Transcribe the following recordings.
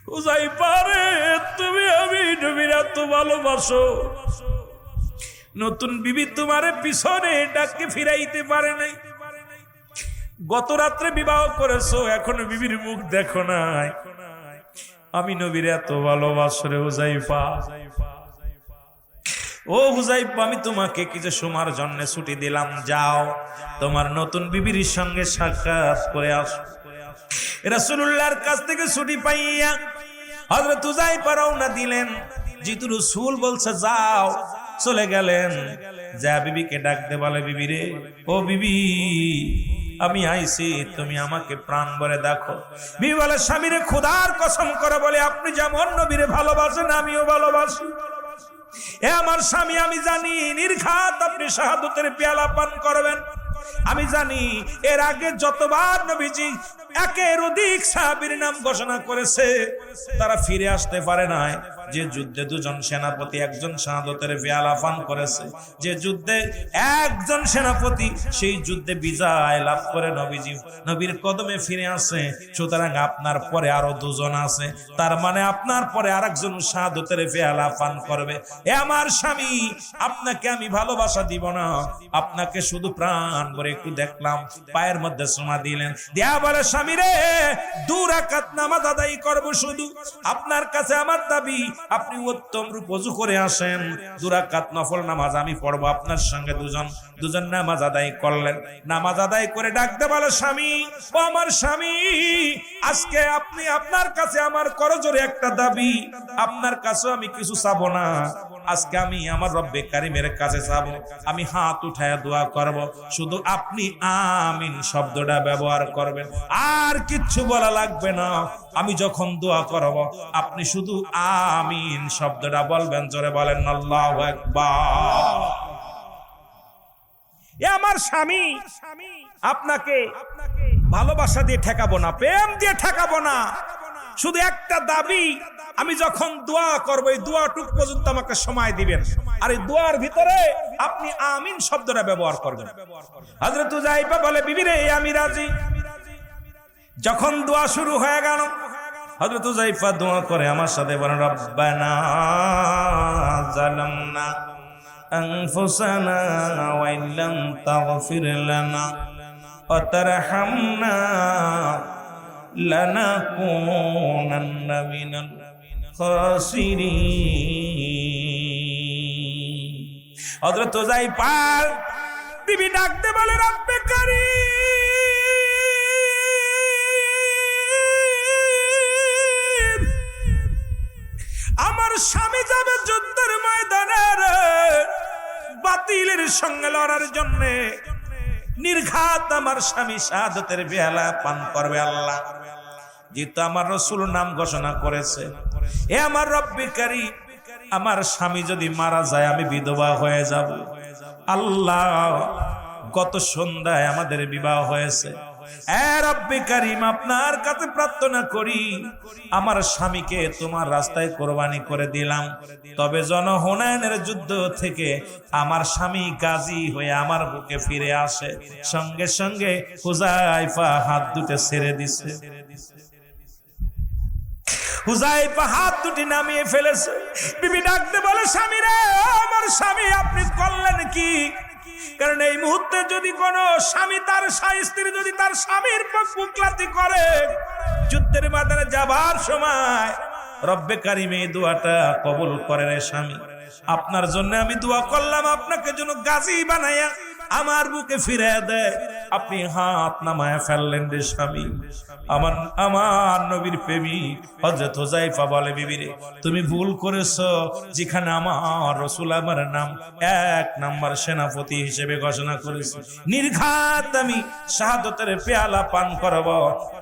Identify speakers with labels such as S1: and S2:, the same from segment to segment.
S1: হুযায়ফা রে, তুমি আমি নবীর এত ভালোবাসো, নতুন বিবি তোমার পিছনে ডাকে ফিরাইতে পারে নাই। গত রাত্রে বিবাহ করেছো, এখনো বিবির মুখ দেখো নাই। আমি নবীর এত ভালোবাসো রে হুযায়ফা। ও হুযায়ফা, আমি তোমাকে কিছু সময়ের জন্য ছুটি দিলাম, যাও তোমার নতুন বিবির সঙ্গে সাক্ষাৎ করে আসো। রাসূলুল্লাহর কাছ থেকে ছুটি পাইয়া হযরত হুযায়ফা রওনা দিলেন। যেহেতু রাসূল বলছে যাও, চলে গেলেন। যা বিবিকে ডাকতে বলে, বিবি রে, ও বিবি, আমি আইছি, তুমি আমাকে প্রাণ ভরে দেখো। বিবি বলে, স্বামীরে খোদার কসম করে বলে, আপনি যেমন নবীরে ভালোবাসেন আমিও ভালোবাসি। এ আমার স্বামী, আমি জানি নির্ঘাত আপনি শাহাদাতের পেয়ালা পান করবেন। আমি জানি এর আগে যতবার নবীজি একের অধিক সাহাবীর নাম ঘোষণা করেছে, তারা ফিরে আসতে পারে নাই। যে যুদ্ধে দুজন সেনাপতি একজন শাহাদাতের পেয়ালা পান করেছে, যে যুদ্ধে একজন সেনাপতি সেই যুদ্ধে বিজয় লাভ করে নবীজি নবীর কদমে ফিরে আসে। সুতরাং আপনার পরে আরো দুজন আছে, তার মানে আপনার পরে আরেকজন শাহাদাতের পেয়ালা পান করবে। এ আমার স্বামী, আপনাকে আমি ভালোবাসা দিব না, আপনাকে শুধু প্রাণ ভরে একটু দেখলাম। পায়ের মধ্যে চুমা দিলেন, দেয়া বলে, স্বামী রে, 2 রাকাত নামাজ আদায় করব শুধু। আপনার কাছে আমার দাবি, আপনি উত্তম রূপ ওযু করে আসেন, 2 রাকাত নফল নামাজ আমি পড়বো আপনার সঙ্গে। দুজন নামাজ আদায় করলেন। নামাজ আদায় করে ডাকতে বলে, স্বামী, ও আমার স্বামী, আজকে আপনি আপনার কাছে আমার করজোরে একটা দাবি, আপনার কাছে আমি কিছু চাবো না। আজকে আমি আমার রব্বে কারিমের কাছে চাবো, আমি হাত উঠায় দোয়া করব, শুধু আপনি আমিন শব্দটা ব্যবহার করবেন, আর কিচ্ছু বলা লাগবে না। আমি যখন দোয়া করব আপনি শুধু আমিন শব্দটা বলবেন। জোরে বলেন আল্লাহু আকবার। এ আমার স্বামী, আপনাকে ভালোবাসা দিয়ে ঠেকাবো না, প্রেম দিয়ে ঠেকাবো না, শুধু একটা দাবি, আমি যখন দোয়া করবো এই দোয়াটুক পর্যন্ত আমাকে সময় দিবেন, আর এই দোয়ার ভিতরে আপনি আমিন শব্দটা ব্যবহার করবেন। হযরত হুযায়ফা বলে, বিবি রে, আমি রাজি। যখন দোয়া শুরু হয়ে গেল, হযরত হুযায়ফা দোয়া করে আমার সাথে বলেন, রব্বানা যালামনা আনফুসানা ওয়া ইল্লাম তাগফির লানা ওয়া তারহামনা লানাকুনান্না মিনাল খাসিরিন। হযরত হুযায়ফা বিবি ডাকতে বলে, রব্বে কারীম, আমার স্বামী যাবে যুদ্ধের ময়দানে বাতিলের সঙ্গে লড়ার জন্য, নির্ঘাত আমার স্বামী শাহাদাতের পেয়ালা পান করবে। আল্লাহ যেহেতু আমার রাসূল নাম ঘোষণা করেছে, এ আমার রব্বে কারীম, আমার স্বামী যদি মারা যায় আমি বিধবা হয়ে যাব। আল্লাহ, গত সন্ধ্যায় আমাদের বিবাহ হয়েছে, এ রব্বে কারীম, আপনার কাছে প্রার্থনা করি, আমার স্বামীকে তোমার রাস্তায় কোরবানি করে দিলাম, তবে হুনাইনের যুদ্ধ থেকে আমার স্বামী গাজী হয়ে আমার বুকে ফিরে আসে। সঙ্গে সঙ্গে হুযায়ফা হাত দুটো ছেড়ে দিছে। হুযায়ফা হাত দুটি নামিয়ে ফেলেছে। বিবি ডাকতে বলে, স্বামী রে, আমার স্বামী, আপনি করলেন কি? কারণ এই মুহূর্তে যদি কোন স্বামী তার স্ত্রী যদি তার স্বামীর পুকলাতি করে, যুদ্ধের ময়দানে যাবার সময় রব্বে কারীম এই দোয়াটা কবুল করে রে স্বামী, আপনার জন্য আমি দোয়া করলাম, আপনাকে যেন গাজী বানাইয়া আমার বুকে ফিরে দেয়। আপনি হাত নামায়া ফেললেন রে স্বামী। আমার নবীর প্রেমিক হযরত হুযায়ফা বলে, বিবি রে, তুমি ভুল করেছো, যেখানে আমার রাসূল আমার নাম 1 নাম্বার সেনাপতি হিসেবে ঘোষণা করেছে, নির্ঘাত আমি শাহাদাতের পেয়ালা পান করব,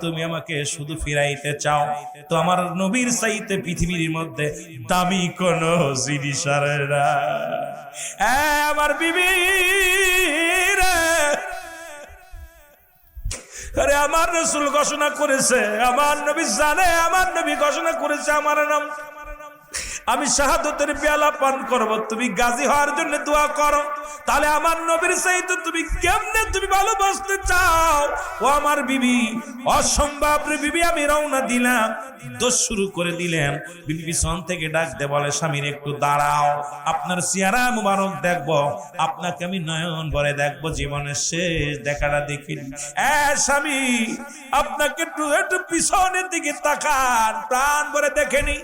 S1: তুমি আমাকে শুধু ফিরাইতে চাও, তো আমার নবীর চাইতে পৃথিবীর মধ্যে দামি কোন জিনিস আর না। আমার বিবি রে, আরে আমার রাসূল ঘোষণা করেছে, আমার নবী জানে, আমার নবী ঘোষণা করেছে আমার নাম, আমি শাহাদাতের পেয়ালা পান করব, তুমি গাজী হওয়ার জন্য দোয়া করো। তাহলে আমার নবীর চাইতে তুমি কেমনে তুমি ভালোবাসতে চাও? ও আমার বিবি, অসম্ভব রে বিবি। আমি রওনা দিলাম, দোষ শুরু করে দিলেন। বিবি পিছন থেকে ডাক দে বলে, স্বামীর একটু দাঁড়াও, আপনার চেহারা মুবারক দেখবো, আপনাকে আমি নয়ন ভরে দেখবো, জীবনের শেষ দেখাটা দেখিনি। স্বামী, আপনাকে একটু পিছনের দিকে তাকান, প্রাণ ভরে দেখেনি।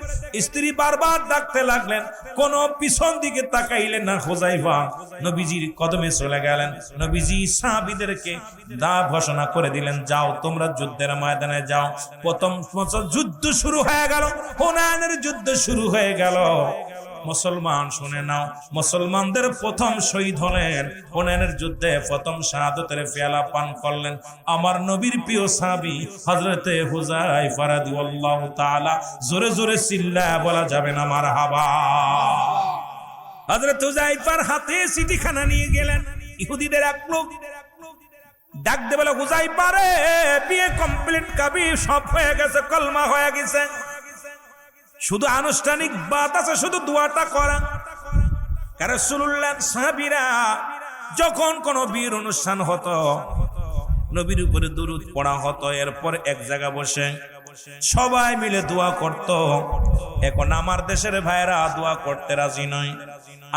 S1: স্ত্রী বারবার ডাকতে লাগলেন, কোন পিছন দিকে তাকাইলেন না। হুযায়ফা নবীজির কদমে চলে গেলেন। নবীজি সাহাবীদেরকে ঘোষণা করে দিলেন, যাও তোমরা যুদ্ধের ময়দানে যাও। প্রথম যুদ্ধ শুরু হয়ে গেল, হুনাইনের যুদ্ধ শুরু হয়ে গেল। মুসলমান শুনে নাও, মুসলমানদের প্রথম শহীদ হলেন হুনাইনের যুদ্ধে, প্রথম শাহাদাতের পেয়ালা পান করলেন আমার নবীর প্রিয় সাহাবী হযরতে হুযায়ফা রাদিয়াল্লাহু তাআলা। জোরে জোরে চিল্লায়া বলা যাবে না মারহাবা। হযরত হুযায়ফার হাতে চিঠিখানা নিয়ে গেলেন। ইহুদিদের এক লোক ডাক দে বলে, হুযায়ফা রে, বিয়ে কমপ্লিট, কাবি সব হয়ে গেছে, কলমা হয়ে গেছে, শুধু আনুষ্ঠানিক বাত আছে, শুধু দোয়াটা করা। রাসূলুল্লাহ সাহাবীরা যখন কোন বিয়ের অনুষ্ঠান হতো, নবীর উপরে দুরূদ পড়া হতো, এরপর এক জায়গা বসে সবাই মিলে দোয়া করত। এখন আমার দেশের ভাইরা দোয়া করতে রাজি নয়।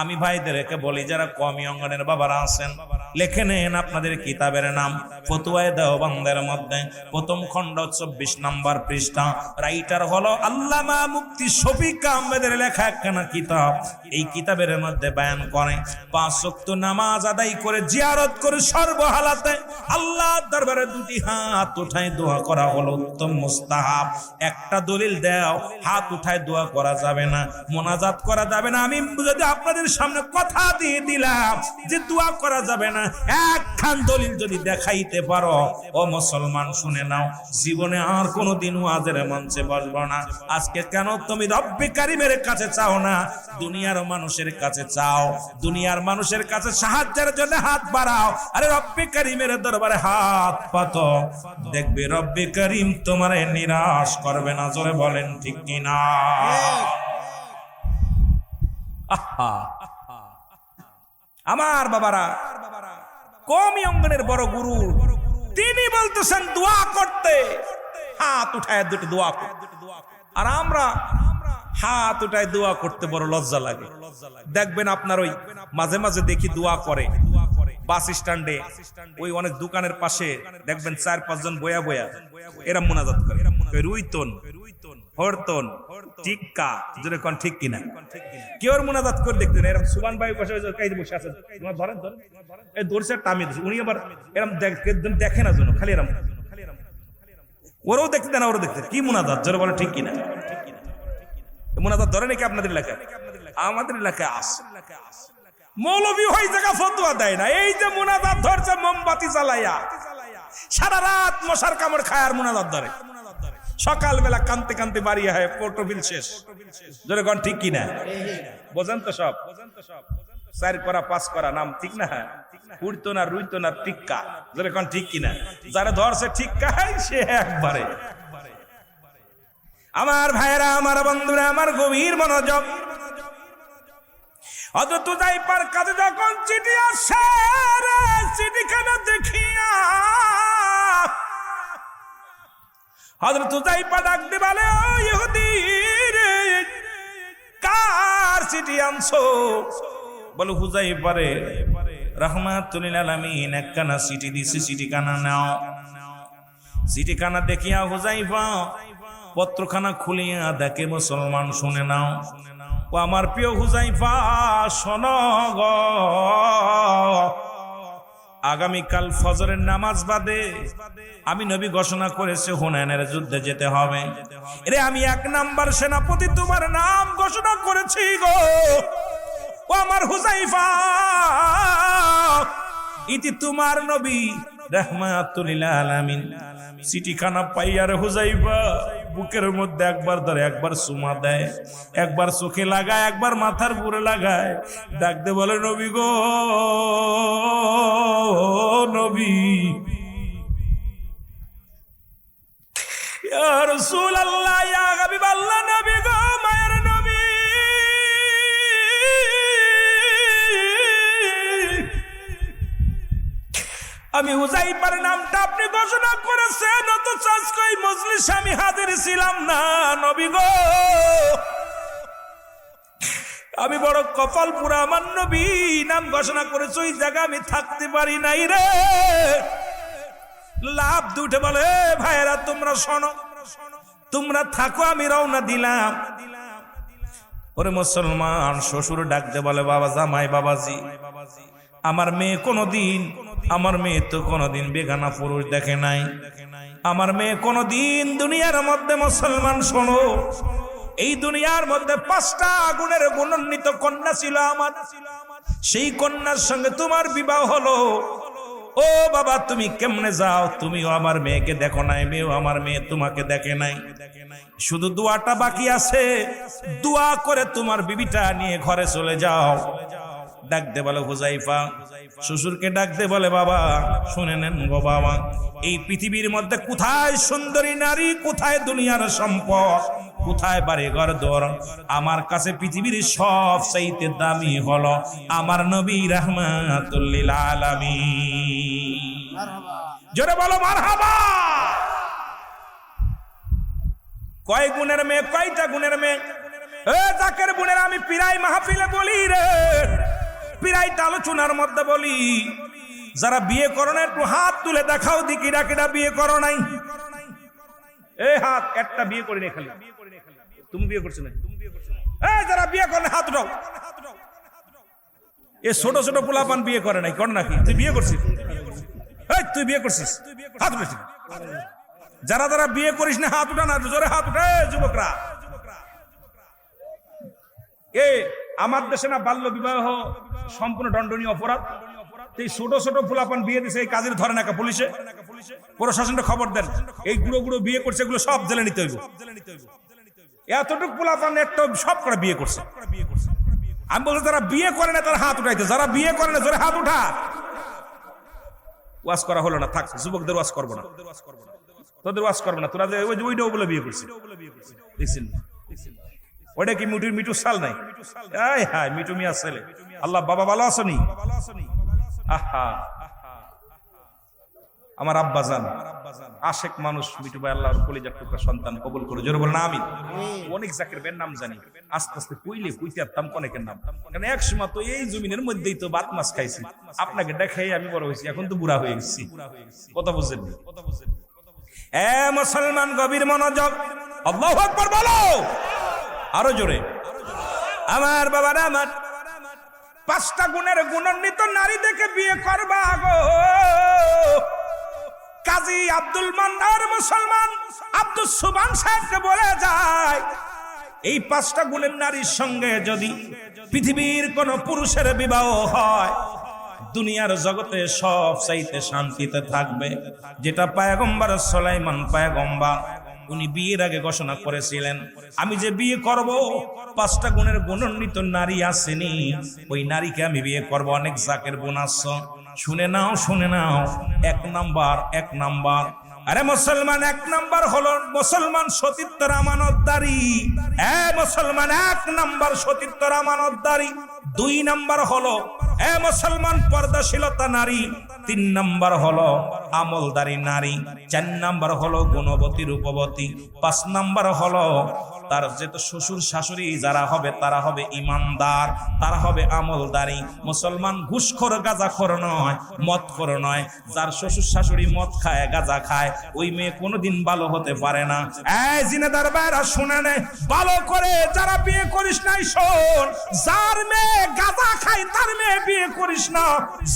S1: আমি ভাইদেরকে বলি, যারা কওমি অঙ্গনের বাবারা আছেন, লিখে নেন আপনাদের কিতাবের নাম। ফতোয়ায়ে দেওবন্দের মধ্যে প্রথম খণ্ড 24 নম্বর পৃষ্ঠা, রাইটার হলো আল্লামা মুফতি শফিক আহমেদের লেখা একখানা কিতাব। এই কিতাবের মধ্যে বয়ান করে 5 ওয়াক্ত নামাজ আদায় করে, জিয়ারত করে, সর্বহালাতে আল্লাহর দরবারে দুটি হাত উঠায় দোয়া করা হলো উত্তম মুস্তাহাব। একটা দলিল দাও, হাত উঠায় দোয়া করা যাবে না, মোনাজাত করা যাবে না। আমি যদি আপনাদের সামনে কথা দিয়ে দিলাম যে দোয়া করা যাবে না, একখান দলিল যদি দেখাইতে পারো, ও মুসলমান শুনে নাও, জীবনে আর কোনোদিন ওয়াজের মঞ্চে বসবো না। আজকে কেন তুমি রব্বে কারিমের কাছে চাও না, দুনিয়ার মানুষের কাছে চাও? দুনিয়ার মানুষের কাছে সাহায্যের জন্য হাত বাড়াও, আরে রব্বে কারিমের দরবারে হাত পাতো, দেখবে রব্বে কারিম তোমারে নিরাশ করবে না। জোরে বলেন ঠিক কিনা? আহা, আমার বাবারা, কওমি অঙ্গনের বড় গুরু তিনি বলতেছেন দোয়া করতে, হাত উঠায় দুটো দোয়া করতে। আর আমরা হাত উঠায় দোয়া করতে বড় লজ্জা লাগে। দেখবেন আপনার ওই মাঝে মাঝে দেখি দোয়া করে বাস স্ট্যান্ডে, ওই অনেক দোকানের পাশে দেখবেন 4-5 জন বয়া বয়া এরা মুনাজাত করে, রুইতন হরতন টিক্কা, যদি কোন ঠিক কিনা কেউ মুনাজাত করে দেখতেন। এরকম সুবান ভাই বসে বসে আছে, ধরেন ধরেন এই দর্শে টামি দিচ্ছে, উনি আবার এরকম দেখে না, জন্য খালি এরম, ওরাও দেখতে দেন, ওরাও দেখতে কি মুনাজাত, জোরে বলে ঠিক কিনা? মুনাজাত ধরে নাকি আপনাদের এলাকায়? আমাদের এলাকায় আছে। মৌলভী হয়ে জায়গা ফতোয়া দেয় না, এই যে মুনাজাত ধরছে মোমবাতি জ্বালাইয়া, সারা রাত মশার কামড় খায় আর মুনাজাত ধরে। সকালবেলা কানতে কানতে বাড়ি হয়, পোর্টো বিল শেষ। জোরে কোন ঠিক কিনা? বোঝেন তো সব? 4 করা 5 করা নাম ঠিক না? উড়তো না, রুইতো না, টিক্কা। জোরে কোন ঠিক কিনা? যারা ধরছে টিক্কা সে একবারে। আমার ভাইরা, আমার বন্ধুরা, আমার গভীর মনোযোগ। হযরত হুযায়ফার কাছে যখন চিঠি আসে, চিঠিখানা দেখিয়া হযরত হুযায়ফা ডাক দিয়ে বলে, ও ইহুদি রে, কার চিঠি আনছো? বলে, হুযায়ফা রে, রাহমাতুল লিল আলামিন একখানা চিঠি দিছি, চিঠিখানা নাও। চিঠিখানা দেখিয়া হুযায়ফা পত্রখানা খুলিয়া দেখে, মুসলমান শুনে নাও, ও আমার প্রিয় হুযায়ফা শোনো গো, আগামীকাল ফজরের নামাজ বাদে আমি নবী ঘোষণা করেছে হুনাইনের যুদ্ধে যেতে হবে। এরে আমি 1 নাম্বার সেনাপতি তোমার নাম ঘোষণা করেছি গো, ও আমার হুযায়ফা, ইতি তোমার নবী রাহমাতুল লিল আলামিন। চিঠিখানা পাইয়ার হুযায়ফা বুকের মধ্যে একবার ধরে, একবার চুমা দেয়, একবার চোখে লাগায়, একবার মাথার উপরে লাগায়, ডাকতে বলে, নবী গো, নবী, ইয়া রাসূলুল্লাহ, ইয়া হাবিবাল্লাহ, নবী গো, মায়ের নবী, আমি হুযাইফার নামটা আপনি ঘোষণা করেছেন, অথচ আজকে এই মজলিসে আমি হাজির ছিলাম না নবী গো। আমি বড় কপাল পুরা, আমার নবী নাম ঘোষণা করেছে ওই জায়গা আমি থাকতে পারি নাই রে। লাভ দুটে বলে ভাইরা তোমরা শোনো, তোমরা থাকো আমি রওনা দিলাম। ওরে মুসলমান, শ্বশুর ডাকতে বলে বাবা জামাই বাবাজি, আমার মেয়ে তো কোনোদিন বেগানা পুরুষ দেখে নাই। আমার মেয়ে কোনোদিন দুনিয়ার মধ্যে, মুসলমান শোনো, এই দুনিয়ার মধ্যে 5টা গুণের গুণান্বিত কন্যা ছিল আমার। সেই কন্যার সঙ্গে তোমার বিবাহ হলো। ও বাবা তুমি কেমনে যাও? তুমিও আমার মেয়েকে দেখো নাই, মেয়েও আমার মেয়ে তোমাকে দেখে নাই। শুধু দোয়াটা বাকি আছে, দোয়া করে তোমার বিবিটা নিয়ে ঘরে চলে যাও। ডাক দে বলে হুযাইফা, শ্বশুরকে ডাক দে বলে বাবা শুনে নেন গো বাবা, এই পৃথিবীর মধ্যে কোথায় সুন্দরী নারী, কোথায় দুনিয়ার সম্পদ, কোথায় বাড়ি ঘর দর, আমার কাছে পৃথিবীর সব চাইতে দামি হলো আমার নবী রাহমাতুল লিল আলামিন। জোরে বলো মারহাবা। কয় গুণের মেয়ে, কয়টা গুণের মেয়ে? এ জাকের গুণের আমি প্রায় মাহফিলে বলি রে, প্রায়টা আলোচনার মধ্যে বলি, যারা বিয়ে করো না একটু হাত তুলে দেখাও দেখি, ডাকিটা বিয়ে করো নাই? এই হাত, একটা বিয়ে করি না খালি, তুমি বিয়ে করছো না? এই যারা বিয়ে করে হাত উঠাও। এ ছোট ছোট পোলাপান বিয়ে করে নাই, কর নাকি? তুই বিয়ে করছিস? এই তুই বিয়ে করছিস? হাত উঠেছিস? যারা যারা বিয়ে করিস না হাত উঠা না, জোরে হাত উঠে যুবকরা। এ আমার দেশে না বাল্য বিবাহ সম্পূর্ণ দণ্ডনীয় অপরাধ। এই ছোট ছোট পোলাপান বিয়ে দিছে, এই কাজের ধরে নাকা পুলিশে, প্রশাসনটা খবর দেন, এই গুঁড়ো গুঁড়ো বিয়ে করছে, এগুলো সব জেলে নিতে হইব। এতটুকু পোলাপান একটা সব করে বিয়ে করছে। আমি বলছি যারা বিয়ে করে না তারা হাত উঠাইতে, যারা বিয়ে করে না জোরে হাত উঠা। ওয়াজ করা হলো না, থাক, যুবকদের ওয়াজ করবো না, তোদের ওয়াজ করবো না, তোরা যে ওইটাও বলে বিয়ে করছিস, দেখছেন ওইটা কি মিটু সাল নাই? হায় মিটু মিয়া ছেলে, আল্লাহ বাবা ভালো আছো নি? আহা আমার আব্বা জান আশেক মানুষ, মিটু ভাই আল্লাহর কলিজার টুকরা সন্তান কবুল করে, জোরে বলেন আমিন। অনেক জাকের বের নাম জানি, আস্তে আস্তে কইতে পারতাম অনেকের নাম, কারণ এক সময় তো এই জমিনের মধ্যেই তো বাত মাছ খাইছি, আপনাকে দেখাই আমি বড় হয়েছি, এখন তো বুড়া হয়ে গেছি। কথা বুঝেন? এ মুসলমান গভীর মনোযোগ, আল্লাহু আকবার বলো আরো জোরে। আমার বাবারা, আমার 5টা গুণের গুণান্বিত নারী দেখে বিয়ে করবা গো। কাজী আব্দুল মান্নার মুসলমান আব্দুল সুবহান সাহেবকে বলে যায়, এই 5টা গুণের নারীর সঙ্গে যদি পৃথিবীর কোন পুরুষের বিবাহ হয়, দুনিয়ার জগতে সব চাইতে শান্তিতে থাকবে। যেটা পয়গম্বর সুলাইমান পয়গম্বর উনি বিয়ের আগে ঘোষণা করেছিলেন, আমি যে বিয়ে করব 5টা গুণের গুণান্বিত নারী আসেনি, ওই নারীকে আমি বিয়ে করব। অনেক জাকের গুণ আছে, শুনে নাও শুনে নাও। 1 নাম্বার, আরে মুসলমান 1 নাম্বার হলো মুসলমান সতীত্বের আমানতদারি। মুসলমান 1 নাম্বার সতীত্বের আমানতদারি। 2 নাম্বার হলো মুসলমান পর্দাশীলতা নারী। 3 নাম্বার হলো আমলদারি নারী। 4 নাম্বার হলো গুণবতী রূপবতী। 5 নাম্বার হলো তার যেহেতু শ্বশুর শাশুড়ি যারা হবে তারা হবে ইমানদার, তারা হবে আমলদারি। মুসলমান ঘুষখোর গাঁজাখোর নয়, মদখোর নয়। যার শ্বশুর শাশুড়ি মদ খায় গাঁজা খায় ওই মেয়ে কোনোদিন ভালো হতে পারে না। এই জিনেদার ভাইরা শুনে নে ভালো করে, যারা বিয়ে করিস নাই শোন, যার মেয়ে গাঁজা খায় তার মেয়ে বিয়ে করিস না।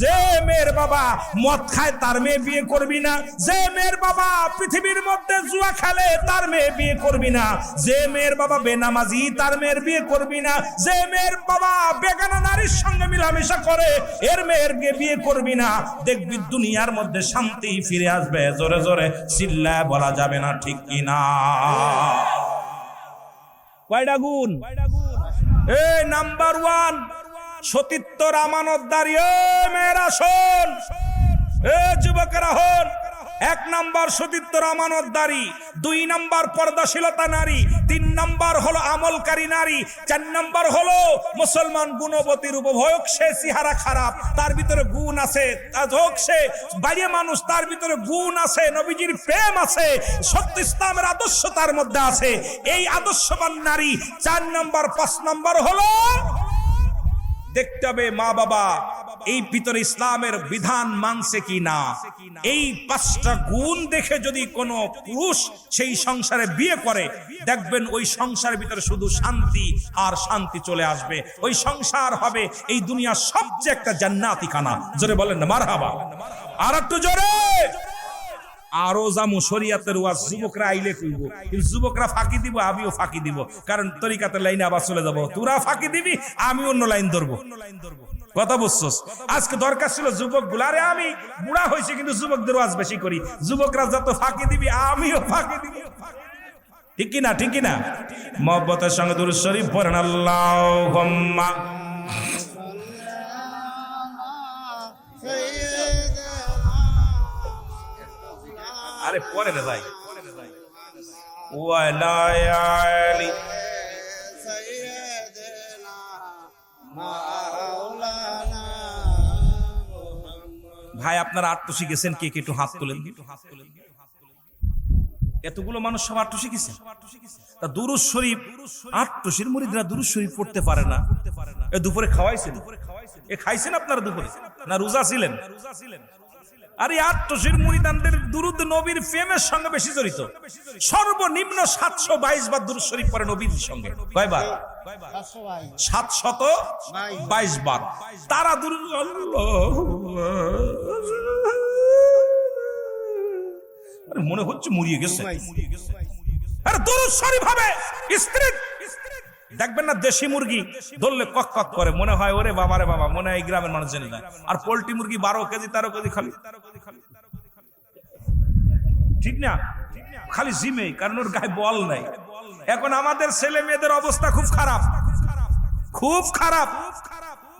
S1: যে মেয়ের বাবা মদ খায় তার মেয়ে বিয়ে করবি না। যে মেয়ের বাবা পৃথিবীর মধ্যে জুয়া খেলে তার মেয়ে বিয়ে করবি না। যে মেয়ের বাবা বেনামাজি তার মেয়ের বিয়ে করবি না। যে মেয়ের বাবা বেগানা নারীর সঙ্গে মিলামেশা করে এর মেয়ের বিয়ে করবি না। দেখবি দুনিয়ার মধ্যে শান্তি ফিরে আসবে। জোরে জোরে চিল্লায় বলা যাবে না, ঠিক কিনা? কয়টা গুণ? এই নাম্বার 1 সতীত্বর আমানতদারি। মেয়েরা শোন, যুবকেরা হন, এক নাম্বার সতীত্বর আমানতদারি, 2 নাম্বার পর্দাশীলতা নারী, 3 নাম্বার হলো আমলকারী নারী, 4 নাম্বার হলো মুসলমান গুণবতীর উপভোগ, সে চেহারা খারাপ তার ভিতরে গুণ আছে, হোক সে বাইরে মানুষ তার ভিতরে গুণ আছে, নবীজির প্রেম আছে, সত্য ইসলামের আদর্শ তার মধ্যে আছে, এই আদর্শবান নারী। 4 নাম্বার 5 নাম্বার হলো দেখতে হবে মা বাবা এই ভিতরে ইসলামের বিধান মানছে কি না। এই 5টা গুণ দেখে যদি কোনো পুরুষ সেই সংসারে বিয়ে করে, দেখবেন ওই সংসারের ভিতরে শুধু শান্তি আর শান্তি চলে আসবে। ওই সংসার হবে এই দুনিয়ার সবচেয়ে একটা জান্নাতি খানা। জোরে বলেন না মারহাবা। আর একটু জোরে। আরো জামু শরিয়াতের ওয়াজ যুবকরা আইলে কইব, কিন্তু যুবকরা ফাঁকি দিব, আমিও ফাঁকি দিব, কারণ তরিকাতের লাইনে আবার চলে যাব। তোরা ফাঁকি দিবি, আমি অন্য লাইন ধরবো। কথা বুঝছস? আজকে দরকার ছিল যুবক গুলা, আরে আমি বুড়া হয়েছি কিন্তু যুবকদের ওয়াজ বেশি করি, যুবকরা যত ফাঁকি দিবি আমিও ফাঁকি দিব। ঠিক কি না? ঠিক কি না? মহব্বতের সঙ্গে দুরূদ শরীফ পড়েন। আল্লাহুম্মা আরে পরে না ভাই। ওয়ালায়ালি ভাই আপনারা আটটু শিখেছেন, কে কে একটু হাত তোলেন। এতগুলো মানুষ সব আটটু শিখেছেন। তা দুরূদ শরীফ আটটুসির মুরিদরা দুরূদ শরীফ পড়তে পারে না। এ দুপুরে খাওয়াইছেন? এ খাইছেন আপনারা দুপুরে না রোজা ছিলেন? আরে আটটুসির মুরিদানদের দুরূদ নবীর প্রেমের সঙ্গে বেশি জড়িত। সর্বনিম্ন 722 বার দুরূদ শরীফ পড়ে নবীর সঙ্গে। কয়বার? 722 বার। তারা দুরূদ মনে হচ্ছে মুড়িয়ে গেছে। আরে দুরূদ শরীফ হবে স্ত্রী, দেখবেন না দেশি মুরগি ধরলে কক কক করে, মনে হয় ওরে বাবা রে বাবা, মনে হয় এই গ্রামের মানুষ জানে না। আর পোল্ট্রি মুরগি 12 কেজি 13 কেজি খালি, ঠিক না? খালি জিমে, কারণ ওর গায়ে বল নাই। এখন আমাদের ছেলে মেয়েদের অবস্থা খুব খারাপ, খুব খারাপ।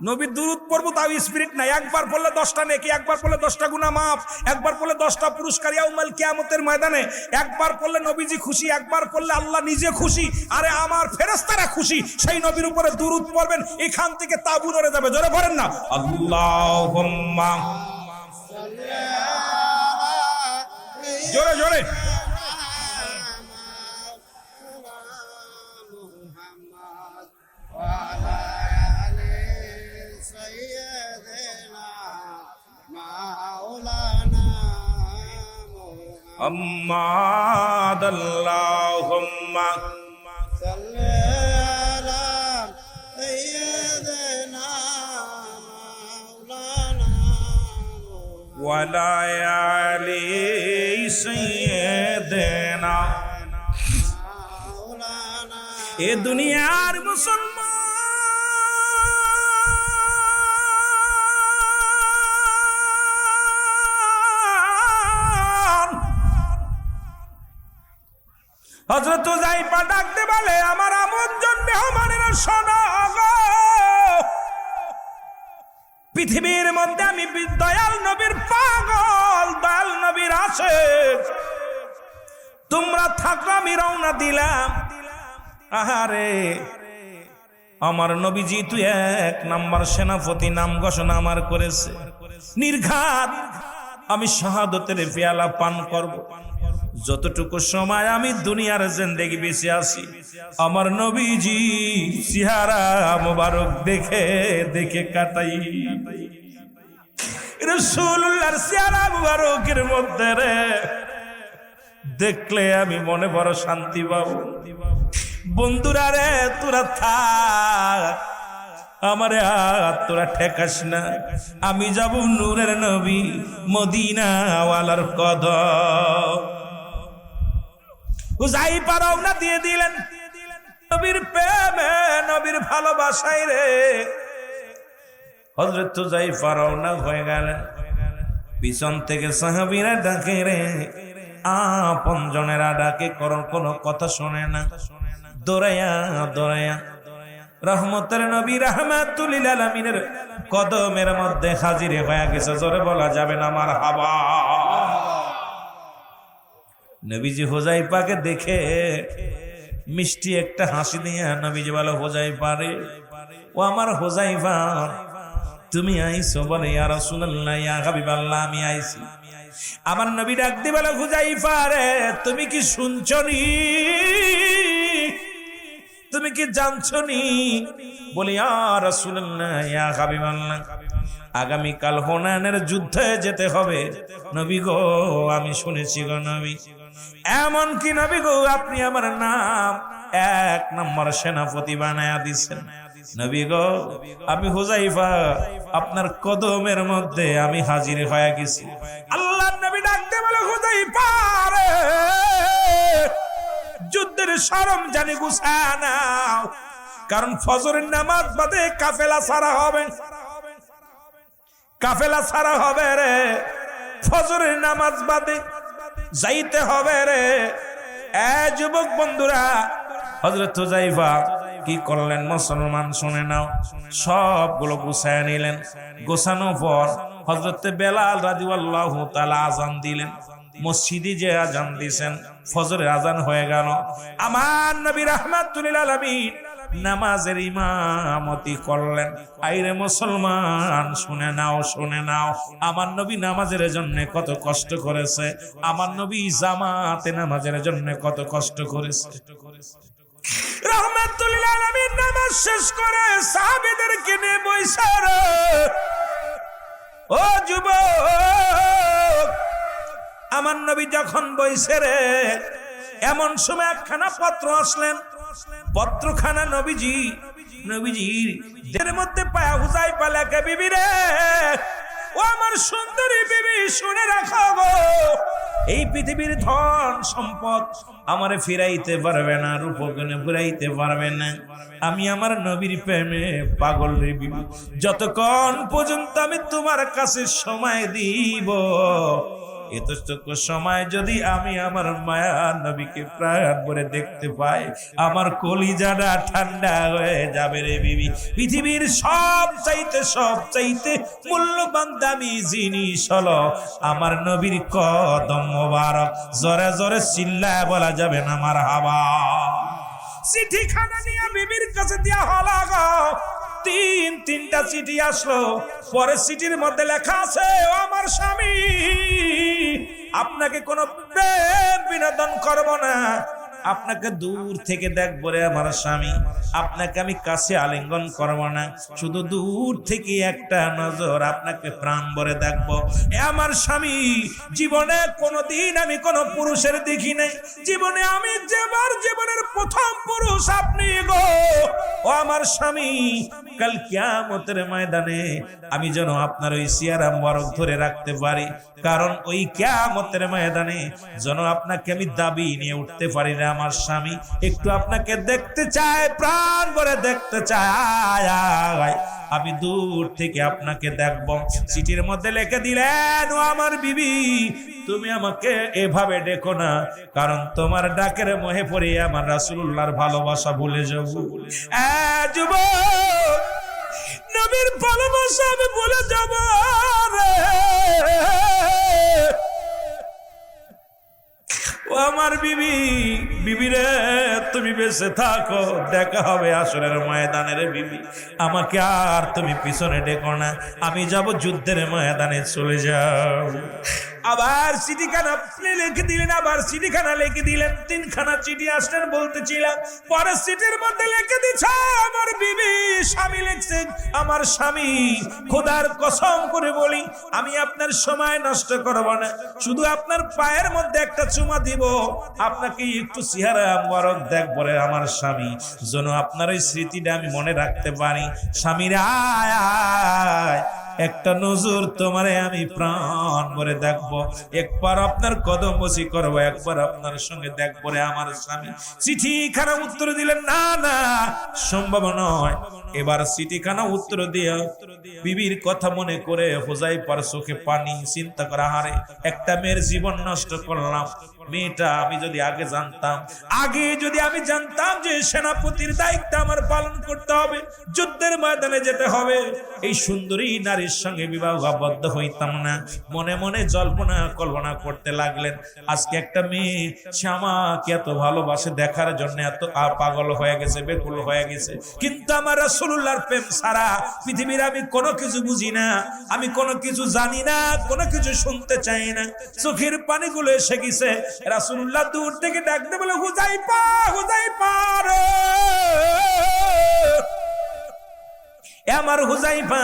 S1: নবীর দুরূদ পড়বো তাও স্পিরিট নাই। একবার পড়লে 10টা নেকি, একবার পড়লে 10টা গুনাহ মাফ, একবার পড়লে 10টা পুরস্কার ইয়াউমাল কিয়ামতের ময়দানে, একবার পড়লে নবীজি খুশি, একবার পড়লে আল্লাহ নিজে খুশি, আরে আমার ফেরেশতারা খুশি। সেই নবীর উপরে দুরূদ পড়বেন, এখান থেকে তাবু নড়ে যাবে। জোরে পড়েন না আল্লাহুম্মা, জোরে জোরে। أمّاد اللهم صل على سيدنا مولانا وعلى آل سيدنا مولانا। এ দুনিয়ার মুসলমান হযরত হুযায়ফা ডাকতে বলে, আমার আপনজন মেহমানেরা শোনো গো, পৃথিবীর মধ্যে আমি দয়াল নবীর পাগল, দয়াল নবীর আশিক। তোমরা থাকো, আমি রওনা দিলাম। আহারে আমার নবীজি তুই 1 নাম্বার সেনাপতি নাম ঘোষণা আমার করেছে, নির্ঘাত আমি শাহাদতের পেয়ালা পান করব। যতটুকু সময় আমি দুনিয়ার জিন্দেগি বেঁচে আছি, আমার নবীজি চেহারা মোবারক দেখে দেখে কাটাই। রাসূলুল্লাহর চেহারা মোবারকের মধ্যে রে দেখলে আমি মনে বড় শান্তি পাবো। বন্ধুরা রে তোরা থাক, আমারে হাত তোরা ঠেকাস না, আমি যাব নূরের নবী মদিনা ওয়ালার কদম। হুযায়ফা রওনা দিয়ে দিলেন নবীর প্রেমে, নবীর ভালোবাসায় রে। হযরত হুযায়ফা রওনা হয়ে গেলেন, পিছন থেকে সাহাবীরা ডাকে রে, আপনজনেরা ডাকে, কোনো কথা শোনে না। দৌড়াইয়া দৌড়াইয়া রহমতের নবী রাহমাতুল লিল আলামিনের কদমের মধ্যে হাজির হয়ে গেছে। জোরে বলা যাবে না মারহাবা। নবীজি হুযায়ফাকে দেখে মিষ্টি একটা হাসি দিয়ে নবীজি বলে, হুযায়ফা রে, ও আমার হুযায়ফা, তুমি আইছো? বলে, ইয়া রাসূলুল্লাহ, ইয়া হাবিবাল্লাহ, আমি আইছি। আমার নবী ডাক দিয়ে বলে, হুযায়ফা রে, তুমি কি শুনছনি? তুমি কি জানছনি? বলি, ইয়া রাসূলুল্লাহ, ইয়া হাবিবাল্লাহ, আগামীকাল হুনাইনের যুদ্ধে যেতে হবে। নবী গো, আমি শুনেছি গো নবী। এমন কি নবী গো, আপনি আমার নাম 1 নম্বর সেনাপতি বানায়া দিছেন। নবী গো, আমি হুযায়ফা, আপনার কদমের মধ্যে আমি হাজির হয়ে গেছি। আল্লাহর নবী ডাকতে বলে, হুযায়ফা রে, যুদ্ধের সরঞ্জাম গুছায় নাও, কারণ ফজরের নামাজ বাদে কাফেলা ছাড়া হবে। কাফেলা ছাড়া হবে রে, ফজরের নামাজ বাদে যাইতে হবে রে। যুবক বন্ধুরা, হযরত হুযায়ফা কি করলেন মুসলমান শুনে নাও, সবগুলো গুছায় নিলেন। গোছানোর পর হযরত বেলাল রাদিয়াল্লাহু তাআলা আযান দিলেন। মসজিদে যে আযান দিয়েছেন, ফজরের আযান হয়ে গেল। আমার নবী রাহমাতুল লিল আলামিন নামাজের ইমামতি করলেন। আইরে মুসলমান, শুনে নাও, শুনে নাও, আমার নবী নামাজের জন্য কত কষ্ট করেছে। আমার নবী জামাতে নামাজের জন্য কত কষ্ট করেছে। রাহমাতুল লিল আলামিন নামাজ শেষ করে সাহাবীদেরকে নিয়ে বইসা, ও যুবক, আমার নবী যখন বইসে রে, এমন সময় একখানা পত্র আসলেন। পত্রখানা নবীজির এর মধ্যে পায়া হুযায়ফা লেখে, বিবি রে, ও আমার সুন্দরী বিবি, শুনে রাখো গো, এই পৃথিবীর ধন সম্পদ আমারে ফিরাইতে পারবে না, রূপগুণে ফিরাইতে পারবে না। আমি আমার নবীর প্রেমে পাগল রে বিবি। যতক্ষণ পর্যন্ত আমি তোমার কাছে সময় দিব, এতটুকু সময় যদি আমি আমার মায়া নবীকে প্রাণ ভরে দেখতে পাই, আমার কলিজাটা ঠান্ডা হয়ে যাবে রে বিবি। পৃথিবীর সব চাইতে মূল্যবান দামি জিনিস হলো আমার নবীর কদম মোবারক। জোরে জোরে চিল্লায় বলা যাবে না মারহাবা। চিঠিখানা নিয়ে বিবির কাছে দেয়া হলো গো। তিনটা চিঠি আসলো। পরে চিঠির মধ্যে লেখা আছে, ও আমার স্বামী, আপনাকে কোনো প্রেম বিনোদন করব না, আপনাকে দূর থেকে দেখবো রে আমার স্বামী, আপনাকে আমি কাছে আলিঙ্গন করব না, শুধু দূর থেকে একটা নজর আপনাকে প্রাণ ভরে দেখবো। এ আমার স্বামী, জীবনে কোনোদিন আমি কোনো পুরুষের দেখি নাই, জীবনে আমি জীবনের প্রথম পুরুষ আপনি গো। ও আমার স্বামী, কাল কিয়ামতের ময়দানে আমি যেন আপনার ওই চেহারা মোবারক ধরে রাখতে পারি, কারণ ওই কিয়ামতের ময়দানে যেন আপনাকে আমি দাবি নিয়ে উঠতে পারি না। আমার স্বামী একটু আপনাকে দেখতে চায়, প্রাণ ভরে দেখতে চায়, আমি দূর থেকে আপনাকে দেখব। চিঠির মধ্যে লিখে দিলেন, ও আমার বিবি, তুমি আমাকে এভাবে ডেকো না, কারণ তোমার ডাকের মোহে পড়ে আমার রাসূলুল্লাহর ভালোবাসা ভুলে যাব। যুবক, নবীর ভালোবাসা আমি ভুলে যাব রে। ও আমার বিবি রে, তুমি বেঁচে থাকো, দেখা হবে আসরের ময়দানে রে বিবি। আমাকে আর তুমি পিছনে ডেকো না, আমি যাব যুদ্ধের ময়দানে, চলে যাও। আবার চিঠিখানা আপনি লিখে দিলেন, আবার চিঠিখানা লিখে দিলেন। 3খানা চিঠি আসলেন বলতেছিলাম। পরে চিঠির মধ্যে লিখে দিচ্ছে, আমার বিবি, স্বামী লিখছেন, আমার স্বামী, খোদার কসম করে বলি, আমি আপনার সময় নষ্ট করব না, শুধু আপনার পায়ের মধ্যে একটা চুমা দিব, আপনাকে একটু চেহারা মোবারক দেখব রে আমার স্বামী, যেন আপনার ওই স্মৃতিটা আমি মনে রাখতে পারি। স্বামীর আয়, একটা নজর তোমারে আমি প্রাণ ভরে দেখবো, একবার আপনার কদম বসি করবো, একবার আপনার সঙ্গে দেখবো রে আমার স্বামী। চিঠিখানা উত্তর দিলেন, না না, সম্ভব নয়। এবার চিঠিখানা উত্তর দিয়ে বিবির কথা মনে করে হুযায়ফার চোখে পানি। চিন্তা করা, হারে, একটা মেয়ের জীবন নষ্ট করলাম। মেয়েটা আমি যদি আগে জানতাম যে সেনাপতির দায়িত্ব আমার পালন করতে হবে, যুদ্ধের ময়দানে যেতে হবে, এই সুন্দরী নারী নারীর সঙ্গে বিবাহবদ্ধ হইতাম না। মনে মনে জল্পনা কল্পনা করতে লাগলেন, আজকে একটা মেয়ে সে আমাকে এত ভালোবাসে, দেখার জন্য এত পাগল হয়ে গেছে, বেকুল হয়ে গেছে। কিন্তু আমার রাসূলুল্লাহর প্রেম ছাড়া পৃথিবীর আমি কোনো কিছু বুঝি না, আমি কোনো কিছু জানি না, কোনো কিছু শুনতে চাই না। চোখের পানিগুলো এসে গেছে। রাসূলুল্লাহ দূর থেকে ডাকতে বলে, হুযায়ফা, হুযায়ফা রে, আমার হুযায়ফা।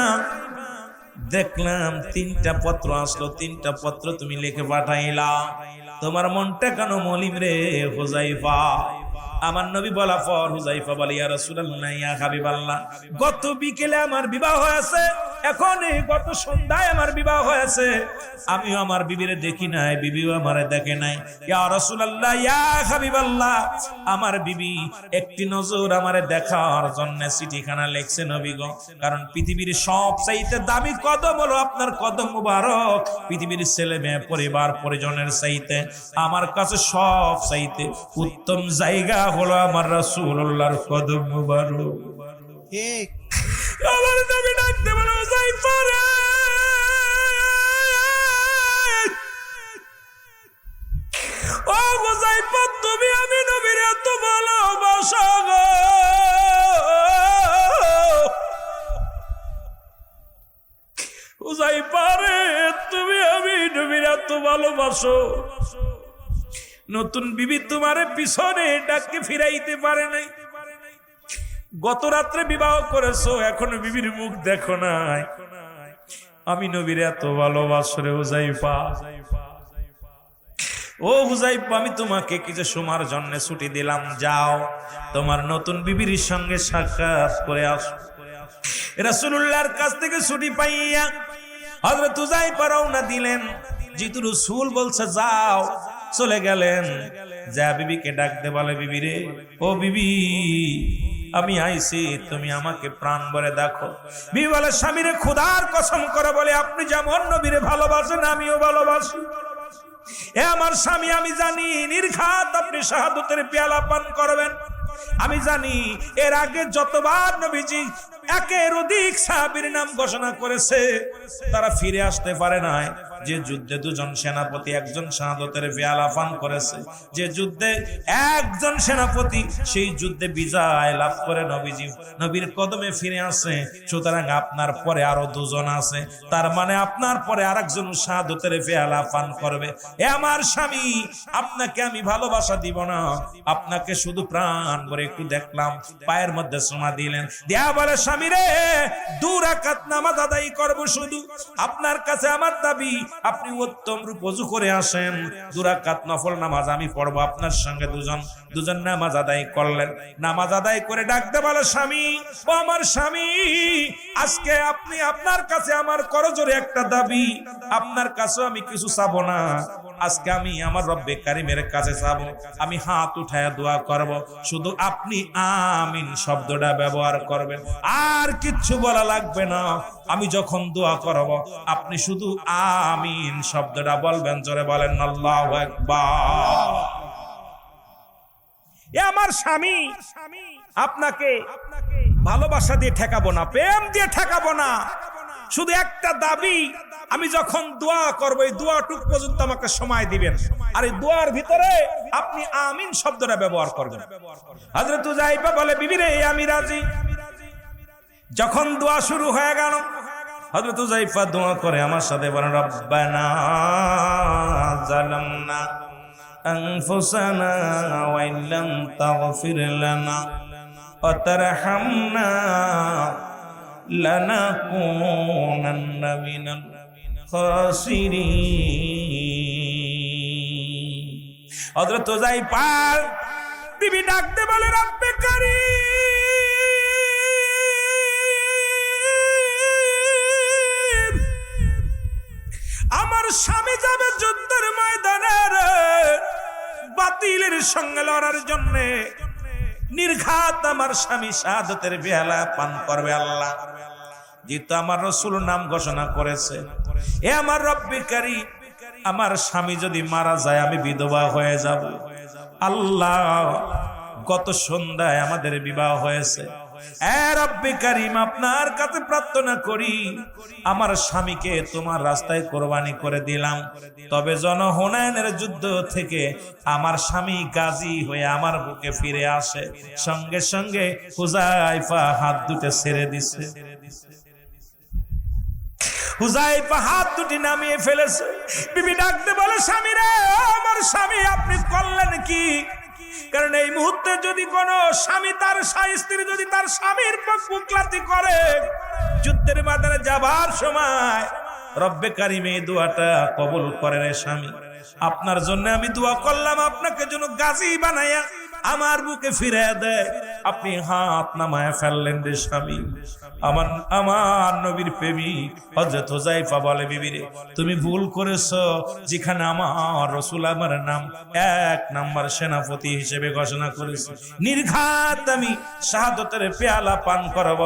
S1: দেখলাম 3টা পত্র আসলো, 3টা পত্র তুমি লিখে পাঠাইলা, তোমার মনটা কেন মলিন রে হুযায়ফা? আমার নবী বলা পর হুযায়ফা বলে, ইয়া রাসূলুল্লাহ, ইয়া হাবিবাল্লাহ, গত বিকেলে আমার বিবাহ হয়েছে, এখন গত সন্ধ্যায় আমার বিবাহ হয়েছে, আমিও আমার বিবিরে দেখি নাই, বিবিও আমারে দেখে নাই। ইয়া রাসূলুল্লাহ, ইয়া হাবিবাল্লাহ, আমার বিবি একটি নজর আমারে দেখার জন্য চিঠিখানা লিখছে নবী গো, কারণ পৃথিবীর সব চাইতে দামি কদম হলো আপনার কদম মুবারক। পৃথিবীর ছেলে মেয়ে পরিবার পরিজনের চাইতে আমার কাছে সব চাইতে উত্তম জায়গা হলো আমার রাসূলুল্লাহর কদম মুবারক। ঠিক আমার নবী ডাকতে বলে, হুযায়ফা রে, ও হুযায়ফা, তুমি আমি নবীর এত ভালোবাসো গো, হুযায়ফা রে, তুমি আমি নবীর এত ভালোবাসো, নতুন বিবি তোমারে পিছনে ডাকে ফিরাইতে পারে নাই, গত রাত্রে বিবাহ করেছো, এখনো বিবির মুখ দেখো নাই, আমি নবীর এত ভালোবাসো রে হুযায়ফা। ও হুযায়ফা, আমি তোমাকে কিছু সময়ের জন্য ছুটি দিলাম, যাও তোমার নতুন বিবির সঙ্গে সাক্ষাৎ করে আসো। রাসূলুল্লাহর কাছ থেকে ছুটি পাইয়া হযরত হুযায়ফা রওনা দিলেন। যেহেতু রাসূল বলছে যাও, চলে গেলেন। যা বিবিকে ডাকতে বলে, বিবি রে, ও বিবি, আমি আইছি, তুমি আমাকে প্রাণ ভরে দেখো। বিবি বলে, স্বামীরে খোদার কসম করে বলে, আপনি যেমন নবীরে ভালোবাসেন আমিও ভালোবাসি। এ আমার স্বামী, আমি জানি নির্ঘাত আপনি শাহাদাতের পেয়ালা পান করবেন। আমি জানি এর আগে যতবার নবীজি একের অধিক সাহাবীর নাম ঘোষণা করেছে, তারা ফিরে আসতে পারে নাই। যে যুদ্ধে 2জন সেনাপতি একজন শাহাদাতের পেয়ালা পান করেছে, যে যুদ্ধে একজন সেনাপতি সেই যুদ্ধে বিজয় লাভ করে নবীজি নবীর কদমে ফিরে আসে। সুতরাং আপনার পরে আরো 2জন আছে, তার মানে আপনার পরে আরেকজন শাহাদাতের পেয়ালা পান করবে। এ আমার স্বামী, আপনাকে আমি ভালোবাসা দিব না, আপনাকে শুধু প্রাণ ভরে একটু দেখলাম। পায়ের মধ্যে চুমা দিলেন, দিয়া বলে, স্বামী রে, 2 রাকাত নামাজ আদায় করব শুধু, আপনার কাছে আমার দাবি আপনি উত্তম রূপ ওযু করে আসেন, 2 রাকাত নফল নামাজ আমি পড়বো আপনার সঙ্গে। 2জন নামাজ আদায় করলেন। নামাজ আদায় করে ডাকতে বলে, স্বামী, ও আমার স্বামী, আজকে আপনি আপনার কাছে আমার করজোরে একটা দাবি, আপনার কাছে আমি কিছু চাবো না, আজকে আমি আমার রব্বে কারিমের কাছে চাবো, আমি হাত উঠায় দোয়া করব, শুধু আপনি আমিন শব্দটা ব্যবহার করবেন, আর কিচ্ছু বলা লাগবে না। আমি যখন দোয়া করব আপনি শুধু আমিন শব্দটা বলবেন, জোরে বলেন আল্লাহু আকবার। এ আমার স্বামী, আপনাকে ভালোবাসা দিয়ে ঠেকাবো না, প্রেম দিয়ে ঠেকাবো না, শুধু একটা দাবি, আমি যখন দোয়া করবো এই দোয়াটুক পর্যন্ত আমাকে সময় দিবেন, আর এই দোয়ার ভিতরে আপনি আমিন শব্দটা ব্যবহার করবেন। হযরত হুযায়ফা বলে, বিবি রে, আমি রাজি। যখন দোয়া শুরু হয়ে গেল, হযরত হুযায়ফা দোয়া করে আমার সাথে বলেন, রব্বানা যালামনা আনফুসানা ওয়া ইল্লাম তাগফির লানা ওয়া তারহামনা লানাকুনান্না মিনাল খাসিরিন। হযরত হুযায়ফা বিবি ডাকতে বলে, রব্বে কারীম, আমার স্বামী যাবে যুদ্ধের ময়দানে বাতিলের সঙ্গে লড়ার জন্য, নির্ঘাত আমার স্বামী শাহাদাতের পেয়ালা পান করবে। আল্লাহ যেহেতু আমার রাসূল নাম ঘোষণা করেছে, এ আমার রব্বে কারীম, আমার স্বামী যদি মারা যায় আমি বিধবা হয়ে যাব। আল্লাহ, গত সন্ধ্যায় আমাদের বিবাহ হয়েছে, এ রব্বে কারীম, আপনার কাছে প্রার্থনা করি আমার স্বামীকে তোমার রাস্তায় কোরবানি করে দিলাম, তবে হুনাইনের যুদ্ধ থেকে আমার স্বামী গাজী হয়ে আমার বুকে ফিরে আসে। সঙ্গে সঙ্গে হুযায়ফা হাত দুটো ছেড়ে দিছে। হুযায়ফা হাত দুটি নামিয়ে ফেলেছে। বিবি ডাকতে বলে, স্বামী রে, আমার স্বামী আপনি করলেন কি? কারণ এই মুহূর্তে যদি কোন স্বামী তার স্ত্রী যদি তার স্বামীর বুকলাতি করে, যুদ্ধের ময়দানে যাবার সময় রব্বে কারীম এই দোয়াটা কবুল করেন। স্বামী, আপনার জন্য আমি দোয়া করলাম, আপনাকে যেন গাজী বানায়া আমার বুকে ফিরে দেয়। আপনি হাত নামায় ফেললেন রে স্বামী। আমার নবীর প্রেমিক হযরত হুযায়ফা বলে, বিবি রে, তুমি ভুল করেছো। যেখানে আমার রাসূল আমার নাম 1 নাম্বার সেনাপতি হিসেবে ঘোষণা করেছে, নির্ঘাত আমি শাহাদাতের পেয়ালা পান করব,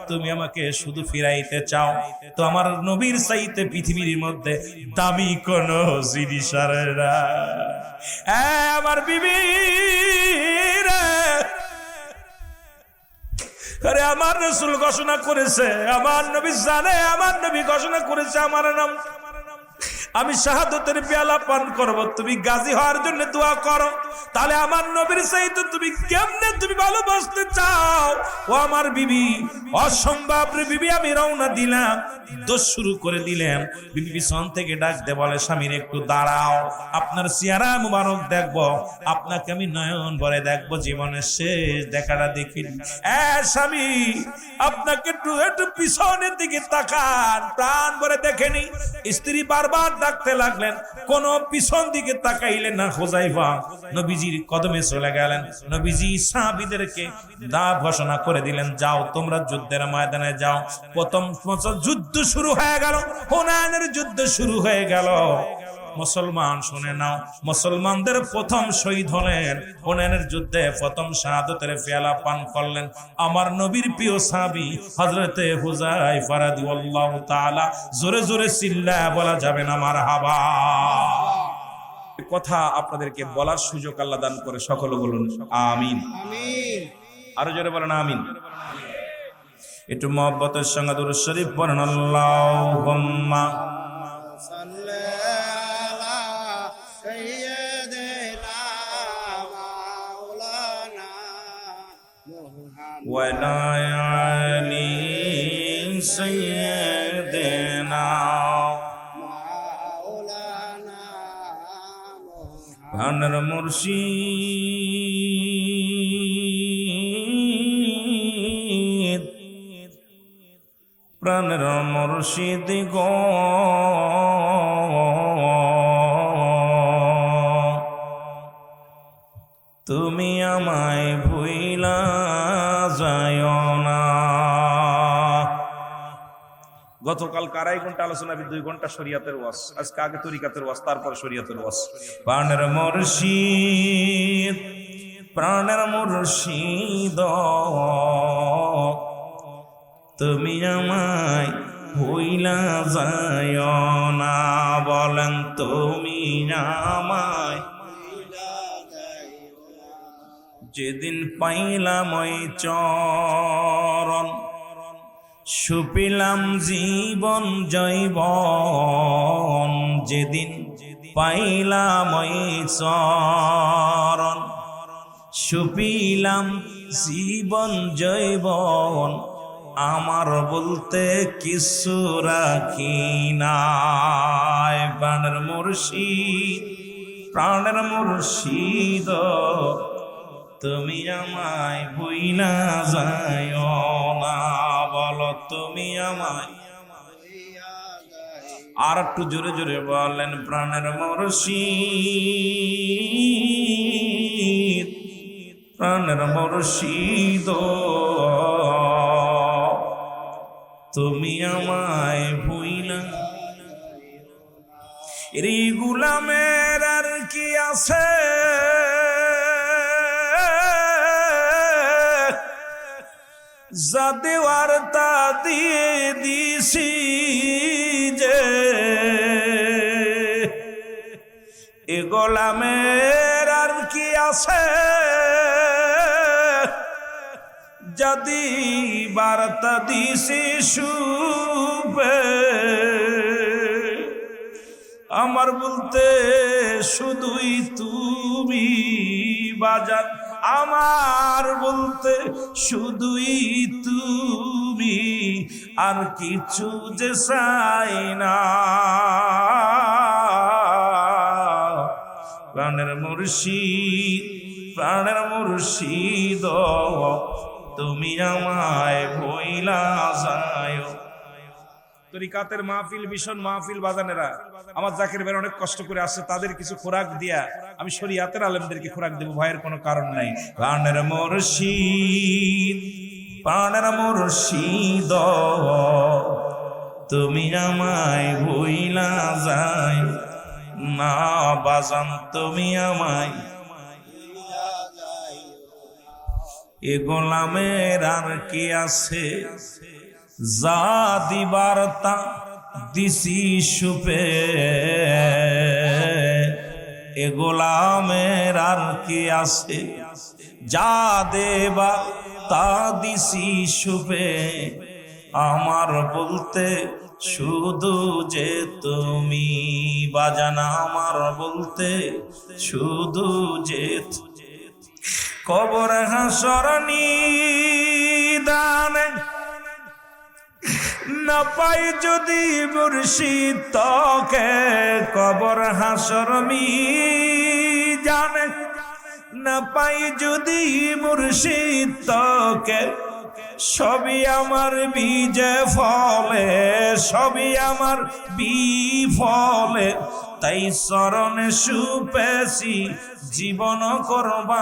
S1: তুমি আমাকে শুধু ফিরাইতে চাও, তো আমার নবীর চাইতে পৃথিবীর মধ্যে দামি কোন জিনিস আর না। আমার বিবি রে, আরে আমার রাসূল ঘোষণা করেছে, আমার নবী জানে, আমার নবী ঘোষণা করেছে আমার নাম, আমি শাহাদাতের পেয়ালা পান করব, তুমি গাজী হওয়ার জন্য দোয়া করো। তাহলে আমার নবীর চাইতে তুমি কেমনে তুমি ভালোবাসতে চাও? ও আমার বিবি, অসম্ভব রে বিবি। আমি রওনা দিলাম, দোষ শুরু করে দিলাম। বিবি পিছন থেকে ডাক দে বলে, স্বামীর একটু দাঁড়াও, আপনার চেহারা মুবারক দেখবো, আপনাকে আমি নয়ন ভরে দেখবো, জীবনের শেষ দেখাটা দেখিনি। স্বামী, আপনাকে একটু পিছনের দিকে তাকান, প্রাণ ভরে দেখেনি। স্ত্রী বারবার ডাকতে লাগলেন, কোন পিছন দিকে তাকাইলেন না। হুযায়ফা নবীজির কদমে চলে গেলেন। নবীজি সাহাবীদেরকে ঘোষণা করে দিলেন, যাও তোমরা যুদ্ধের ময়দানে যাও। প্রথম যুদ্ধ শুরু হয়ে গেল, হুনাইনের যুদ্ধ শুরু হয়ে গেল। মুসলমান শুনে নাও, মুসলমানদের প্রথম শহীদ হলেন হুনাইনের যুদ্ধে, প্রথম শাহাদাতের পেয়ালা পান করলেন আমার নবীর প্রিয় সাহাবী হযরতে হুযায়ফা রাদিয়াল্লাহু তাআলা। জোরে জোরে চিল্লায়া বলা যাবে না মারহাবা। কথা আপনাদেরকে বলার সুযোগ আল্লাহ দান করে, সকলে বলুন আমিন। আরো জোরে বলেন আমিন। একটু মহব্বতের সঙ্গে দুরূদ শরীফ পড়েন, আল্লাহুম্মা সাল্লি আলা সাইয়্যিদিনা মাওলানা মুহাম্মদ ওয়া আলা আলি সাইয়্যিদিনা মাওলানা মুহাম্মদ। প্রাণের মুর্শিদ, প্রাণের মুর্শিদ গো, তুমি আমায় ভুইলা যায়ও না। গতকাল 2.5 ঘন্টা আলোচনা, 2 ঘন্টা শরিয়াতের ওয়াজ, আজকে আগে তরিকাতের ওয়াজ, তারপর শরিয়াতের ওয়াজ। প্রাণের মুর্শিদ, প্রাণের মুর্শিদ, তুমি আমায় ভুইলা যায়ও না। বলেন, তুমি আমায় যেদিন পাইলাম ওই চরণ, সুপিলাম জীবন জৈবন। যেদিন পাইলাম ওই চরণ, সুপিলাম জীবন জৈবন। আমার বলতে কিছু রাখি নাই। প্রাণের মুর্শিদ, প্রাণের মুর্শিদ, তুমি আমায় ভুইলা যায়ও না। বলো, তুমি আমায়। আর একটু জোরে জোরে বলেন, প্রাণের মুর্শিদ, প্রাণের মুর্শিদ, তুমি আমায় ভুইলা। রে গোলামের আর কি আছে, যা দেওয়ার তা দিয়ে দিছি যে। এ গোলামের আর কি আছে, যদি বার্তা দিছি শুভে আমার বলতে শুধুই তুমি বাজান, আমার বলতে শুধুই তুমি, আর কিছু যে চাই না। প্রাণের মুর্শিদ, প্রাণের মুর্শিদ, তুমি আমায় ভইলা যায়। তরিকাতের মাহফিল, ভীষণ মাহফিল বাজানেরা, আমার জাকির ভাই অনেক কষ্ট করে আসছে, তাদের কিছু খোরাক দিয়া আমি শরীয়তের আলেমদেরকে খোরাক দেব, ভয়ের কোনো কারণ নাই। প্রাণের মুর্শিদ, প্রাণের মুর্শিদ, তুমি আমায় ভইলা যায় না বাজান, তুমি আমায়। এ গোলামের আর কি আছে, যা দিবার তা দিছি সুপে। এ গোলামের আর কি আছে, যা দেবার তা দিছি সুপে। আমার বলতে শুধু যে তুমি বাজান, আমার বলতে শুধু যে। কবর হাসর নিদানে না পাই যদি মুর্শিদ তোকে, কবর হাসর মিজানে না পাই যদি মুর্শিদ তোকে, সবই আমার বীজে ফলে, সবই আমার বিফলে। তাই চরণে সুপেছি জীবন করবান।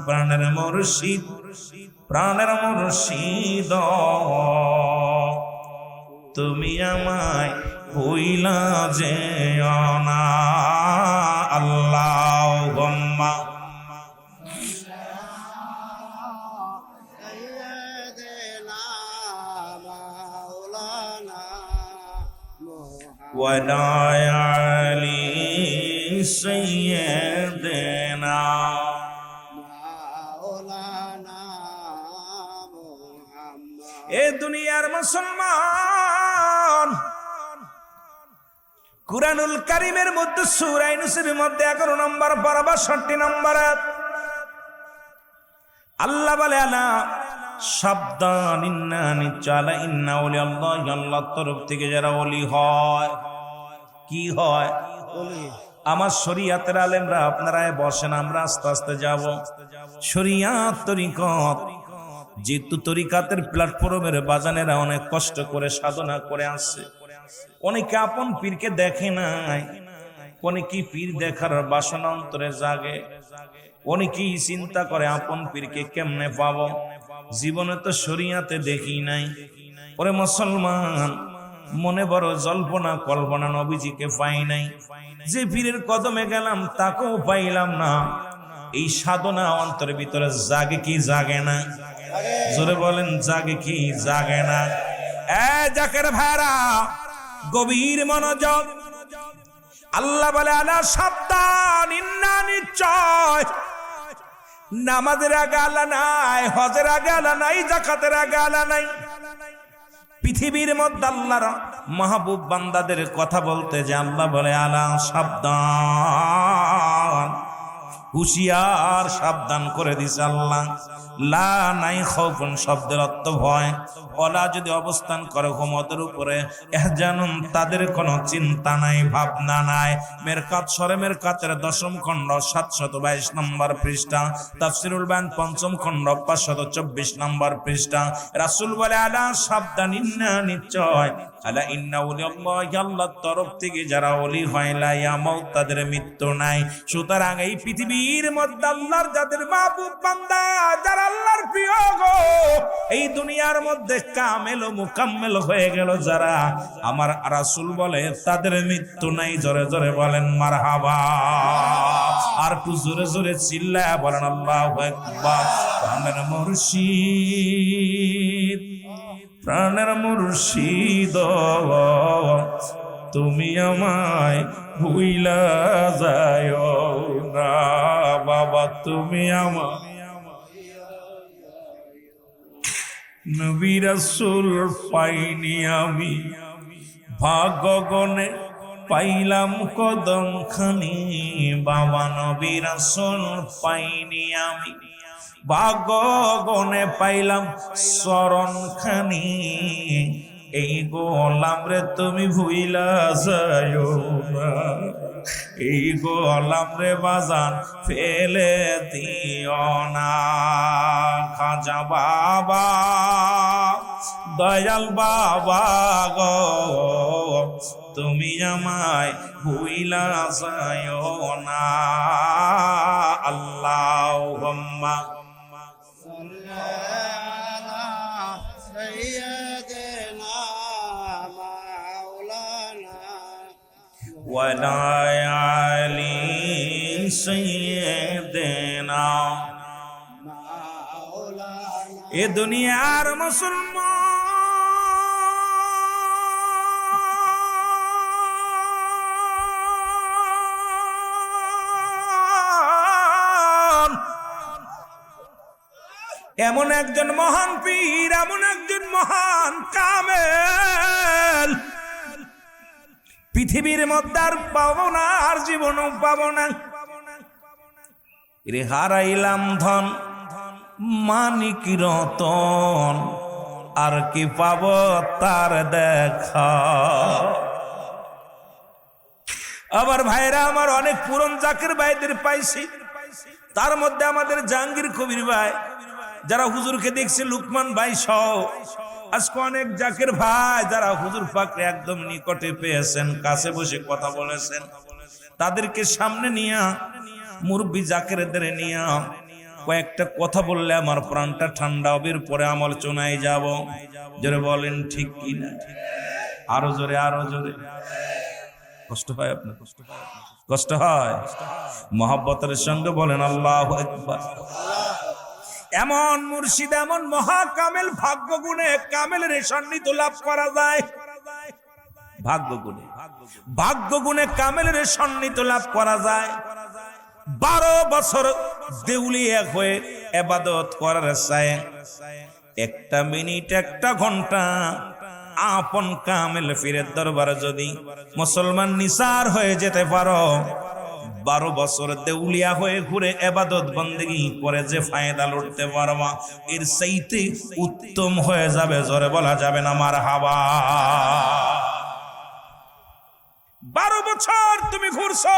S1: প্রাণের মুর্শিদ, প্রাণের মুর্শিদ, তুমি আমায় ভুইলা যেও না। আল্লাহুম্মা وعلى آل سيدنا এ দুনিয়ার মুসলমান, কুরআনুল কারীমের মধ্যে সূরা ইউনূসের মধ্যে 11 নম্বর পারা 62 নম্বর আল্লাহ বলে, আলা সাবধান, ইন্না নিচালা ইন্না ওলিয়াল্লাহি, আল্লাহর তরফ থেকে যারা ওলি হয়। কি হয়? আমার শরীয়তের আলেমরা, আপনারা বসেন, আমরা আস্তে আস্তে যাব। শরীয়ত তরিকত, যেহেতু তরিকাতের প্ল্যাটফর্মের বাজানেরা অনেক কষ্ট করে সাধনা করে আসছে, অনেকে আপন পীরকে দেখে নাই, অনেকেই পীর দেখার বাসনা অন্তরে জাগে, অনেকেই চিন্তা করে আপন পীরকে কেমনে পাবো, জীবনে তো শরীয়তে দেখি নাই। ওরে মুসলমান, মনে বড় জল্পনা কল্পনা, নবীজিকে পাই নাই, যে পীরের কদমে গেলাম তাকেও পাইলাম না। এই সাধনা অন্তরের ভিতরে জাগে কি জাগে না? জোরে বলেন, জাগে কি জাগে না? জাকের ভাইরা, গভীর মনোযোগ। আল্লাহ বলে, আলা সাবধান, ইন্না নিশ্চয়। নামাজের আগে আল্লাহ নাই, হজের আগে আল্লাহ নাই, যাকাতের আগে আল্লাহ নাই। পৃথিবীর মধ্যে আল্লাহর মাহবুব বান্দাদের কথা বলতে যে আল্লাহ বলে, আলা সাবধান, হুশিয়ার, সাবধান করে দিছে আল্লাহ। লা নাই খাউফুন শব্দের অর্থ ভয়, ওলা যদি অবস্থান করে ক্ষমতার উপরে, ইহজানুন তাদের কোনো চিন্তা নাই, ভাবনা নাই। মেরকাত সরে মেরকাতের 10ম খণ্ড 722 নম্বর পৃষ্ঠা, তাফসীরুল বায়ান 5ম খণ্ড 524 নম্বর পৃষ্ঠা। রাসূল বলে, আলা সাবধান, ইন্না নিশ্চয়, আলা ইন্না ওলিয়াল্লাহি, আল্লাহর তরফ থেকে যারা ওলি হয়, লা ইয়ামুত তাদের মৃত্যু নাই। সুতরাং এই পৃথিবীর মধ্যে আল্লাহর যাদের মাহবুব বান্দা, যারা আল্লাহর প্রিয় গো, এই দুনিয়ার মধ্যে কামেল ও মুকাম্মেল হয়ে গেল যারা, আমার রাসূল বলে তাদের মৃত্যু নাই। জোরে জোরে বলেন মারহাবা। আর একটু জোরে জোরে চিল্লায়া বলেন আল্লাহু আকবার। প্রাণের মুর্শিদ, প্রাণের মুর্শিদ, তুমি আমায় ভুইলা যায় না বাবা তুমি আমার নবী রাসূল পাইনি আমি ভাগ্য গণে পাইলাম কদম খানি বাবা নবী রাসূল পাইনি আমি ভাগ্য গণে পাইলাম চরণ খানি এই গোলাম রে তুমি ভুইলা যায়ো না এই গোলাম রে বাজান ফেলে দিও না খাজা বাবা দয়াল বাবা গো তুমি আমায় ভুইলা যায়ো না আল্লাহুম্মা وعلى آل سيدنا এ দুনিয়ার মুসলমান এমন একজন মহান পীর এমন একজন মহান কামেল পৃথিবীর মধ্যে আর পাবো না আর জীবনও পাবো না রে হারাইলাম ধন মানিক রতন আর কি পাবো তার দেখা আবার ভাইরা আমার অনেক পুরন জাকির ভাইদের পাইছি তার মধ্যে আমাদের জাহাঙ্গীর কবির ভাই যারা হুজুরকে দেখছে লুকমান ভাই সহ আজকে অনেক জাকির ভাই যারা হুজুর পাকরে একদম নিকটে পেয়েছেন কাছে বসে কথা বলেছেন তাদেরকে সামনে নিয়ে মুরব্বী জাকিরদের নিয়ে কয়েকটা কথা বললে আমার প্রাণটা ঠান্ডা হবে পরে আমল চোনায় যাব জোরে বলেন ঠিক কি না আরো জোরে কষ্ট হয় আপনার কষ্ট হয় মহব্বতের সঙ্গে বলেন আল্লাহু আকবার এমন মুর্শিদ এমন মহাকামেল ভাগ্য গুণে কামেলের সান্নিধ্য লাভ করা যায় ভাগ্য গুণে কামেলের সান্নিধ্য লাভ করা যায় 12 বছর দেউলিয়া হয়ে ইবাদত করার চায় একটা মিনিট একটা ঘন্টা আপন কামেল পীরের দরবারে যদি মুসলমান নিসার হয়ে যেতে পারো 12 বছর দেউলিয়া হয়ে ঘুরে ইবাদত বندگی করে যে ফায়দা লুটতে পারবা এর চাইতে উত্তম হয়ে যাবে জোরে বলা যাবে না মারহাবা 12 বছর তুমি ঘুরছো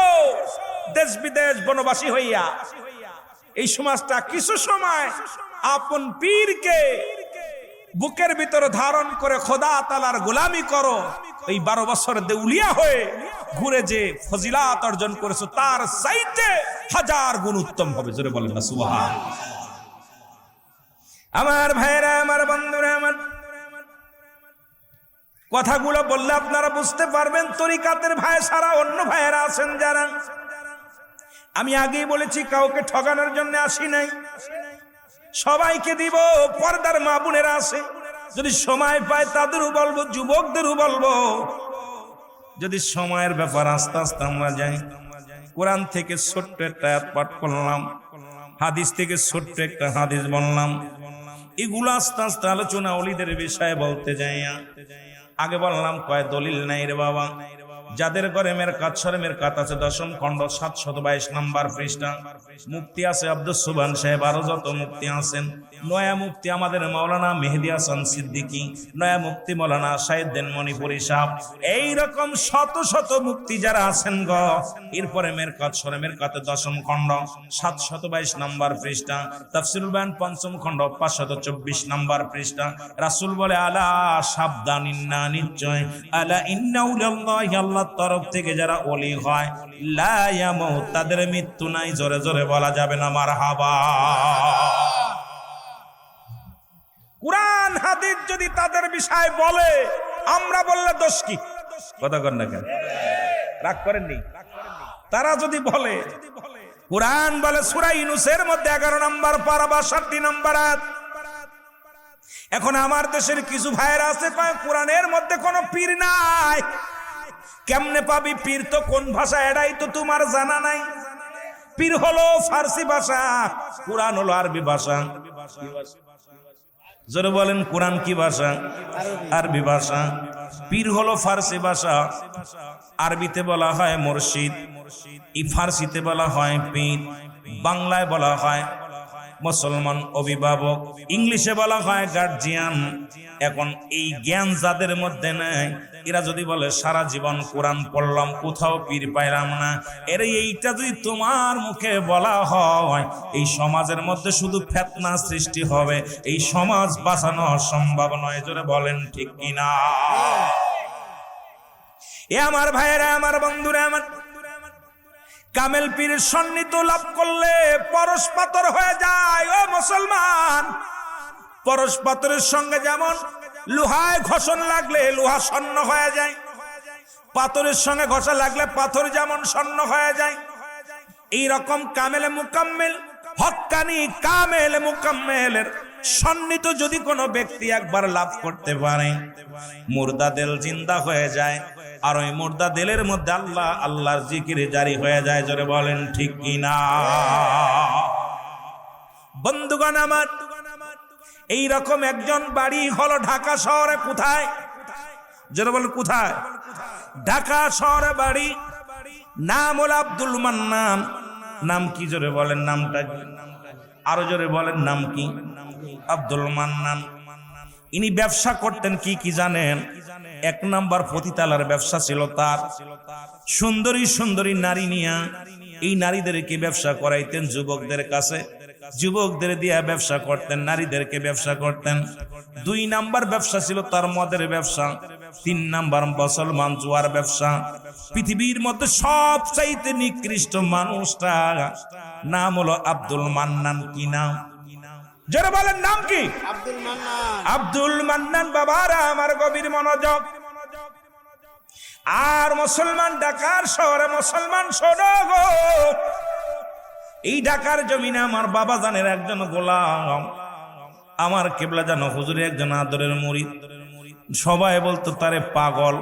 S1: দেশ বিদেশ বনবাসী হইয়া এই সমাজটা কিছু সময় আপন পীরকে বুকের ভিতর ধারণ করে খোদা তাআলার গোলামি করো এই 12 বছর দেউলিয়া হয়ে ঘুরে যে ফজিলাত অর্জন করেছো তার চাইতে 1000 গুণ উত্তম হবে জোরে বলেন না সুবহানাল্লাহ আমার ভাইরা আমার বন্ধুরা আমার কথাগুলো বললে আপনারা বুঝতে পারবেন তরিকাতের ভাই সারা অন্য ভাইরা আছেন যারা আমি আগেই বলেছি কাউকে ঠকানোর জন্য আসি নাই সবাইকে দিব পর্দার মা বোনেরা আছে যদি সময় পায় তাদেরও বলবো যুবকদেরও বলবো যদি সময়ের ব্যাপার আস্তে আস্তে আমরা যাই কোরআন থেকে ছোট্ট একটা আয়াত পাঠ করলাম হাদিস থেকে ছোট্ট একটা হাদিস বললাম এগুলো আস্তে আস্তে আলোচনা ওলিদের বিষয়ে বলতে যাই আগে বললাম কয় দলিল নাই রে বাবা যাদের ঘরে মেরকাত সরে মেরকাত আছে 10ম খণ্ড 722 নম্বর পৃষ্ঠা মুফতি আছে আব্দুস সুবহান সাহেব আরো যত মুফতি আছেন নয়া মুফতি আমাদের মাওলানা মেহেদী হাসান সিদ্দিকী নয়া মুফতি মাওলানা শাহিদ্দিন মণিপুরী সাহেব এই রকম শত শত মুফতি যারা আছেন গো এরপরে মেরকাত সরে মেরকাতে 10ম খণ্ড 722 নম্বর পৃষ্ঠা তাফসীরুল বায়ান 5ম খণ্ড 524 নম্বর পৃষ্ঠা রাসূল বলে আলা সাবধান ইন্না নিশ্চয় আলা ইন্নাউলিল্লাহি আল্লাহর তরফ থেকে যারা ওলি হয় লা ইয়ামুত তাদের মৃত্যু নাই জোরে জোরে বলা যাবে না মারহাবা কুরআন হাদিস যদি তাদের বিষয় বলে আমরা বললে দোষ কি কথা কর না কেন রাগ করেননি তারা যদি বলে কুরআন বলে সূরা ইউনূসের মধ্যে 11 নম্বর পারা 62 নম্বর আয়াত এখন আমার দেশের কিছু ভাইরা আছে কয় কুরআনের মধ্যে কোনো পীর নাই কেমনে পাবি পীর তো কোন ভাষা এটাই তো তোমার জানা নাই পীর হলো ফার্সি ভাষা, কুরআন হলো আরবি ভাষা। জোরে বলেন কুরআন কি ভাষা? আরবি ভাষা। পীর হলো ফার্সি ভাষা, আরবিতে বলা হয় মুর্শিদ, ফার্সিতে বলা হয় পীর, বাংলায় বলা হয় মুসলমান অভিভাবক, ইংলিশে বলা হয় গার্জিয়ান। এখন এই জ্ঞান যাদের মধ্যে নাই, এরা যদি বলে সারা জীবন কোরআন পড়লাম কোথাও পীর পাইলাম না, এইটা যদি তোমার মুখে বলা হয়, এই সমাজের মধ্যে শুধু ফিতনা সৃষ্টি হবে, এই সমাজ বাঁচানো সম্ভব নয়। জোরে বলেন ঠিক কিনা? এ আমার ভাইয়েরা, আমার বন্ধুরা, আমার কামেল পীরের সন্নিধ্য লাভ করলে পরশ পাথর হয়ে যায়। ও মুসলমান, পরশ পাথরের সঙ্গে যেমন লোহায় ঘষণ লাগলে লোহা স্বর্ণ হয়ে যায়, পাথরের সঙ্গে ঘষা লাগলে পাথর যেমন স্বর্ণ হয়ে যায়, এই রকম কামেল মুকাম্মেল, হক্কানি কামেল মুকাম্মেলের সন্নিধ্য যদি কোনো ব্যক্তি একবার লাভ করতে পারে, মুর্দা দিল জিন্দা হয়ে যায়, আর ওই মুর্দা দিলের মধ্যে আল্লাহ আল্লাহর জিকিরে জারি হয়ে যায়। জোরে বলেন ঠিক কিনা? বন্ধুগণ আমার, এই রকম একজন বাড়ি হলো ঢাকা শহরে। কোথায়? জোরে বলেন কোথায়? ঢাকা শহরে বাড়ি, নাম হলো আব্দুল মান্নান। নাম কি? জোরে বলেন নামটা কি? আরো জোরে বলেন নাম কি? আব্দুল মান্নান। ইনি ব্যবসা করতেন কি কি জানেন? এক নাম্বার পতিতালার ব্যবসা ছিল তার। সুন্দরী সুন্দরী নারী নিয়া এই নারীদেরকে ব্যবসা করাইতেন যুবকদের কাছে, যুবকদের দিয়া ব্যবসা করতেন, নারীদেরকে ব্যবসা করতেন। 2 নাম্বার ব্যবসা ছিল তার মদের ব্যবসা। 3 নাম্বার মুসলমান জুয়ার ব্যবসা। পৃথিবীর মধ্যে সবচাইতে নিকৃষ্ট মানুষটা নাম হলো আব্দুল মান্নান। কি নাম? যারা বলেন নাম কি?
S2: আব্দুল মান্নান।
S1: আব্দুল মান্নান। বাবারা আমার গভীর মনোযোগ। আর মুসলমান ঢাকার শহরে মুসলমান শোনো গো, এই ঢাকার জমিনে আমার বাবা জানের একজন গোলাম, আমার কেবলা জানো হুজুরের একজন আদরের মুরিদ। সবাই বলতো তারে পাগল।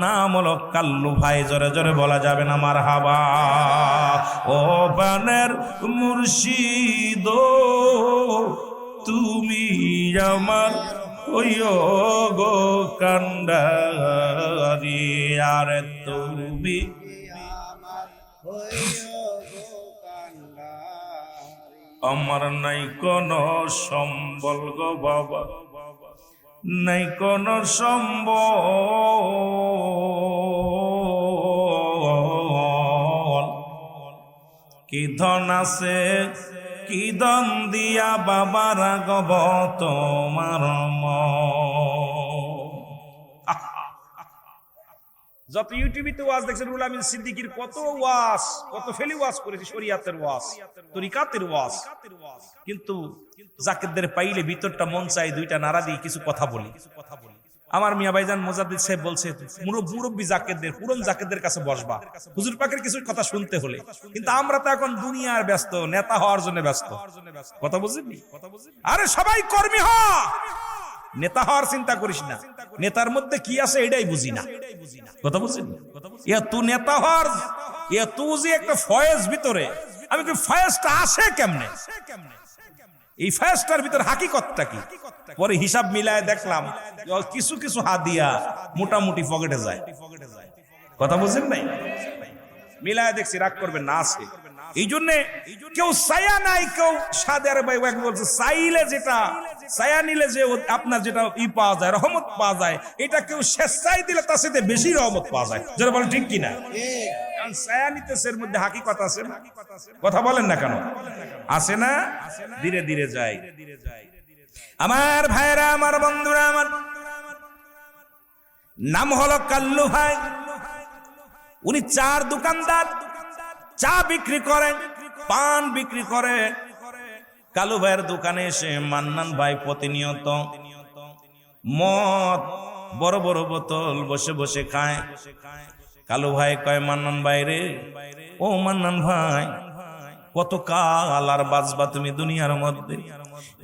S1: নাম হলো কাল্লু ভাই। জোরে জোরে বলা যাবে না মারহাবা। ও বানের মুর্শিদ তুমি আমার ওইও গো কান্ডারি, আর তুমি আমার নাই কোন সম্বল গো বাবা, নাই কোন সম্বল। কি ধন আছে কি দন দিয়া বাবা রাগব তোমার যত ইউটিউবে ওয়াজ দেখছেন, রুহুল আমিন সিদ্দিকীর কত ওয়াজ, কত ফেলি ওয়াজ করেছে, শরীয়তের ওয়াজ, তরিকাতের ওয়াজ। কিন্তু জাকেরদের পাইলে ভিতরটা মন চাই দুইটা নারা দিয়ে কিছু কথা বলি। আমার মিয়া ভাইজান মুজাদ্দিদ সাহেব বলছে, মুরব্বী জাকেরদের, পুরন জাকেরদের কাছে বসবা হুজুর পাকের কিছু কথা শুনতে হলে। কিন্তু আমরা তো এখন দুনিয়ার ব্যস্ত, নেতা হওয়ার জন্য ব্যস্ত। কথা বুঝলি? আরে সবাই কর্মী হ, নেতা হওয়ার চিন্তা করিস না। নেতার মধ্যে কি আছে এটাই বুঝি না। কথা বুঝলি? তুই নেতা হওয়ার তুই যে একটা ফয়েজ ভিতরে, আমি কি ফয়েজটা আসে কেমনে? এই ফয়েজটার ভিতর হাকিকতটা কি? পরে হিসাব মিলায় দেখলাম কিছু কিছু হাদিয়া মোটামুটি পকেটে যায়। কথা বুঝেন নাই? মিলায় দেখছি, রাগ করবেন না, আছে। এই জন্য কেউ ছায়া নাই, কেউ সাদের ভাই বলছে চাইলে যেটা ছায়া নিলে যে আপনার যেটা পাওয়া যায়, রহমত পাওয়া যায়, এটা কেউ স্বেচ্ছায় দিলে তার সাথে বেশি রহমত পাওয়া যায়। যারা বলেন ঠিক কিনা? ছায়া নিতেছে এর মধ্যে হাকিকত আছে। কথা বলেন না কেন? আছে না? ধীরে ধীরে যায়। আমার ভাইরা, আমার বন্ধুরা, আমার নাম হলো কাল্লু ভাই। উনি চার দোকানদার, চা বিক্রি করেন, পান বিক্রি করে। কালু ভাইয়ের দোকানে এসে মান্নান ভাই প্রতিনিয়ত মদ, বড় বড় বোতল বসে বসে খায়। কালু ভাই কয়, মান্নান ভাই রে, ও মান্নান ভাই, কত কাল আর বাঁচবা তুমি দুনিয়ার মধ্যে?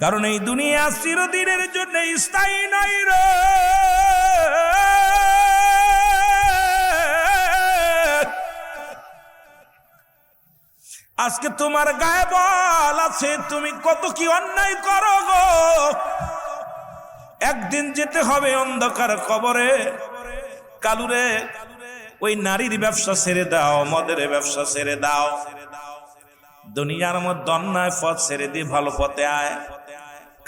S1: কারণ এই দুনিয়া চিরদিনের জন্য স্থায়ী নাই রে। আজকে তোমার গায়ে বল আছে, তুমি কত কি অন্যায় করো গো। একদিন যেতে হবে অন্ধকার কবরে। কালুরে, ওই নারীর ব্যবসা ছেড়ে দাও, মদের ব্যবসা ছেড়ে দাও, দুনিয়ার মধ্যে অন্যায় পথ ছেড়ে দিয়ে ভালো পথে আয়।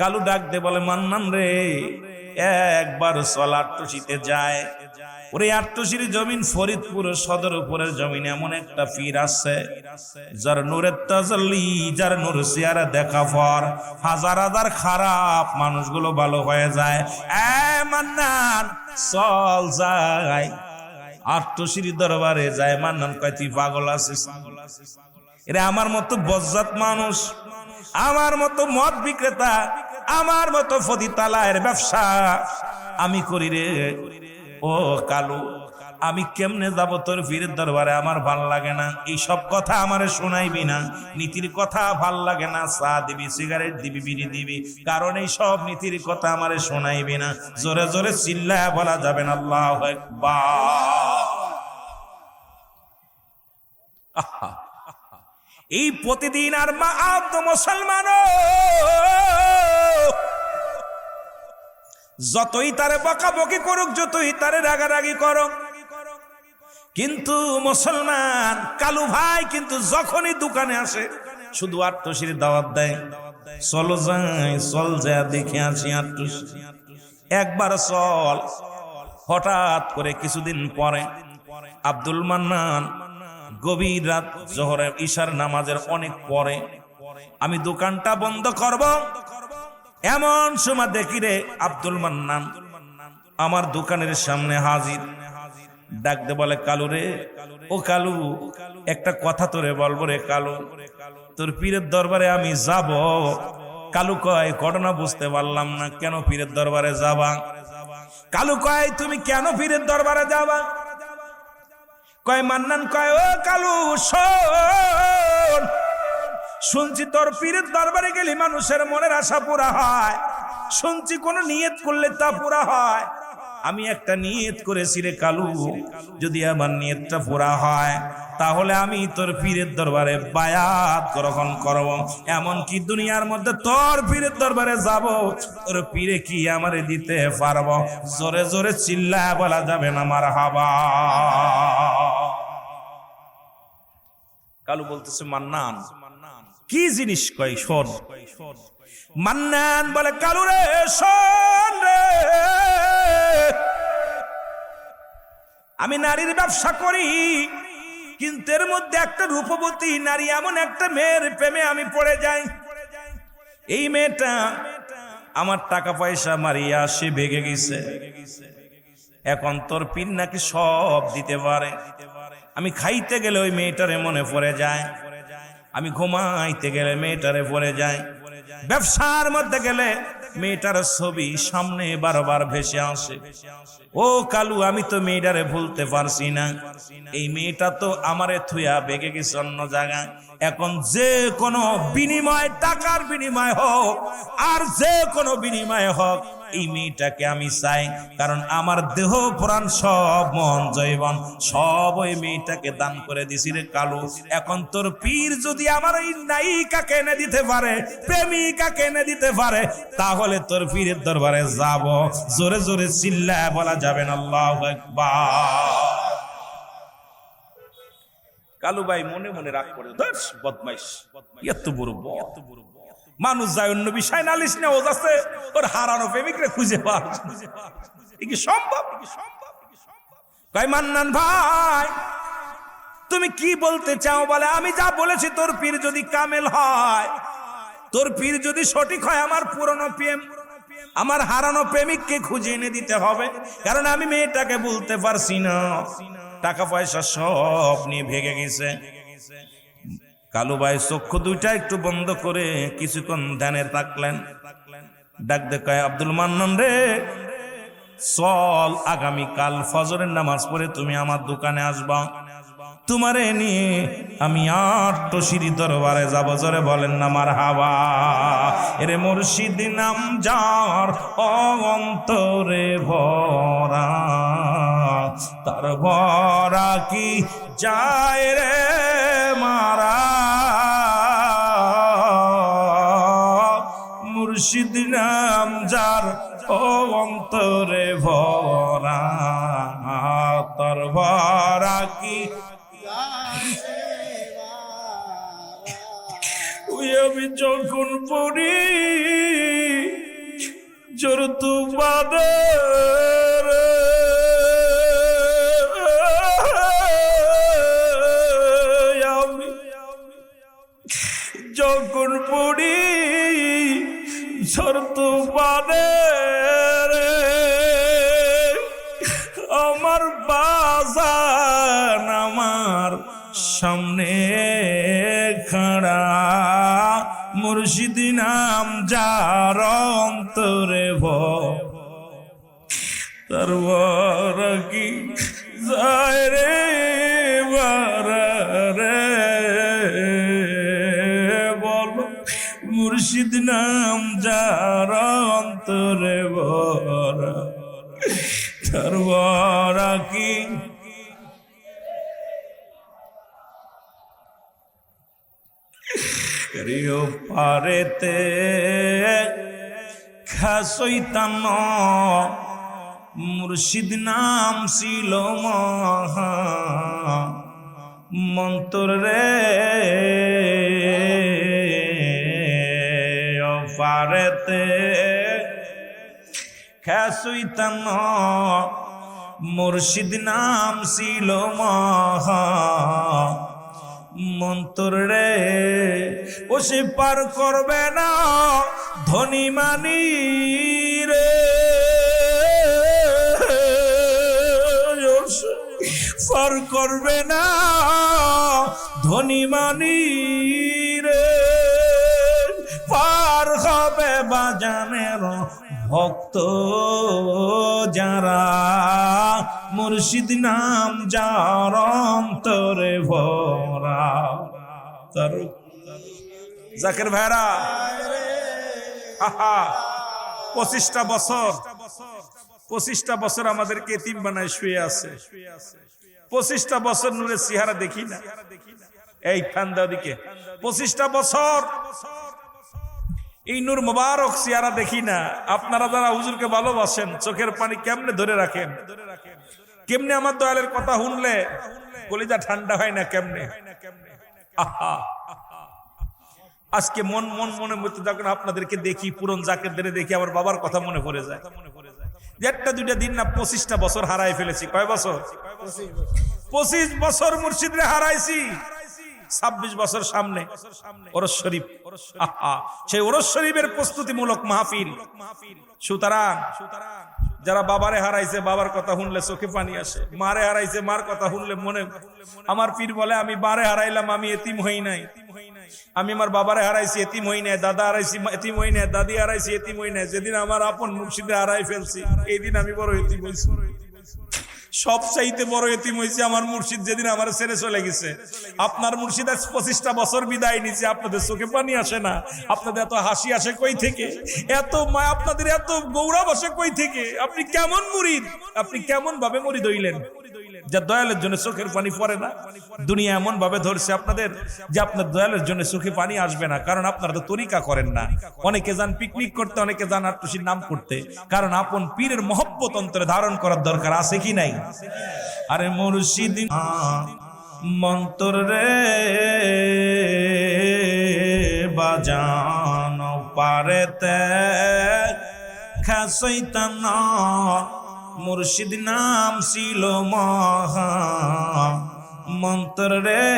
S1: কালু ডাক দে বলে, মান্নান রে, একবার চল আট্টশিতে যায়। ওরে আট্টশির জমিন ফরিদপুর সদরপুরের জমিন, এমন একটা পীর আছে যার নূরের তাজাল্লি, যার নূর চেহারা দেখা পর হাজার হাজার খারাপ মানুষগুলো ভালো হয়ে যায়। মান্নান চল যাই আট্টশির দরবারে যায়। মান্নান কয়, তুই পাগল আছিস? এরা আমার মতো বজ্জাত মানুষ, আমার মতো মদ বিক্রেতা, আমার মতো ফদিতালায়ের ব্যবসা আমি করি রে। ও কালু, আমি কেমনে যাব তোর পীরের দরবারে? আমার ভাল লাগে না, এই সব কথা আমারে শোনাইবি না। নীতির কথা ভাল লাগে না, চা দিবি, সিগারেট দিবি, বিড়ি দিবি, কারণ এই সব নীতির কথা আমারে শোনাইবি না। জোরে জোরে চিল্লায়া বলা যাবে না আল্লাহু আকবার। এই প্রতিদিন আর মা আব্দ মুসলমান যতই তারে বকাবকি করুক, যতই তারে রাগারাগি করুক, কিন্তু মুসলমান কালু ভাই কিন্তু যখনই দোকানে আসে শুধু আট্টশির দাওয়াত দেয়, চলো যাই, চল যা দেখে আসি আট্টশি, একবার চল। হঠাৎ করে কিছুদিন পরে আব্দুল মান্নান গভীর রাত, জোহরে ইশার নামাজের অনেক পরে, আমি দোকানটা বন্ধ করব, এমন সময় দেখি রে আব্দুল মান্নান আমার দোকানের সামনে হাজির। ডাকতে বলে, কালু রে, ও কালু, একটা কথা তোরে বলবো রে কালু, তোর পীরের দরবারে আমি যাব। কালু কয়, ঘটনা বুঝতে পারলাম না, কেন পীরের দরবারে যাবা? কালু কয়, তুমি কেন পীরের দরবারে যাবা? কয় মান্নান, কয় ও কালু শোন, শুনছি তোর পীরের দরবারে গেলে মানুষের মনের আশা পুরা হয়, শুনছি কোন নিয়ত করলে তা পুরা হয়। আমি একটা নিয়ত করেছি রে কালু, যদি আমার নিয়তটা পুরা হয় তাহলে আমি তোর পীরের দরবারে বায়াত গ্রহণ করব, এমনকি দুনিয়ার মধ্যে তোর পীরের দরবারে যাব, তোর পীরে কি আমারে দিতে পারবো? জোরে জোরে চিল্লায়া বলা যাবে না মারহাবা। কালু বলতেছে, মান্নান কি জিনিস? কই শোন। মান্নান বলে, কালু রে শোন রে, আমি নারীর ব্যবসা করি, কিন্তু এর মধ্যে একটা রূপবতী নারী, এমন একটা মেয়ের প্রেমে আমি পড়ে যাই। এই মেয়েটা আমার টাকা পয়সা মারিয়া সে ভেগে গেছে, এখন তোর পীর নাকি সব দিতে পারে। আমি খাইতে গেলে ওই মেয়েটারে মনে পড়ে যায়, আমি ঘুমাইতে গেলে মেয়েটারে পড়ে যায়, ব্যবসার মধ্যে গেলে মেয়েটার ছবি সামনে বারবার ভেসে আসে। ও কালু, আমি তো মেয়েটারে ভুলতে পারছি না, এই মেয়েটা তো আমারে থুয়া বেগে গেছে অন্য জায়গায়। এখন যে কোনো বিনিময়, টাকার বিনিময় হোক আর যে কোনো বিনিময় হোক, এই মেয়েটাকে আমি চাই, কারণ আমার দেহ প্রাণ সব মন জৈবন সব ওই মেয়েটাকে দান করে দিছি রে কালু। এখন তোর পীর যদি আমার এই নায়িকাকে এনে দিতে পারে, প্রেমিকাকে এনে দিতে পারে, তাহলে তোর পীরের দরবারে যাব। জোরে জোরে চিল্লায়া বলা যাবেন আল্লাহু আকবার। কালু ভাই মনে মনে রাগ করে, দর্শ বদমাইশ, এত বড় মানুষ যায় অন্য বিষয় নালিশ নেওয়া যাচ্ছে, ওর হারানো প্রেমিকরে খুঁজে পাওয়া কি সম্ভব? কয় মান্নান ভাই, তুমি কি বলতে চাও? বলে, আমি যা বলেছি, তোর পীর যদি কামেল হয়, তোর পীর যদি সঠিক হয়, আমার পুরনো প্রেম, আমার হারানো প্রেমিককে খুঁজে এনে দিতে হবে, কারণ আমি মেয়েটাকে বলতে পারছি না, টাকা পয়সা সব নিয়ে ভেগে গেছে। কালু ভাই চক্ষু দুইটা একটু বন্ধ করে কিছুক্ষণ ধ্যানে থাকলেন। ডাক দেখায়, আব্দুল মান্নান রে, চল আগামীকাল ফজরের নামাজ পড়ে তুমি আমার দোকানে আসবা, তোমারে নিয়ে আমি আট্টশির দরবারে যাব। জোরে বলেন না মারহাবা। এরে মুর্শিদ নাম যার অন্তরে ভরা, তার ভরা কি যায় রে মারা। মুর্শিদ নাম যার অন্তরে ভরা, তার ভরা কি আমি যখন পড়ি জোর তোমাদের আমি যখন পড়ি জোর তোমাদের আমার বাজান আমার সামনে খাড়া, মুর্শিদ নাম যার অন্তরে তার বড় কি যায় রে রে বল, মুর্শিদ নাম যার অন্তরে ভরা, তার বড় কি রিও পারেতে খাসইতান মুর্শিদ নাম ছিল মহা মন্তর রে, পারেতে খাসইতান মুর্শিদ নাম ছিল মহা মন্তর রে, ও সে পার করবে না ধনী মানি রে, পার করবে না ধনী মানি রে, পার হবে বাজানের ভক্ত যারা, মুর্শিদ নাম যার অন্তরে ভরা। জাকির ভাইরা 25টা বছর আমাদেরকে এতিম বানায় শুয়ে আছে, 25টা বছর নূরের চেহারা দেখি না, এই ফান্দা দিকে 25টা বছর এই নূর মুবারক চেহারা দেখি না। আপনারা যারা হুজুরকে ভালোবাসেন চোখের পানি কেমনে ধরে রাখেন, কেমনে আমার দয়ালের কথা শুনলে কলিজা ঠান্ডা হয় না কেমনে। আহা, আজকে মনে মধ্যে যখন আপনাদেরকে দেখি, পুরন জাকেরদের দেখি, আমার বাবার কথা মনে পড়ে যায়। একটা দুইটা দিন না 25টা বছর হারাই ফেলেছি। কয় বছর? 25 বছর মুর্শিদরে হারাইছি। 26 বছর সামনে ওরস শরীফ, সেই ওরস শরীফের প্রস্তুতিমূলক মাহফিল। সুতরাং যারা বাবারে হারাইছে বাবার কথা শুনলে চোখে পানি আসে, মারে হারাইছে মার কথা শুনলে মনে, আমার পীর বলে আমি বারে হারাইলাম আমি এতিম হই নাই, আমি আমার বাবারে হারাইছি এতিম হই নাই, দাদা হারাইছি এতিম হই নাই, দাদি হারাইছি এতিম হই নাই। যেদিন আমার আপন মুর্শিদে হারাই ফেলছি এই দিন আমি বড় এতিম হইছি। সবচাইতে বড় এতিম হয়েছে আমার মুর্শিদ যেদিন আমার ছেড়ে চলে গেছে। আপনার মুর্শিদ আজ 25টা বছর বিদায় নিচ্ছে, আপনাদের চোখে পানি আসে না? আপনাদের এত হাসি আসে কই থেকে? এত মায়া, আপনাদের এত গৌরব আসে কই থেকে? আপনি কেমন মুরিদ, আপনি কেমন ভাবে মুরিদ হইলেন যা দয়ালের জন্য চোখের পানি পড়ে না? দুনিয়া এমন ভাবে ধরছে আপনাদের যে আপনার দয়ালের জন্য চোখে পানি আসবে না, কারণ আপনারা তো তরিকা করেন না। অনেকে যান পিকনিক করতে, অনেকে যান আটটুসির নাম করতে, কারণ আপন পীরের মহব্বত অন্তরে ধারণ করার দরকার আছে কি নাই? আরে মুর্শিদ মন্তর রে বাজান পারেতে খাসইতান মুর্শিদ নাম ছিল মহা মন্তর রে,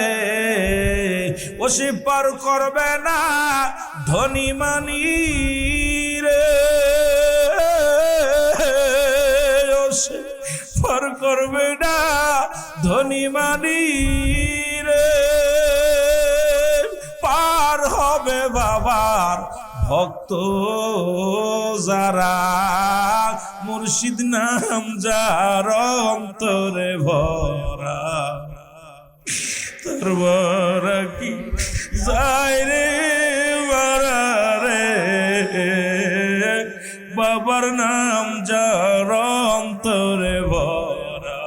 S1: ও সে পার করবে না ধনী মানি রে, ও সে পার করবে না ধনী মানি রে, পার হবে বাবার ভক্ত যারা, মুর্শিদ নাম যার অন্তরে ভরা, তার বড় কি যায় রে বারা রে, বাবার নাম যার অন্তরে ভরা।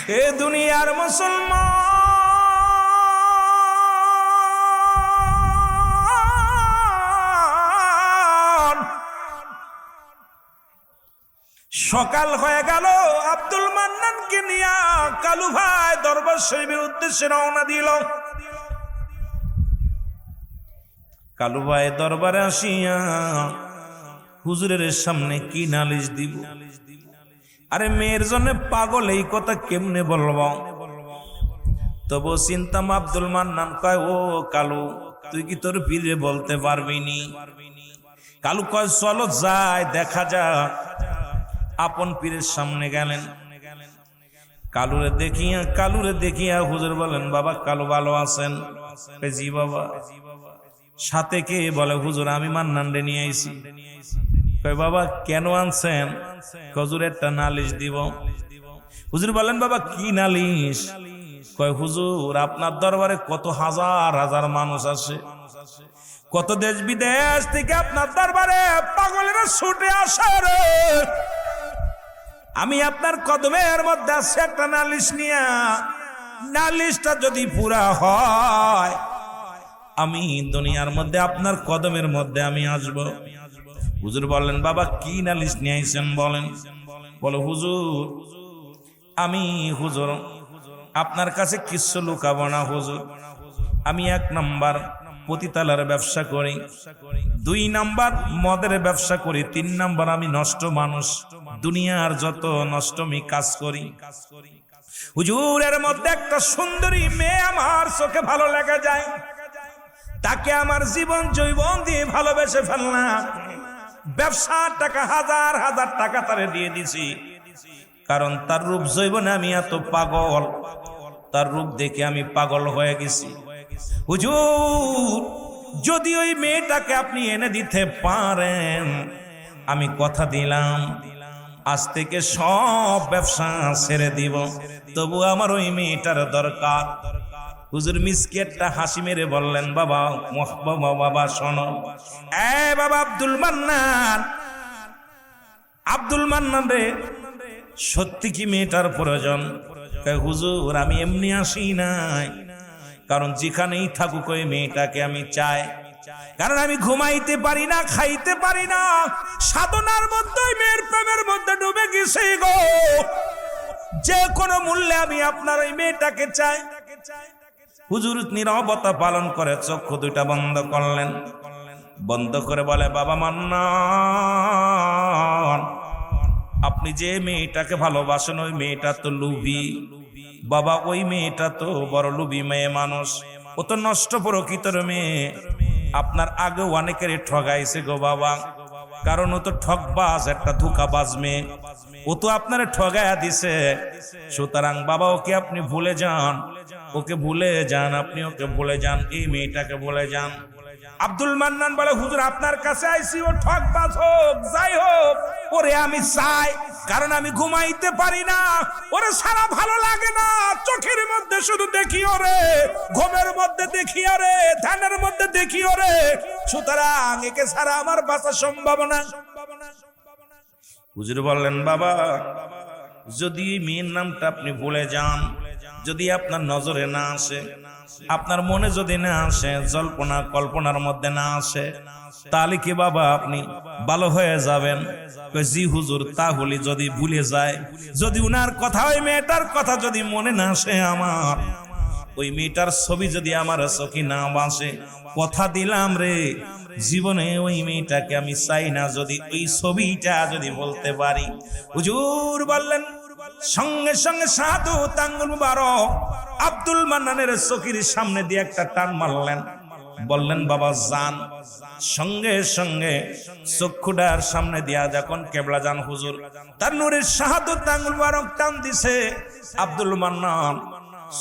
S1: এ দুনিয়ার মুসলমান, সকাল হয়ে গেল। আব্দুল মান্নানকে নিয়ে কালু ভাই দরবার শরীফের উদ্দেশ্যে রওনা দিল। কালু ভাই দরবারে আসিয়া হুজুরের সামনে কি নালিশ দিব? আরে মেয়ের জন্য পাগল, এই কথা কেমনে বলবো? তবু চিন্তাম আব্দুল মান্নান কয়, ও কালু, তুই কি তোর পীরে বলতে পারবি নি? কালু কয়, চলো যাই, দেখা যাক। আপন পীরের সামনে গেলেন। কালুরে দেখিয়া হুজুর বলেন, বাবা কালু ভালো আছেন? জি বাবা। সাথে কে? বলে, হুজুর আমি মান্নান রে নিয়ে আইছি। কয়, বাবা কেন আনছেন? হুজুর একটা নালিশ দিব। হুজুর বলেন, বাবা কি নালিশ? কয়, হুজুর আপনার দরবারে কত হাজার হাজার মানুষ আসে, কত দেশ বিদেশ থেকে আপনার দরবারে পাগলেরা ছুটে আসে রে। আমি আপনার কদমের মধ্যে আছে একটা নালিশ নিয়া, নালিশটা যদি পুরা হয় আমি দুনিয়ার মধ্যে আপনার কদমের মধ্যে আমি আসব। হুজুর বললেন, বাবা কি নালিশ নিয়ে আইছেন বলেন? বলো, হুজুর আমি আপনার কাছে কিছু লুকাবো না হুজুর। আমি 1 নাম্বার পতিতালার ব্যবসা করি, 2 নাম্বার মদের ব্যবসা করি, 3 নাম্বার আমি নষ্ট মানুষ, দুনিয়ার যত নষ্টমি কাজ করি। হুজুরের মধ্যে একটা সুন্দরী মেয়ে আমার চোখে ভালো লেগে যায়, তাকে আমার জীবন জৈবন দিয়ে ভালোবেসে ফেললাম। ব্যবসার টাকা হাজার হাজার টাকা তারে দিয়ে দিছি, কারণ তার রূপ জৈবনে আমি এত পাগল, তার রূপ দেখে আমি পাগল হয়ে গেছি। হুজুর যদি ওই মেয়েটাকে আপনি এনে দিতে পারেন, আমি কথা দিলাম আজ থেকে সব ব্যবসা ছেড়ে দিব, তবু আমার ওই মেয়েটার দরকার। হুজুর মিসকে একটা হাসি মেরে বললেন, বাবা বাবা শোনো, বাবা আব্দুল মান্নান রে, সত্যি কি মেয়েটার প্রয়োজন? হুজুর আমি এমনি আসি নাই, কারণ যেখানেই থাকুক ওই মেয়েটাকে আমি চাই, কারণ আমি ঘুমাইতে পারি না, খাইতে পারি না, সাধনার মধ্যে মেয়ের প্রেমের মধ্যে ডুবে গেছি গো। যে কোনো মূল্যে আমি আপনার ওই মেয়েটাকে চাই। হুজুর নীরবতা পালন করে চক্ষু 2টা বন্ধ করলেন, বন্ধ করে বলে, বাবা মান্নান, আপনি যে মেয়েটাকে ভালোবাসেন ওই মেয়েটা তো লুভি বাবা, ওই মেয়েটা তো বড় লুভি মেয়ে মানুষ, ও তো নষ্ট প্রকৃতির মেয়ে, আপনার আগে অনেকের ঠগাইছে গো বাবা, কারণ ও তো ঠকবাজ, একটা ধোঁকাবাজ মেয়ে, ও তো আপনার ঠগায়া দিছে। সুতরাং বাবা ওকে আপনি ভুলে যান, ওকে ভুলে যান, আপনি ওকে ভুলে যান, এই মেয়েটাকে ভুলে যান। আব্দুল মান্নান বলে, হুজুর আপনার কাছে আইছি, ও ঠকবাজ হোক যাই হোক, ওরে আমি চাই, কারণ আমি ঘুমাইতে পারি না, ওরে সারা ভালো লাগে না, চোখের মধ্যে শুধু দেখি ওরে, ঘুমের মধ্যে দেখি ওরে, ধ্যানের মধ্যে দেখি ওরে, সুতরাং একে ছাড়া আমার বাঁচা সম্ভব না। হুজুর বললেন, বাবা যদি মেয়ের নামটা আপনি ভুলে যান, যদি আপনার নজরে না আসে, আপনার মনে যদি না আসে, জল্পনা কল্পনার মধ্যে না আসে, তাহলে কি বাবা আপনি ভালো হয়ে যাবেন? জি হুজুর, তাহলে যদি ভুলে যায়, যদি উনার কথা, ওই মেয়েটার কথা যদি মনে না আসে, আমার ওই মেয়েটার ছবি যদি আমার চোখে না বাসে, কথা দিলাম রে, জীবনে ওই মেয়েটাকে আমি চাই না, যদি ওই ছবিটা যদি বলতে পারি। হুজুর বললেন, সঙ্গে সঙ্গে সাধু আঙ্গুল মুবারক আব্দুল মান্নানের চোখের সামনে দিয়ে একটা টান মারলেন, বললেন, বাবা যান। সঙ্গে সঙ্গে চক্ষুটার সামনে দিয়া যখন কেবলা যান, হুজুর তার নূরের শাহাদত আঙ্গুল মুবারক টান দিছে, আব্দুল মান্নান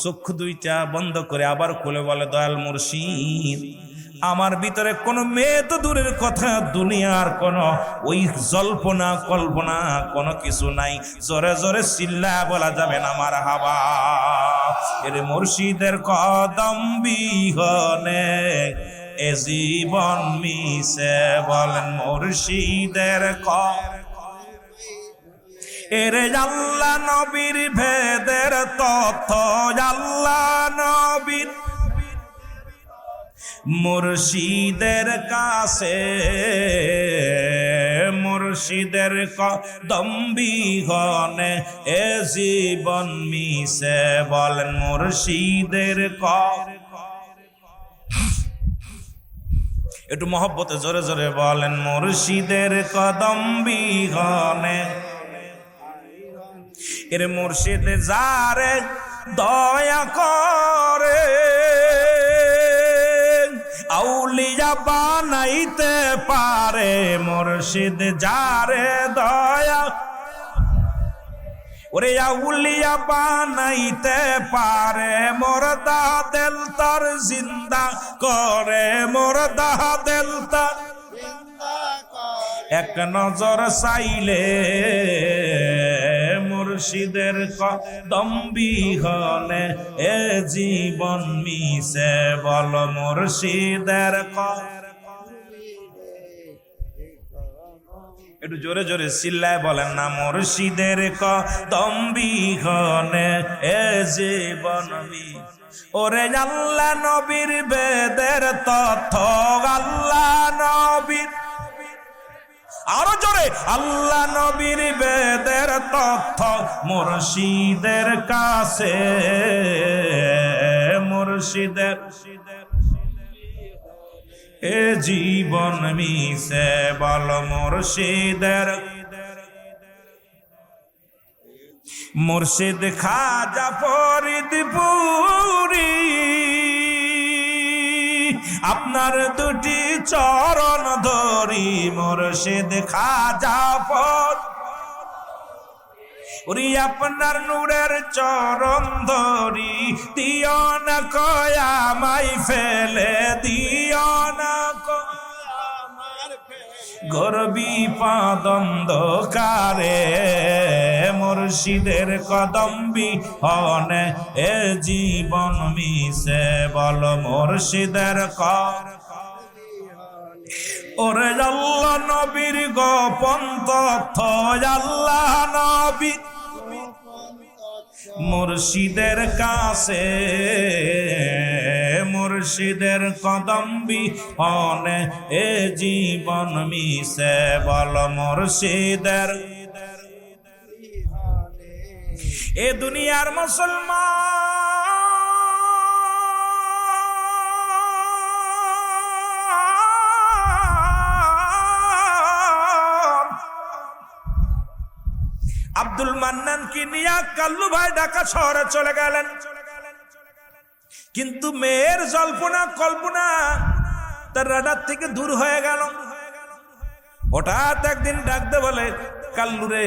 S1: চক্ষু 2টা বন্ধ করে আবার খুলে বলে, দয়াল মুর্শিদ, আমার ভিতরে কোনো মেয়ে তো দূরের কথা, দুনিয়ার কোন ওই জল্পনা কল্পনা কোনো কিছু নাই, জোরে জোরে চিল্লা বলা যাবে না আমার হাবা। এর মুর্শিদের কদম বিহনে এ জীবন মিশে, বলেন মুর্শিদের এরে আল্লাহ নবীর ভেদের তথ্য, আল্লাহ নবীর মুর্শিদের কাছে, মুর্শিদের কদম বিহনে এ জীবন মিশে, বলেন মুর্শিদের একটু মহব্বতে জোরে জোরে বলেন, মুর্শিদের কদম বিহনে। এর মুর্শিদ যারে দয়া করে আউলিয়া বানাইতে পারে, মুর্শিদ যারে দয়া ওরে আউলিয়া বানাইতে পারে, মুর্দা দিল তার জিন্দা করে, মুর্দা দিল তার এক নজর চাইলে মুর্শিদের কদম বিহনে এ জীবন মিশে, বল মুর্শিদের একটু জোরে জোরে চিল্লায় বলেন না, মুর্শিদের কদম বিহনে এ জীবন মিশে। ওরে আল্লাহ নবীর বেদের তথ্য, আল্লাহ নবীর, আরো জোরে, আল্লাহ নবীর বেদের তথ্য মুর্শিদের কাছে, মুর্শিদের এ জীবন মিশে, বল মুর্শিদের। মুর্শিদ খাজা ফরিদপুরি আপনার দুটি চরণ ধরি, মুর্শিদ খাজা ফরিদপুরি আপনার নূরের চরণ ধরি, দিও না কয়া মাই ফেলে, দিও না গর্বি পাদন্ধকারে, মুর্শিদের কদম বিহনে এ জীবন মিশে, বল মুর্শিদের ওরে আল্লাহ নবীর গোপন তথ্য, আল্লাহ নবী মুর্শিদের কাছে, মুর্শিদের কদম বিহনে এ জীবন মিশে, বল মুর্শিদের। এ দুনিয়ার মুসলমান আব্দুল মান্নান কি নিয়া কাল্লু ভাই ঢাকা শহরে চলে গেলেন, কিন্তু মেয়ের জল্পনা কল্পনা তার রাডার থেকে দূর হয়ে গেল। হঠাৎ একদিন ডাকতে বলে, কাল্লু রে,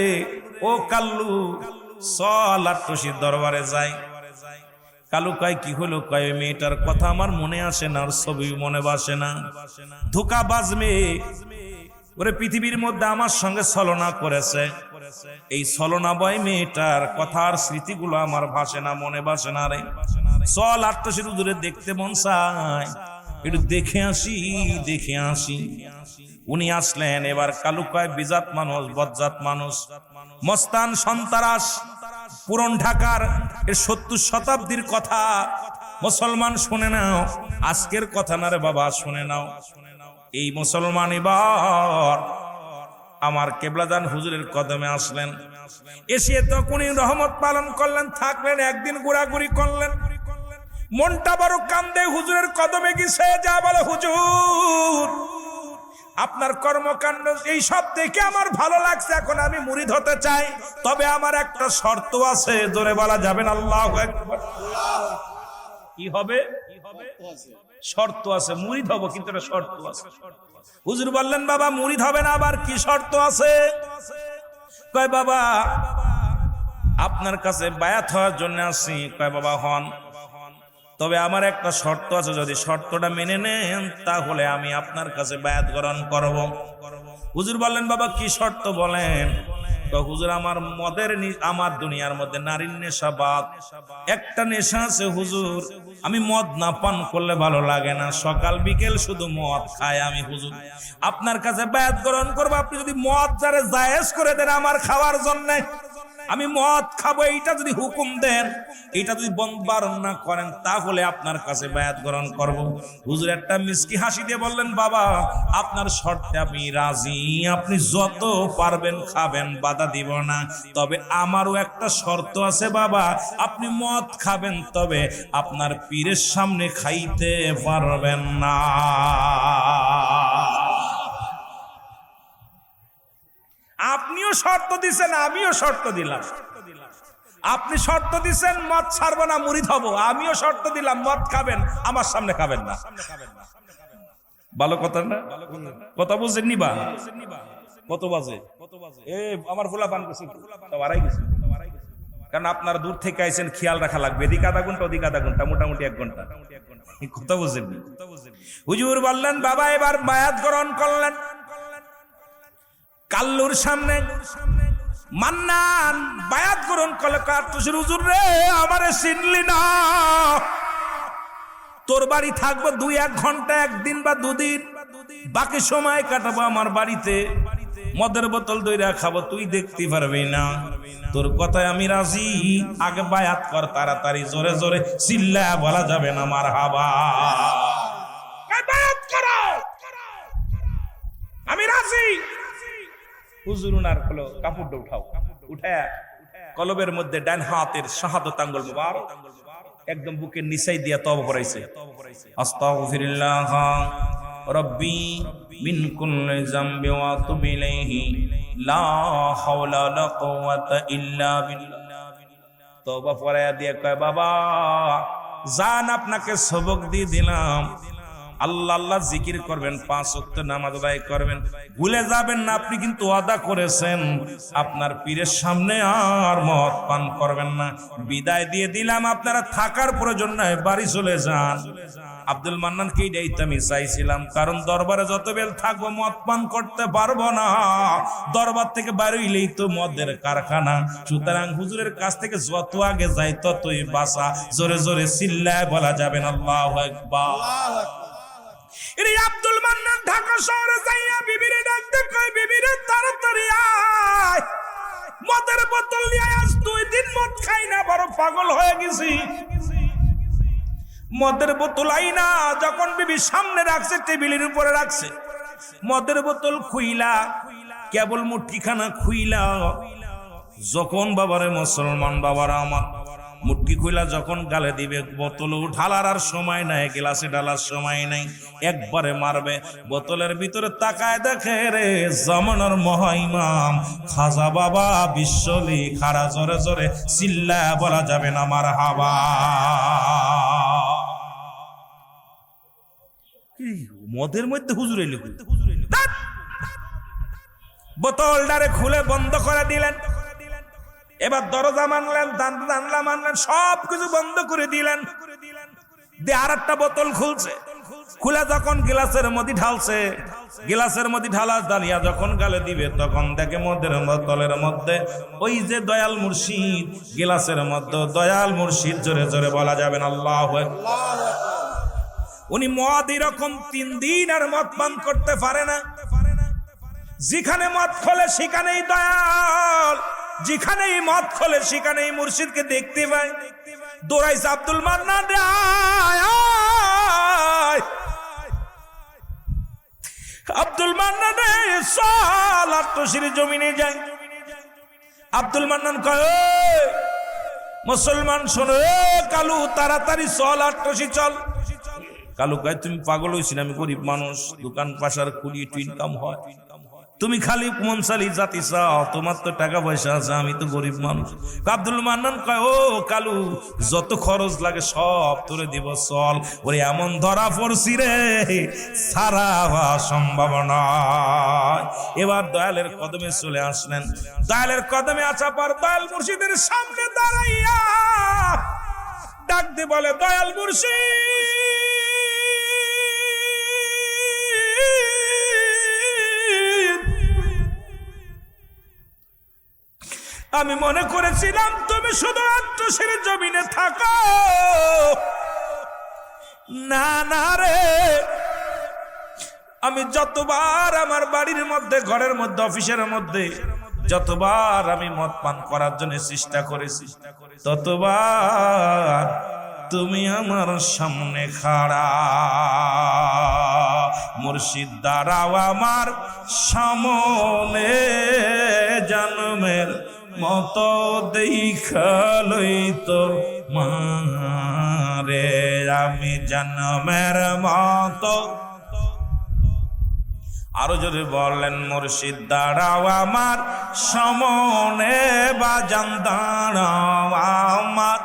S1: ও কাল্লু চল আট্টসির দরবারে যাই। কালু কয় কি হলো? কয় মেয়েটার কথা আমার মনে আসে না, আর ছবি মনে বাসে না, ধোঁকাবাজ মেয়ে, ওরে পৃথিবীর মধ্যে আমার সঙ্গে ছলনা করেছে, এই ছলনা বয় মেয়েটার কথার স্মৃতিগুলো আমার ভাসে না, মনে বাসে না রে, চল আট্টসির দূরে দেখতে মন চায়, একটু দেখে আসি, দেখে আসি। উনি আসলেন। এবার কালু কয় বিজাত মানুষ, বজ্জাত মানুষ, মস্তান সন্তারাস, পুরন ঢাকার 70 শতাব্দীর কথা, মুসলমান শুনে নাও, আজকের কথা না রে বাবা, শুনে নাও। এই মুসলমান এবার আমার কেবলাদান হুজুরের কদমে আসলেন, এসে তখনই রহমত পালন করলেন, থাকলেন, একদিন ঘোরাঘুরি করলেন, মনটা বড় কান্দে হুজুরের কদমে গেছে, যা বলে হুজুর আপনার কর্মকাণ্ড এই সব দেখে আমার ভালো লাগছে, এখন আমি মুরিদ হতে চাই, তবে আমার একটা শর্ত আছে, জোরে বলা যাবেন আল্লাহু আকবার। কি হবে? শর্ত আছে, মুরিদ হব কিন্তু একটা শর্ত আছে। হুজুর বললেন বাবা মুরিদ হবে না, আবার কি শর্ত আছে? কয় বাবা আপনার কাছে বায়াত হওয়ার জন্য আসি। কয় বাবা হন, তবে আমার একটা শর্ত আছে, যদি শর্তটা মেনে নেন তাহলে আমি আপনার কাছে বায়াত গ্রহণ করব। হুজুর বললেন বাবা কি শর্ত বলেন? হুজুর আমার আমার দুনিয়ার মধ্যে নারীর নেশা বাদ, একটা নেশা আছে হুজুর, আমি মদ না পান করলে ভালো লাগে না, সকাল বিকেল শুধু মদ খাই আমি। হুজুর আপনার কাছে বায়াত গ্রহণ করবো, আপনি যদি মদ যারে জায়েজ করে দেন আমার খাওয়ার জন্য। আমি মদ খাবো এইটা যদি হুকুম দেন, এটা যদি বারণ না করেন, তাহলে আপনার কাছে বায়াত গ্রহণ করব। হুজুর একটা মিষ্টি হাসি দিয়ে বললেন, বাবা আপনার শর্তে আমি রাজি, আপনি যত পারবেন খাবেন, বাধা দিব না, তবে আমারও একটা শর্ত আছে বাবা, আপনি মদ খাবেন তবে আপনার পীরের সামনে খাইতে পারবেন না। আপনিও শর্ত দিছেন, আমিও শর্ত দিলাম। আপনি শর্ত দিছেন মদ ছাড়বো না, মুরিদ হব, আমিও শর্ত দিলাম মদ খাবেন, আমার সামনে খাবেন না। ভালো কথা না? কথা বুঝছেন নি? বা কত বাজে? আমার ফুলা পান করছে, আড়াই গেছে। কারণ আপনারা দূর থেকে আইছেন, খেয়াল রাখা লাগবে, এদিক আধা ঘন্টা ওদিক আধা ঘন্টা, মোটামুটি 1 ঘন্টা। কথা বুঝছেন? হুজুর বললেন, বাবা এবার বায়াত গ্রহণ করলেন। কাল্লুর সামনে মান্নান বায়াত গ্রহণ করলে, কার্তুসের হুজুর রে আমারে চিনলি না, তোর বাড়ি থাকবো 2-1 ঘন্টা, 1 দিন বা 2 দিন, বাকি সময় কাটাবো আমার বাড়িতে, মদের বোতল দইরা খাবো, তুই দেখতে পারবি না, তোর কথায় আমি রাজি, আগে বায়াত কর তাড়াতাড়ি, জোরে জোরে চিল্লা বলা যাবে না মারহাবা, বায়াত করো, আমি রাজি। হুজুর উনার হলো কাপড়টা উঠাও, উঠায় কলবের মধ্যে ডান হাতের শাহাদাত আঙ্গুল মুবারক একদম বুকের নিচাই দিয়া তওবা পড়াইছে, আস্তাগফিরুল্লাহ রব্বি মিন কুল্লি যামবি ওয়া আতুবু ইলাইহি লা হাওলা ওয়ালা কুওয়াতা ইল্লা বিল্লাহ। তওবা পড়ায়া দিয়ে কয়, বাবা জান আপনাকে সবক দিয়ে দিলাম, আল্লাহ আল্লাহ জিকির করবেন, 5 ওয়াক্ত নামাজ আদায় করবেন, ভুলে যাবেন না, আপনি কিন্তু ওয়াদা করেছেন আপনার পীরের সামনে আর মদ পান করবেন না। বিদায় দিয়ে দিলাম, আপনারা থাকার প্রয়োজন নাই, বাড়ি চলে যান। আব্দুল মান্নানকে এইটাই তো আমি চাইছিলাম, কারণ দরবারে যত বেল থাকবো মদ পান করতে পারবো না, দরবার থেকে বেরোইলেই তো মদের কারখানা, সুতরাং হুজুরের কাছ থেকে যত আগে যাই ততই বাঁচা, জোরে জোরে চিল্লায় বলা যাবেন আল্লাহু আকবার। আব্দুল মান্নান ঢাকা শহরে যাইয়া বিবিরে ডাকতে কয়, বিবিরে তাড়াতাড়ি আয়, মদের বোতল নিয়ে আজ 2 দিন মদ খাই না, বড় পাগল হয়ে গেছি। মদের বোতল আইনা যখন বিবি সামনে রাখছে, টেবিলের উপরে রাখছে, মদের বোতল খুইলা, কেবল মুট্টিখানা খুইলা, যখন বাবারে মুসলমান বাবারা আমার মুট্টি খুইলা যখন গালে দিবে, বোতল ঢালার আর সময় নাই, গ্লাসে ঢালার সময় নাই, একবারে মারবে, বোতলের ভিতরে তাকায় দেখে রে জামানার মহাইমাম খাজা বাবা বিশ্বলি খারা, জোরে জোরে চিল্লা বলা যাবে না মারহাবা। মদের মধ্যে হুজুর এলো, বোতলটারে খুলে বন্ধ করে দিলেন, এবার দরজা মানলেন, জানলা মানলেন, সবকিছু বন্ধ করে দিলেন, দিয়ে আরেকটা বোতল খুলছে, খুলে যখন গ্লাসের মধ্যে ঢালছে, গ্লাসের মধ্যে ঢালা দাঁড়িয়া যখন গালে দিবে, তখন দেখে মদের বোতলের মধ্যে ওই যে দয়াল মুর্শিদ, গ্লাসের মধ্যে দয়াল মুর্শিদ, জোরে জোরে বলা যাবেন আল্লাহু আকবার। উনি মদ এরকম 3 দিন আর মদ পান করতে পারে না, যেখানে মদ খোলে সেখানেই দয়াল, যেখানেই মদ খোলে সেখানেই মুর্শিদকে দেখতে পায়। দৌড়াইছে আব্দুল মান্নান রে, আব্দুল মান্নান রে চল, আত্মশির জমিনে যাই। আব্দুল মান্নান কয়, মুসলমান শোনো, কালু তাড়াতাড়ি চল, আত্মশি চল। কালু কয়, তুমি পাগল হয়েছিল, আমি গরিব মানুষ, দোকান পাশার খুলি একটু ইনকাম হয়, তুমি খালি মনসালি জাতি চাও, তোমার তো টাকা পয়সা আছে, আমি তো গরিব মানুষ। আব্দুল মান্নান কয়, ও কালু যত খরচ লাগে সব তোরে দিব, চল। ওরে এমন ধরা পড়ছি রে, সারা সম্ভব নয়। এবার দয়ালের কদমে চলে আসলেন, দয়ালের কদমে আসা পর দয়াল মুর্শিদের সামনে দাঁড়াইয়া ডাক দিয়ে বলে, দয়াল মুর্শিদ, আমি মনে করেছিলাম তুমি শুধু আত্মশির জমিনে থাকো, না না রে, আমি যতবার আমার বাড়ির মধ্যে, ঘরের মধ্যে, অফিসের মধ্যে যতবার আমি মদ পান করার জন্য চেষ্টা করেছি, ততবার তুমি আমার সামনে খাড়া। মুর্শিদ দাঁড়াও আমার সামনে, জন্মের মতো দেখা লইতো মারে, আমি জন্মের মতো। আরো যদি বললেন, মুর্শিদ দাঁড়াও আমার সামনে, বাজান দাঁড়াও আমার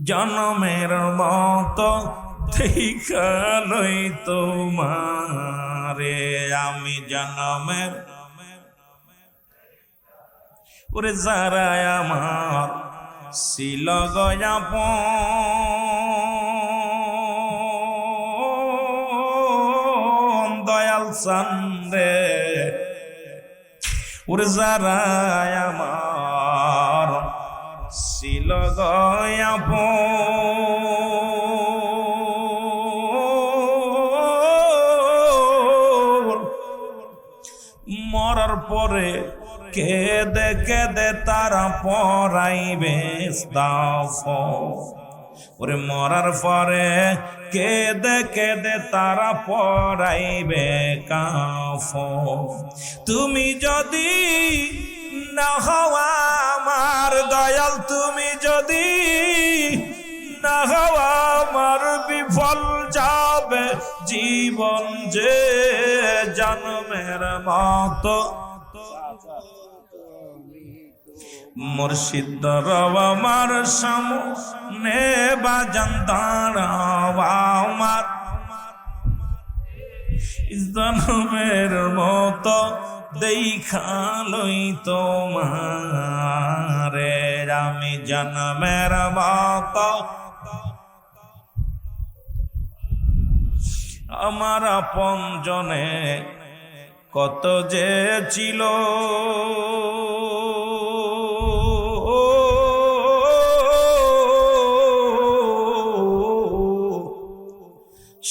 S1: জন্মের মতো দেখা লইতো মারে, আমি জন্মের। ওরে যারা আমার ছিল গয়াপন দয়াল সান্দে, ওরে যারা আমার ছিল গয়াপন, মরার পরে কেঁদে কেঁদে তারা পরাইবে দাফন। ওরে মরার পরে কেঁদে কেঁদে তারা পরাইবে কাফন। তুমি যদি না হওয়া আমার দয়াল, তুমি যদি না হওয়া আমার, বিফল যাবে জীবন যে জন্মের মতো। মুর্শিদ দাঁড়াও আমার সামনে, বাজান দাঁড়াও আমার জন্মের মতো দেখা লইতো মারে, আমি জন্মের মতো। আমার আপন জনে কত যে ছিল,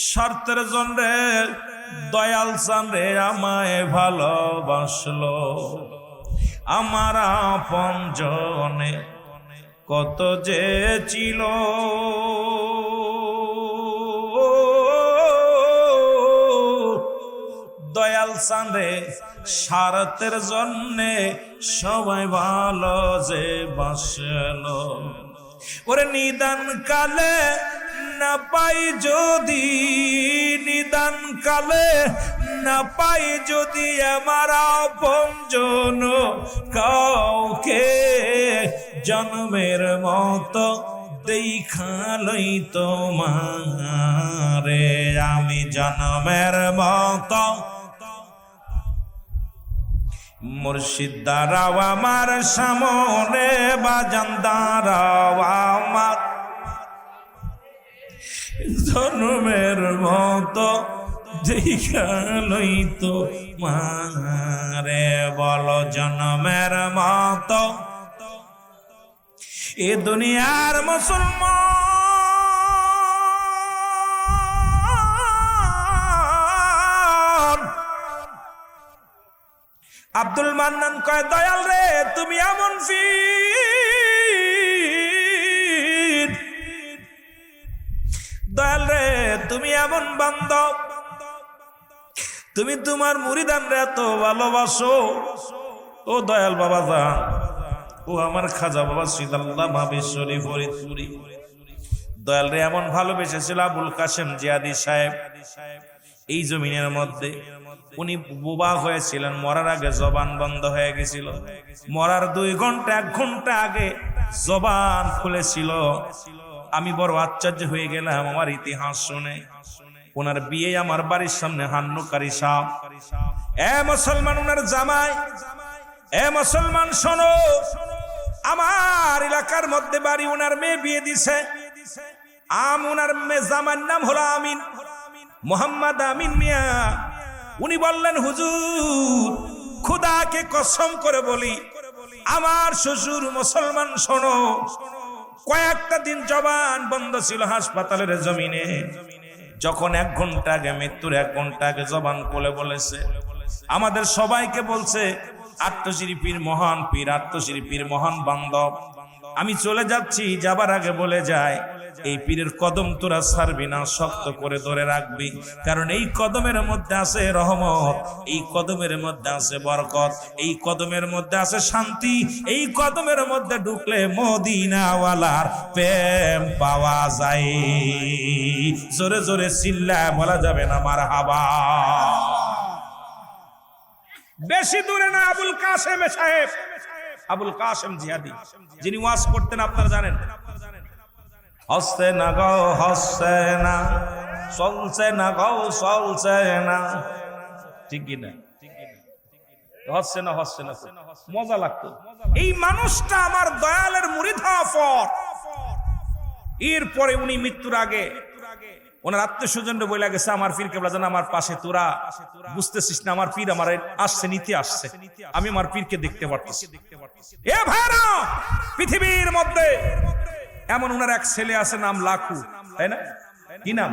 S1: স্বার্থের জন্যে দয়াল চাঁদে আমায় ভালোবাসলো। আমার আপন জনে কত যে ছিল, দয়াল চাঁদে স্বার্থের জন্যে সবাই ভালো যে বাসলো। ওরে নিদান কালে না পাই যদি, নিদান কালে না পাই যদি আমার আপনজন কাউকে, জন্মের মতো দেখা লইতো মারে, আমি জন্মের মতো। মুর্শিদ দাঁড়াও আমার সামনে, বাজান দাঁড়াও আমার জন্মের মতো দেখা লইতো মারে, বলো জন্মের মতো। এ দুনিয়ার মুসলমান আব্দুল মান্নান কয়, দয়াল রে তুমি এমন ফির, দয়াল রে তুমি এমন বান্ধব, তুমি তোমার মুরিদান রে এত ভালোবাসো। ও দয়াল বাবা যান, ও আমার খাজা বাবা সিদাল্লাহ মাহেশ্বরী ফরিদপুরি, দয়াল রে এমন ভালোবেসেছিল আবুল কাসেম জিয়াদি সাহেব। এই জমিনের মধ্যে উনি বোবা হয়েছিলেন, মরার আগে জবান বন্ধ হয়ে গেছিল, মরার 2 ঘন্টা 1 ঘন্টা আগে জবান খুলেছিল। আমি বড় আশ্চর্য হয়ে গেলাম আমার ইতিহাস শুনে। ওনার বিয়ে আমার বাড়ির সামনে হান্নুকারী সাপ। এ মুসলমান, ওনার জামাই, এ মুসলমান শোনো, আমার এলাকার মধ্যে বাড়ি, ওনার মেয়ে বিয়ে দিছে। ওনার মেয়ে জামার নাম হলো আমিন, মোহাম্মদ আমিন মিয়া। উনি বললেন, হুজুর খুদাকে কসম করে বলি, আমার শ্বশুর মুসলমান শোনো, কয়েকটা দিন জবান বন্ধ ছিল হাসপাতালের জমিনে। যখন 1 ঘন্টা আগে, মৃত্যুর 1 ঘন্টা আগে জবান খুলে বলেছে, আমাদের সবাইকে বলছে আত্মশ্রী পীর মহান পীর, আত্মশ্রী পীর মহান বান্ধব। আমি চলে যাচ্ছি, যাবার আগে বলে যায় এই পীরের কদম তোরা ছাড়বি না, শক্ত করে ধরে রাখবি, কারণ এই কদমের মধ্যে আছে রহমত, এই কদমের মধ্যে আছে বরকত, এই কদমের মধ্যে আছে শান্তি, এই কদমের মধ্যে ঢুকলে মদিনাওয়ালার প্রেম পাওয়া যায়। জোরে জোরে চিল্লায় বলা যাবে না মারহাবা। বেশি দূরে না, আবুল কাসেম সাহেব, আবুল কাসেম জিহাদি, যিনি ওয়াজ করতেন আপনারা জানেন। হসছে না গো হসছে না, চলছে না গো চলছে না, ঠিক কিনা? হচ্ছে না হচ্ছে না, মজা লাগতো। এই মানুষটা আমার দয়ালের মুরিদ হওয়ার পর, এরপরে উনি মৃত্যুর আগে ওনার আত্মীয় স্বজনরা বলে গেছে আমার পীর কেবলা যেন আমার পাশে, তোরা বুঝতেছিস না আমার পীর আমার আসছে, নিতে আসছে, আমি আমার পীরকে দেখতে পারতেছি। এ ভাইরা, পৃথিবীর মধ্যে এমন ওনার এক ছেলে আছে নাম লাখু, তাই না? কি নাম?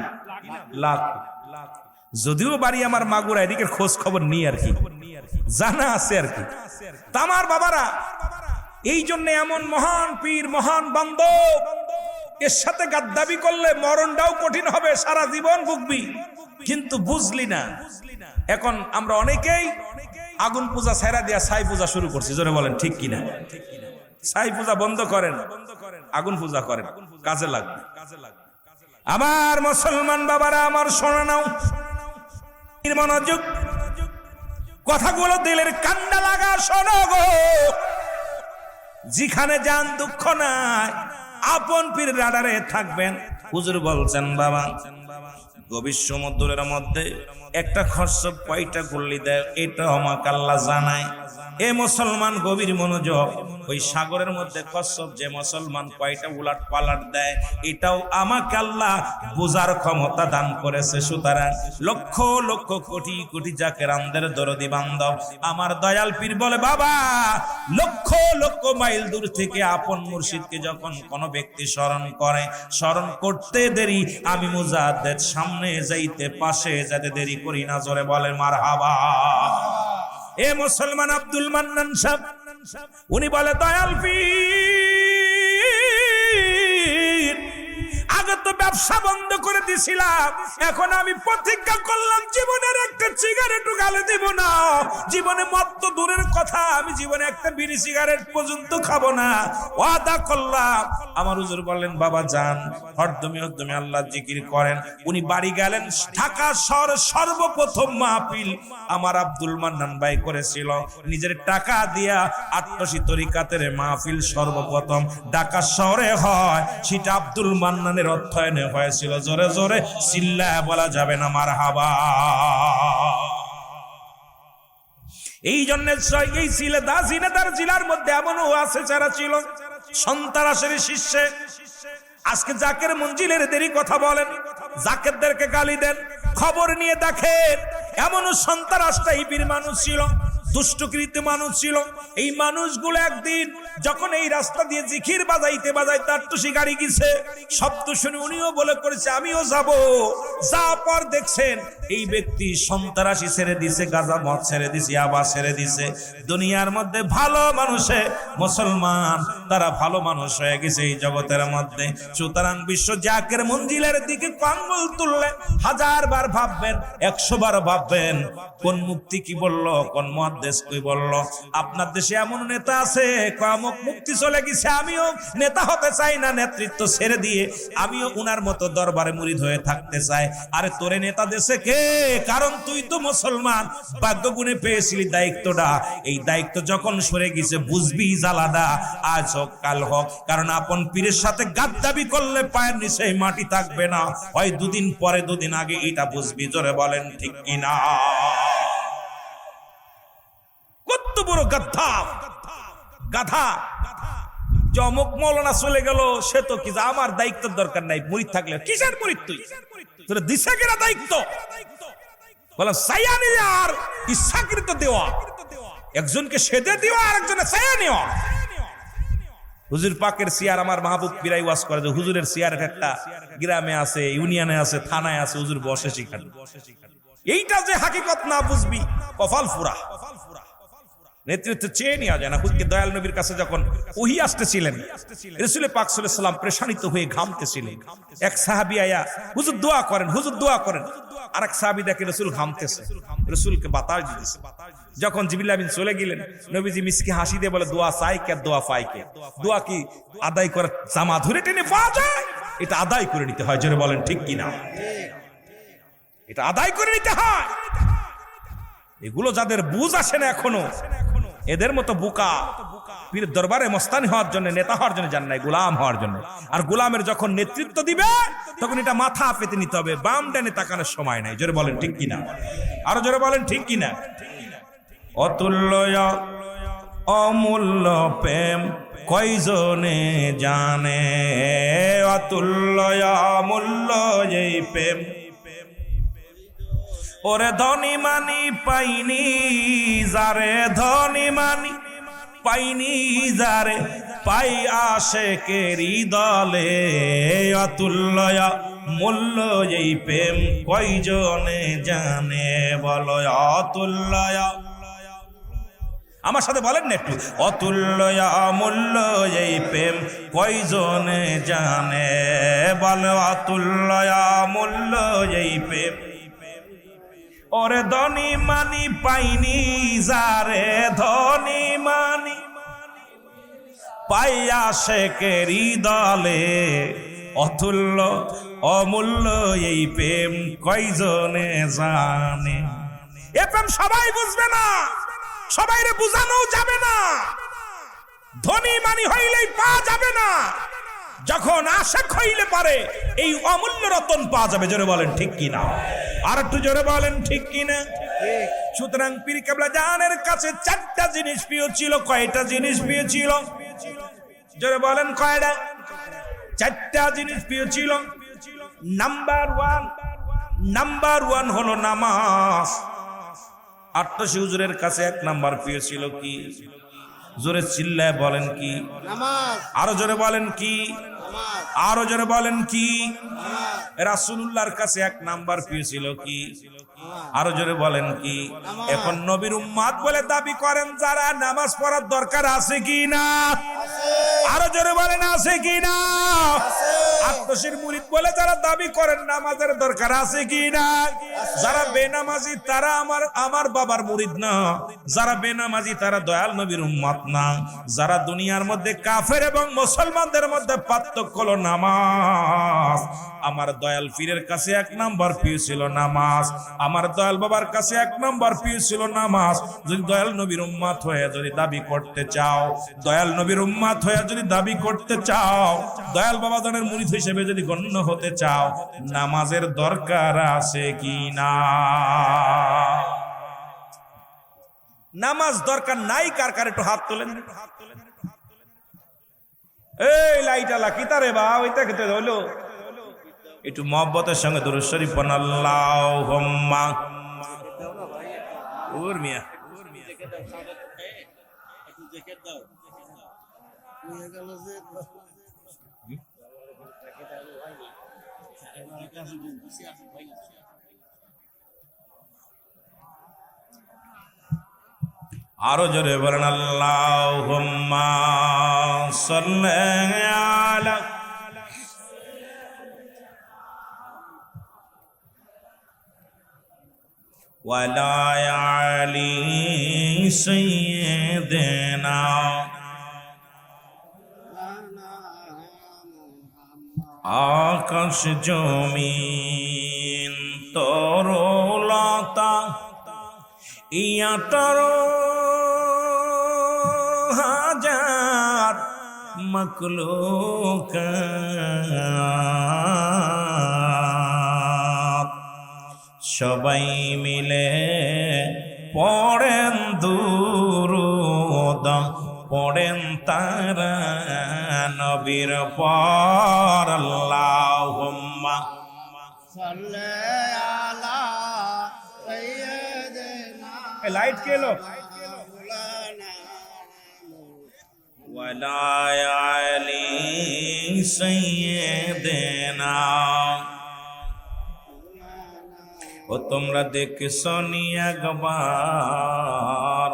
S1: লাখু। যদিও বাড়ি আমার মাগুরা, এদিকে খোঁজ খবর নিয়ে আর কি জানা আছে আর কি। তা আমার বাবারা, এই জন্য এমন মহান পীর মহান বান্ধব, এর সাথে গাদ্দাবি করলে মরণটাও কঠিন হবে, সারা জীবন ভুগবি। কিন্তু বুঝলি না, এখন আমরা অনেকেই আগুন পূজা ছেড়া দিয়া ছাই পূজা শুরু করছি। জোরে বলেন ঠিক কিনা? ছাই পূজা বন্ধ করেন, আগুন পূজা করেন, কাজে লাগবে। আমার মুসলমান বাবারা, আমার শোনা নাও, মনোযোগ, কথাগুলো দিলের কান্ডা লাগা শোনো গো। যেখানে যান দুঃখ নাই, আপন পীর রাডারে থাকবেন। হুজুর বলছেন বাবা, গভীর সমুদ্রের মধ্যে একটা খরচপ কয়টা গুল্লি দেয়, এটা আমাকে আল্লাহ জানায়। এ মুসলমান গভীর মনোযোগ, ওই সাগরের মধ্যে কচ্ছপ যে মুসলমান কয়টা উলাট পালাট দেয়, এটাও আমাকে আল্লাহ বোঝার ক্ষমতা দান করেছে। সুতরাং লক্ষ লক্ষ কোটি কোটি জাকেরানদের দরদি বান্ধব আমার দয়াল পীর বলে, বাবা লক্ষ লক্ষ মাইল দূর থেকে আপন মুর্শিদকে যখন কোন ব্যক্তি স্মরণ করে, স্মরণ করতে দেরি, আমি মুজাদ্দেদ সামনে যাইতে পাশে যেতে দেরি করি না। জোরে বলে মারহাবা। এ মুসলমান আব্দুল মান্নান সাহেব, উনি বলে দয়াল পীর, আগে তো ব্যবসা বন্ধ করে দিছিলাম, এখন আমি প্রতিজ্ঞা করলাম জীবনের একটা সিগারেটও গালে দিব না। জীবনে মদ তো দূরের কথা, আমি জীবনে একটা বিড়ি সিগারেট পর্যন্ত খাবো না, ওয়াদা করলাম। আমার হুজুর বললেন, বাবা যান, হরদমে হরদমে আল্লাহ জিকির করেন। উনি বাড়ি গেলেন। ঢাকা শহরে সর্বপ্রথম মাহফিল আমার আব্দুল মান্নান ভাই করেছিল, নিজের টাকা দিয়া। আটশি তরিকাতের মাহফিল সর্বপ্রথম ঢাকা শহরে হয়, সেটা আব্দুল মান্নানের অধ্যয়নে হয়েছিল। জোরে জোরে চিল্লায় বলা যাবে না মারহাবা। এই জন্য এই সিলেদার জেলার মধ্যে এমনও আছে যারা ছিল সন্ত্রাসের শীর্ষে। আজকে জাকের মঞ্জিলের দেরি কথা বলেন, জাকেরদেরকে গালি দেন, খবর নিয়ে দেখেন এমনও সন্ত্রাস টাইপের মানুষ ছিল, দুষ্টকৃত মানুষ ছিল। এই মানুষগুলো একদিন যখন এই রাস্তা দিয়ে জিকির বাজাইতে বাজাইতে আটটুসি গাড়ি গেছে, শব্দ শুনে উনিও বলে করেছে আমিও যাব। যা পর দেখছেন এই ব্যক্তি সন্ত্রাসী ছেড়ে দিছে, গাঁজা মদ ছেড়ে দিছে, আবার ছেড়ে দিছে। দুনিয়ার মধ্যে ভালো মানুষে মুসলমান, তারা ভালো মানুষ হয়ে গেছে এই জগতের মধ্যে। সুতরাং বিশ্ব জাকের মঞ্জিলের দিকে আঙ্গুল তুললে 1000 বার ভাববেন, 100 বার ভাববেন, কোন মুক্তি কি বললো, কোন মুহাদ্দিস কি বললো। আপনার দেশে এমন নেতা আছে কামক মুক্তি চলে গেছে, আমিও নেতা হতে চাই না, নেতৃত্ব ছেড়ে দিয়ে আমিও উনার মতো দরবারে মুরিদ হয়ে থাকতে চাই। আরে তোরে নেতা দেশে কে? কারণ তুই তো মুসলমান, ভাগ্য গুণে পেয়েছিলি দায়িত্বটা। এই দায়িত্ব যখন সরে গেছে বুঝবি জ্বালাদা, আজ হোক কাল হোক। কারণ আপন পীরের সাথে গাদ্দাবি করলে পায়ের নিচে মাটি থাকবে না, হয় দুদিন পরে দুদিন আগে, এটা বুঝবি। জোরে বলেন ঠিক কিনা? কত বড় গাধা, গাধা। জমক মৌলানা চলে গেল, সে তো কি আমার দায়িত্বের দরকার নাই, মুরিদ থাকলে কিসের মুরিদ তুই? তোর দিশা কেনা দায়িত্ব বলা সায়ানি আর ইচ্ছাকৃত দেওয়া, একজনকে সেদে দেওয়া আর একজনে সায়া নেওয়া। হুজুর পাকের সিয়ার আমার মাহবুব পীরাই ওয়াজ করে যে হুজুরের সিয়ার একটা গ্রামে আছে, ইউনিয়নে আছে, থানায় আছে, হুজুর বসে শিখান। এইটা যে হাকিকত না বুঝবি কপাল ফুরা। নেতৃত্ব চেয়ে নেওয়া যায় না। হুজুর দয়াল নবীর কাছে যখন ওহী আসতেছিলেন, রাসূল পাক সাল্লাল্লাহু আলাইহি ওয়াসাল্লাম পেরেশানিত হয়ে ঘামতেছিলেন। এক সাহাবী আয়া হুজুর দোয়া করেন, হুজুর দোয়া করেন। আরেক সাহাবী দেখে রাসূল ঘামতেছে, রাসূলকে বাতাস দিতেছে। যখন জিবরিল আমিন চলে গেলেন, নবীজি মিসকি হাসি দিয়ে বলে, দোয়া চাই কে দোয়া পাই কে? দোয়া কি আদায় করার জামা ধরে টেনে পাওয়া যায়? এটা আদায় করে নিতে হয়। জোরে বলেন ঠিক কিনা? এটা আদায় করে নিতে হয়। এগুলো যাদের বুঝ আসে না এখনো, এদের মতো বোকা পীরের দরবারে মস্তানি হওয়ার জন্য, নেতা হওয়ার জন্য যান নাই, গোলাম হওয়ার জন্য। আর গোলামের যখন নেতৃত্ব দিবে তখন এটা মাথা পেতে নিতে হবে, বাম ডানে তাকানোর সময় নাই। জোরে বলেন ঠিক কিনা? আরো জোরে বলেন ঠিক কিনা? অতুল্য অমূল্য প্রেম কয়জনে জানে, অতুল্য অমূল্য এই প্রেম ওরে ধনী মানি পাইনি যারে, ধনী মানি পাইনি যারে, পাই আশেকেরি দলে, অতুল্য মূল্য এই প্রেম কয়জনে জানে, বলো অতুল্য। আমার সাথে বলেন না একটু, অতুল্য মূল্য এই প্রেম কয়জনে জানে, বলো অতুল্য মূল্য এই প্রেম ওরে ধনী মানি পাইনি যারে, ধনী মানি পাই আশেকেরি দলে, অতুল্য অমূল্য এই প্রেম কয়জনে জানে। এ প্রেম সবাই বুঝবে না, সবাইরে বুঝানো যাবে না। ধনী মানি হইলেই পাওয়া যাবে না, যখন আশেক হইলে পারে এই অমূল্য রতন পাওয়া যাবে। জোরে বলেন ঠিক কিনা? আর একটু জোরে বলেন ঠিক কিনা? সুতরাং পীর কেবলা জানের কাছে চারটা জিনিস প্রিয় ছিল। কয়টা জিনিস প্রিয় ছিল? জোরে বলেন কয়টা? চারটা জিনিস প্রিয় ছিল। নাম্বার ওয়ান হলো নামাজ। আট্টাশি হুজুরের কাছে 1 নাম্বার প্রিয় ছিল কি? জোরে চিল্লায় বলেন কি? নামাজ। আরো জোরে বলেন কি? নামাজ। আরো জোরে বলেন কি? নামাজ। রাসূলুল্লাহর কাছে 1 নাম্বার প্রিয় ছিল কি? আরো জোরে বলেন কি? এখন নবীর উম্মত বলে দাবি করেন যারা, নামাজ পড়ার দরকার আছে কি না? আরো জোরে বলেন আছে কি না? আত্মশির মুরিদ বলে যারা দাবি করেন নামাজের দরকার আছে কি না? যারা বেনামাজি তারা আমার বাবার মুরিদ না, যারা বেনামাজি তারা দয়াল নবীর উম্মত না। যারা দুনিয়ার মধ্যে কাফের এবং মুসলমানদের মধ্যে পার্থক্য হলো নামাজ। আমার দয়াল পীরের কাছে 1 নাম্বার প্রিয় ছিল নামাজ। আমার দয়াল বাবার কাছে 1 নাম্বার প্রিয় ছিল নামাজ। যদি দয়াল নবীর উম্মত হয়ে যদি দাবি করতে চাও, দয়াল নবীর উম্মত হয়ে যদি দাবি করতে চাও, দয়াল বাবা জানের মুরিদ হিসেবে যদি গণ্য হতে চাও, নামাজের দরকার আছে কি না? নামাজ দরকার নাই কার কার একটু হাত তোলেন। এই লাইট আলা কি তারে বা ওইটা খেতে হলো একটু মহব্বতের সঙ্গে দুরূদ শরীফ পড়ুন। আল্লাহুম্মা ওর মিয়া আরো জোরে বলেন আল্লাহুম্মা সাল্লি আলা ওয়ালা আলি সাইয়্যিদিনা আকাশ জমিন তরলতা ইয়াতারো হাজার মাখলুকাত সবাই মিলে পড়েন দুরূদ, পড়েন তারা নবীর পর। আল্লাহুম্মা সাল্লি আলা সাইয়্যিদিনা লাইট কেলো ওয়ালা আলি সাইয়্যিদিনা ও তোমরা দেখছো নি একবার,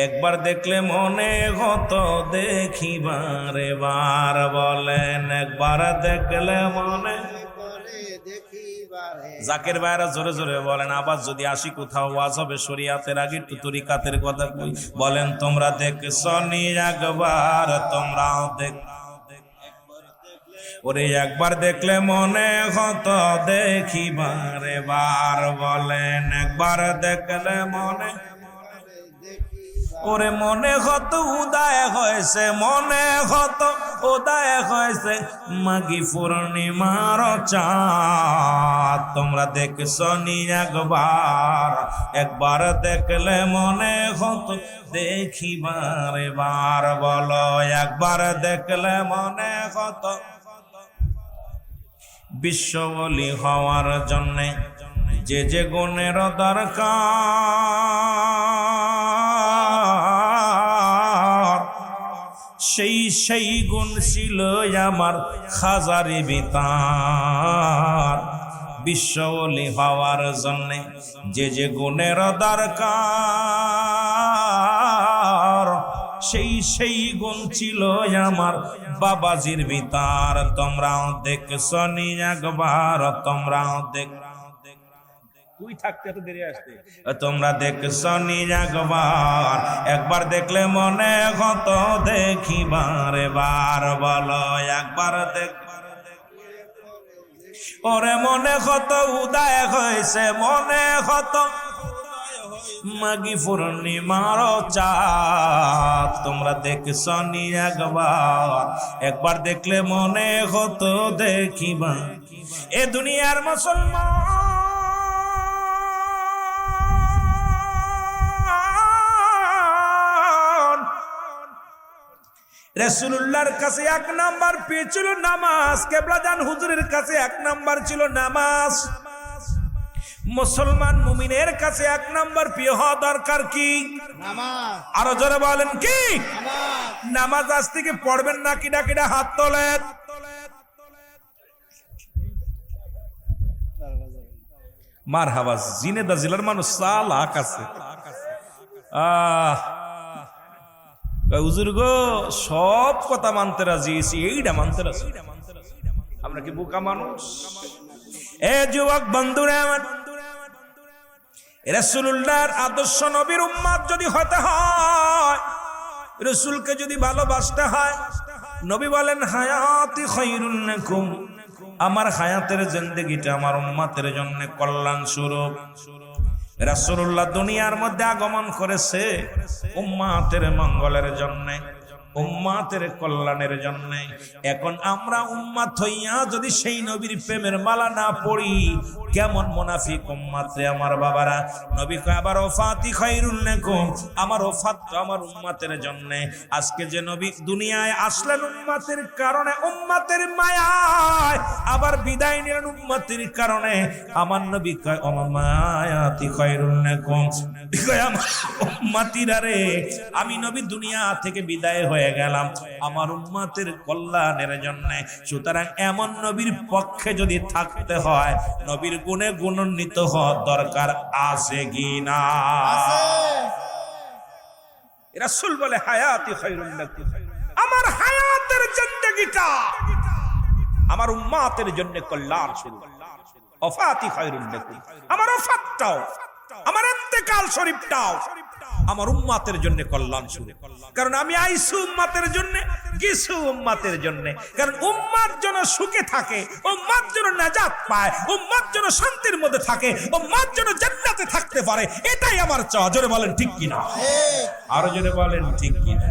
S1: একবার দেখলে মনে হতো দেখিবারে বার। বলেন একবার দেখলে মনে। জাকের ভাইরা জোরে জোরে বলেন। আবার যদি আসি কোথাও ওয়াজ হবে শরিয়াতের আগে একটু তরিকাতের কথা কই। বলেন তোমরা দেখছো নি একবার, তোমরাও দেখ। ওরে একবার দেখলে মনে হতো দেখিবারে বার। বলেন একবার দেখলে মনে। ওরে মনে হতো উদয় হয়েছে, মনে হতো উদয় হয়েছে মাঘী পূর্ণিমার চাঁদ। তোমরা দেখছো নি একবার, একবার দেখলে মনে হতো দেখিবারে বার। বলো একবার দেখলে মনে হতো। বিশ্ববলি হওয়ার জন্যে যে যে গুণের দরকার, সেই সেই গুণ ছিল আমার খাজারে বিতার। বিশ্ববলি হওয়ার জন্যে যে যে গুণের দরকার, সেই সেই গুণ ছিল আমার বাবাজির ভিতর। তোমরাও দেখছো নি একবার, তোমরাও দেখ। তুই থাকতে এত দেরি আসতে। তোমরা দেখছো নি একবার, একবার দেখলে মনে হতো দেখিবারে বার। বলো একবার দেখ। ওরে মনে হতো উদয় হয়েছে, মনে হতো মাঘী পূর্ণিমার চাঁদ। তোমরা দেখছো নি একবার, একবার দেখলে মনে হতো দেখিবা। এ দুনিয়ার মুসলমান রাসূলুল্লাহর কাছে এক নাম্বার পেয়েছিল নামাজ। কেবলাজান হুজুরের কাছে এক নাম্বার ছিল নামাজ। মুসলমান মুমিনের কাছে এক নাম্বার প্রিয় হওয়া দরকার কি? নামাজ। আরো জোরে বলেন কি? নামাজ আজ থেকে পড়বেন না কিনা কিনা হাত তোলেন। মারহাবা। জিনেদা জেলার মানুষ সালাক আছে। হুজুর গো সব কথা মানতে রাজি, এইটা মানতে রাজি। আমরা কি বোকা মানুষ? এ যুবক বন্ধুরা আমার, রাসূলুল্লাহর আদর্শ নবীর উম্মত যদি হতে হয়, রাসূলকে যদি ভালোবাসতে হয়, নবী বলেন হায়াতি খায়রুন লাকুম, আমার হায়াতের জিন্দেগিটা আমার উম্মতের জন্য কল্যাণ স্বরূপ। রাসূলুল্লাহ দুনিয়ার মধ্যে আগমন করেছে উম্মতের মঙ্গলের জন্য, উম্মতের কল্যাণের জন্য। এখন আমরা উম্মত হইয়া যদি সেই নবীর প্রেমের মালা না পড়ি, কেমন মুনাফিক উম্মত রে আমার বাবারা। নবী কয় আবার ওফাতি খায়রুল লাকুম, আমার ওফাত আমার উম্মতের জন্য। আজকে যে নবী দুনিয়ায় আসলেন উম্মতের কারণে, উম্মতের মায়ায়, আবার বিদায় নিলেন উম্মতের কারণে। আমার নবী কয় ওমায়াতি খায়রুল লাকুম, কয় আমার উম্মতিরা রে, আমি নবী দুনিয়া থেকে বিদায় হয়ে গেলাম আমার উম্মতের কল্যাণের জন্য। সুতরাং এমন নবীর পক্ষে যদি থাকতে হয়, নবীর গুণে গুণান্বিত হওয়া দরকার আছে কি না? রাসূল বলে হায়াতি খায়রুল লাকুম, আমার হায়াতের জিন্দেগিটা আমার উম্মতের জন্য কল্যাণ স্বরূপ। ওফাতি খায়রুল লাকুম, আমার ওফাতটাও, আমার ইন্তেকাল শরীফটাও আমার উম্মতের জন্য কল্যাণ স্বরূপ। কারণ আমি আইসু উম্মতের জন্য, কিছু উম্মতের জন্য। কারণ উম্মত যেন সুখে থাকে, উম্মত যেন নাজাত পায়, উম্মত যেন শান্তির মধ্যে থাকে, উম্মত যেন জান্নাতে থাকতে পারে, এটাই আমার চাওয়া। জোরে বলেন ঠিক কিনা? আরো জোরে বলেন ঠিক কিনা?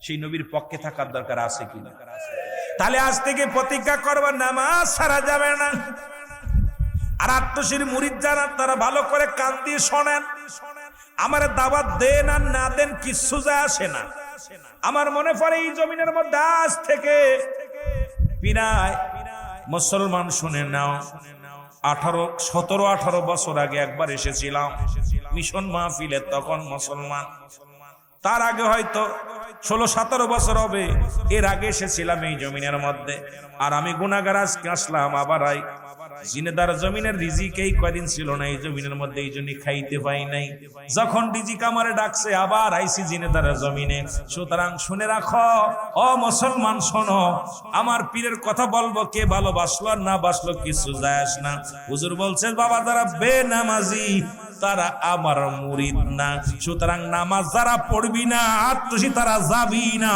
S1: সেই নবীর পক্ষে থাকার দরকার আছে কিনা? তাহলে আজ থেকে প্রতিজ্ঞা করবা নামাজ ছাড়া যাবে না। আর আত্মশির মুরিদ যারা, তারা ভালো করে কান দিয়ে শোনেন। আমার দাওয়াত দেন আর না দেন কিচ্ছু যায় আসে না। আমার মনে পড়ে এই জমিনের মধ্যে আজ থেকে প্রায় মুসলমান শুনে নাও 17-18 বছর আগে একবার এসেছিলাম মিশন মাহফিলে, তখন মুসলমান। তার আগে হয়তো 16-17 বছর হবে। এর আগে এসেছিলাম এই জমিনের মধ্যে, আর আমি গুনাহগার আজকে আসলাম আবার জিনেদার জমিনের রিজিক এই কয়দিন ছিল না এই জমিনের মধ্যে, এই জন্য খাইতে পাই নাই। যখন রিজিক আমারে ডাকছে আবার আইসি জিনেদার জমিনে। সুতরাং শুনে রাখো ও মুসলমান, শোনো, আমার পীরের কথা বলবো, কে ভালোবাসলো আর না বাসলো কিছু যায় আসে না। হুজুর বলছেন বাবা যারা বেনামাজি তারা আমার মুরিদ না। সুতরাং নামাজ যারা পড়বি না আত্মসী তারা যাবি না,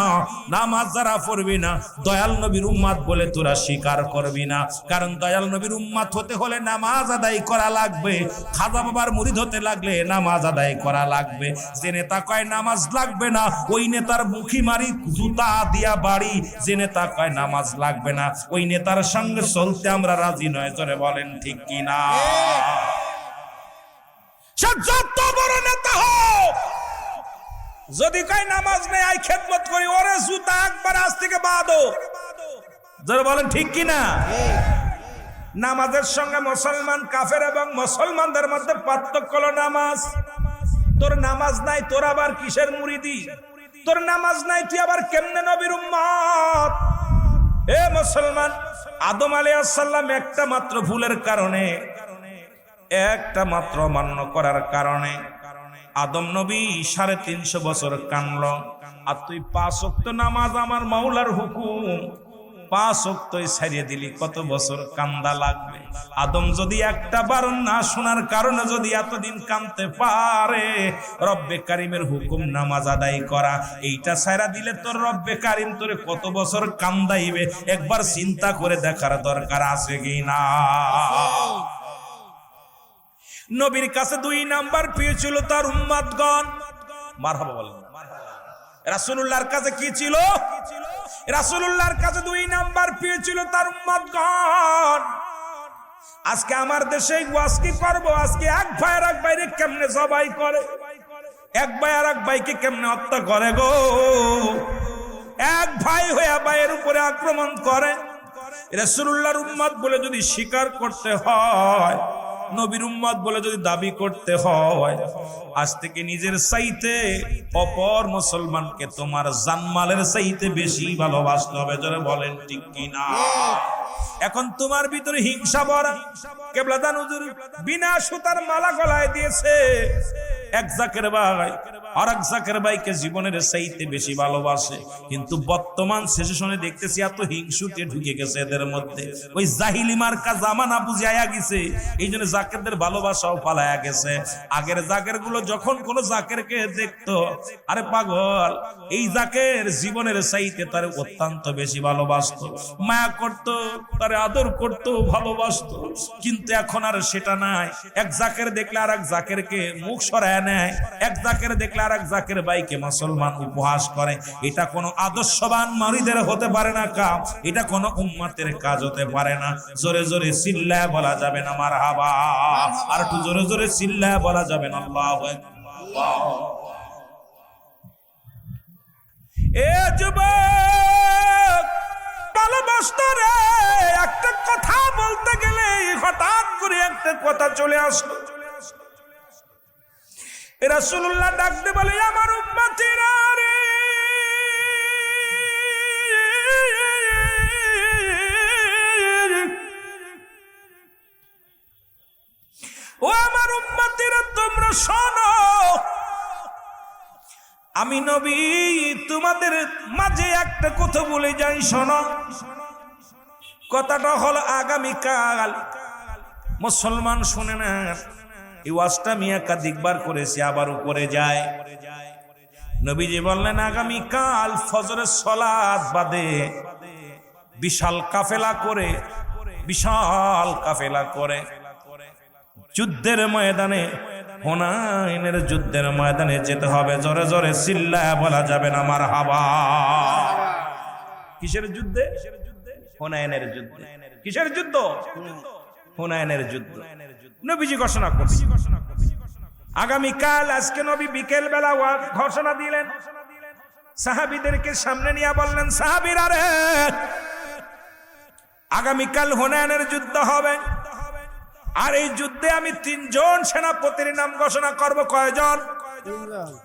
S1: নামাজ যারা পড়বি না দয়াল নবীর উম্মত বলে তোরা স্বীকার করবি না। কারণ দয়াল নবীর উম্মত হতে হলে নামাজ আদায় করা লাগবে, খাজা বাবার মুরিদ হতে লাগলে নামাজ আদায় করা লাগবে। যে নেতা কয় নামাজ লাগবে না ওই নেতার মুখী মারি জুতা দিয়া বাড়ি, যে নেতা কয় নামাজ লাগবে না ওই নেতার সঙ্গে চলতে আমরা রাজি নয়। জোরে বলেন ঠিক কিনা? যত বড় নেতা হোক যদি কয় নামাজ নেই আই খেদমত করি, ওরে জুতা একবার আজ থেকে বাঁধো। যারা বলেন ঠিক কিনা? নামাজের সঙ্গে মুসলমান কাফের এবং মুসলমানদের মধ্যে পার্থক্য হলো নামাজ। তোর নামাজ নাই, তোর আবার কিসের মুরিদি? তোর নামাজ নাই, তুই আবার কেমনে নবীর উম্মত? এ মুসলমান, আদম আলাইহিস সালাম একটা মাত্র ভুলের কারণে, একটা মাত্র মান্য করার কারণে আদম নবী 350 বছর কানল। আর তুই 5 ওয়াক্ত নামাজ আমার মাওলার হুকুম 5 ওয়াক্তই ছাড়িয়ে দিলি, কত বছর কান্দা লাগবে? আদম যদি একটা বার না শোনার কারণে যদি এতদিন কাঁদতে পারে, রব্বে কারিমের হুকুম নামাজ আদায় করা এইটা ছাইরা দিলে তোর রব্বে কারিম তোরে কত বছর কান্দাইবে একবার চিন্তা করে দেখার দরকার আছে কি না? নবীর কাছে 2 নাম্বার পেয়েছিল তার উম্মতগণ। মারহাবা বলেন। রাসূলুল্লাহর কাছে কি ছিল? রাসূলুল্লাহর কাছে 2 নাম্বার পেয়েছিল তার উম্মতগণ। আজকে আমার দেশে ওয়াজ কি করব? আজকে এক ভাই আর এক ভাইরে কেমনে জবাই করে, এক ভাই আর এক ভাইকে কেমনে হত্যা করে গো, এক ভাই হয়ে ভাইয়ের উপরে আক্রমণ করে। রাসূলুল্লাহর উম্মত বলে যদি স্বীকার করতে হয়, নবীর উম্মত বলে যদি দাবি করতে হয়, আজ থেকে নিজের চাইতে অপর মুসলমানকে তোমার জানমালের চাইতে বেশি ভালোবাসতে হবে। যারা বলেন ঠিক কিনা? এখন তোমার ভিতরে হিংসা ভরা। কেবলাদান হুজুর বিনা সুতার মালা গলায় দিয়েছে, এক জাকের ভাই আর এক জাকের ভাইকে জীবনের চাইতে বেশি ভালোবাসে। কিন্তু বর্তমান সিচুয়েশনে দেখতেছি এত হিংসুটে ঢুকে গেছে এদের মধ্যে। ওই জাহিলি মার্কা জামানা বুঝাইয়া গেছে, এই জন্য জাকেরদের ভালোবাসাও পালায়া গেছে। আগের জাকের গুলো যখন কোন জাকেরকে দেখতো, আরে পাগল এই জাকের জীবনের চাইতে তার অত্যন্ত বেশি ভালোবাসতো, মায়া করতো, তার আদর করতো, ভালোবাসতো। কিন্তু এখন আর সেটা নাই। এক জাকের দেখলে আর এক জাকেরকে মুখ সরায় নেয়, এক জাকের দেখলে আর এক জাকের ভাইকে মুসলমান উপহাস করে। এটা কোনো আদর্শবান মুরিদের হতে পারে না কাজ, এটা কোনো উম্মতের কাজ হতে পারে না। জোরে জোরে চিল্লায় বলা যাবে না মারহাবা, আর একটু জোরে জোরে চিল্লায় বলা যাবে না আল্লাহু আকবার। এ যুবক ভালোবাসত রে, একটা কথা বলতে গেলে হঠাৎ করে একটা কথা চলে আসলো। রাসূলুল্লাহ ডাকতে বলে আমার উম্মতিরা রে, ও আমার উম্মতিরা তোমরা শোনো, আমি নবী তোমাদের মাঝে একটা কথা বলে যাই, শোনো। কথাটা হলো আগামীকাল মুসলমান শুনে না, এই ওয়াজটা আমি একাধিকবার করেছি, আবারও করে যায়। নবীজি বললেন আগামীকাল ফজরের সালাত বাদে বিশাল কাফেলা করে, বিশাল কাফেলা করে যুদ্ধের ময়দানে, হুনাইনের যুদ্ধের ময়দানে যেতে হবে। জোরে জোরে চিল্লায় বলা যাবে না মারহাবা। কিসের যুদ্ধে? হুনাইনের যুদ্ধে। কিসের যুদ্ধ? হুনাইনের যুদ্ধ। নবীজি ঘোষণা করছে আগামীকাল। আজকে নবী বিকেল বেলা ঘোষণা দিলেন, সাহাবীদেরকে সামনে নিয়ে বললেন সাহাবীরা রে, আগামীকাল হুনাইনের যুদ্ধ হবে, আর এই যুদ্ধে আমি 3 জন সেনাপতির নাম ঘোষণা করব। কয়জন?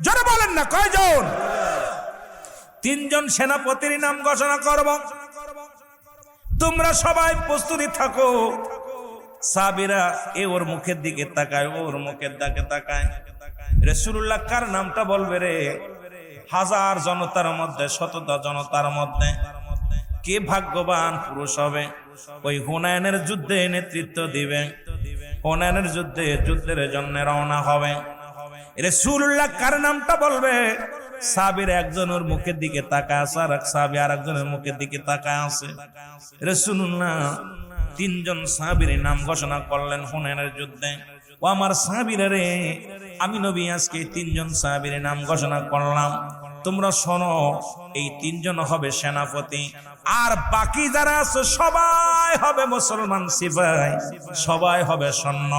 S1: যারা বলেন না কয়জন? তিনজন সেনাপতির নাম ঘোষণা করব, তোমরা সবাই প্রস্তুতি থাকো। সাহাবীরা এ ওর মুখের দিকে তাকায়, ওর মুখের দিকে তাকায়। রাসূলুল্লাহ কার নামটা বলবে রে? হাজার জনতার মধ্যে, শততা জনতার মধ্যে কে ভাগ্যবান পুরুষ হবে ওই হুনাইনের যুদ্ধে নেতৃত্ব দিবে? হুনাইনের যুদ্ধের জন্য রওনা হবে। রাসূলুল্লাহ কার নামটা বলবে? সাহাবীর একজনের মুখের দিকে তাকায় আছে, আর এক সাহাবী আরেকজনের মুখের দিকে তাকায় আছে। রাসূলুল্লাহ তিনজন সাহাবীর নাম ঘোষণা করলেন হুনাইনের যুদ্ধে। ও আমার সাহাবীরা রে, আমি নবী আজকে তিনজন সাহাবীর নাম ঘোষণা করলাম, তোমরা শোনো। এই তিনজন হবে সেনাপতি, আর বাকি যারা আছে সবাই হবে মুসলমান সিপাহী, সবাই হবে সৈন্য।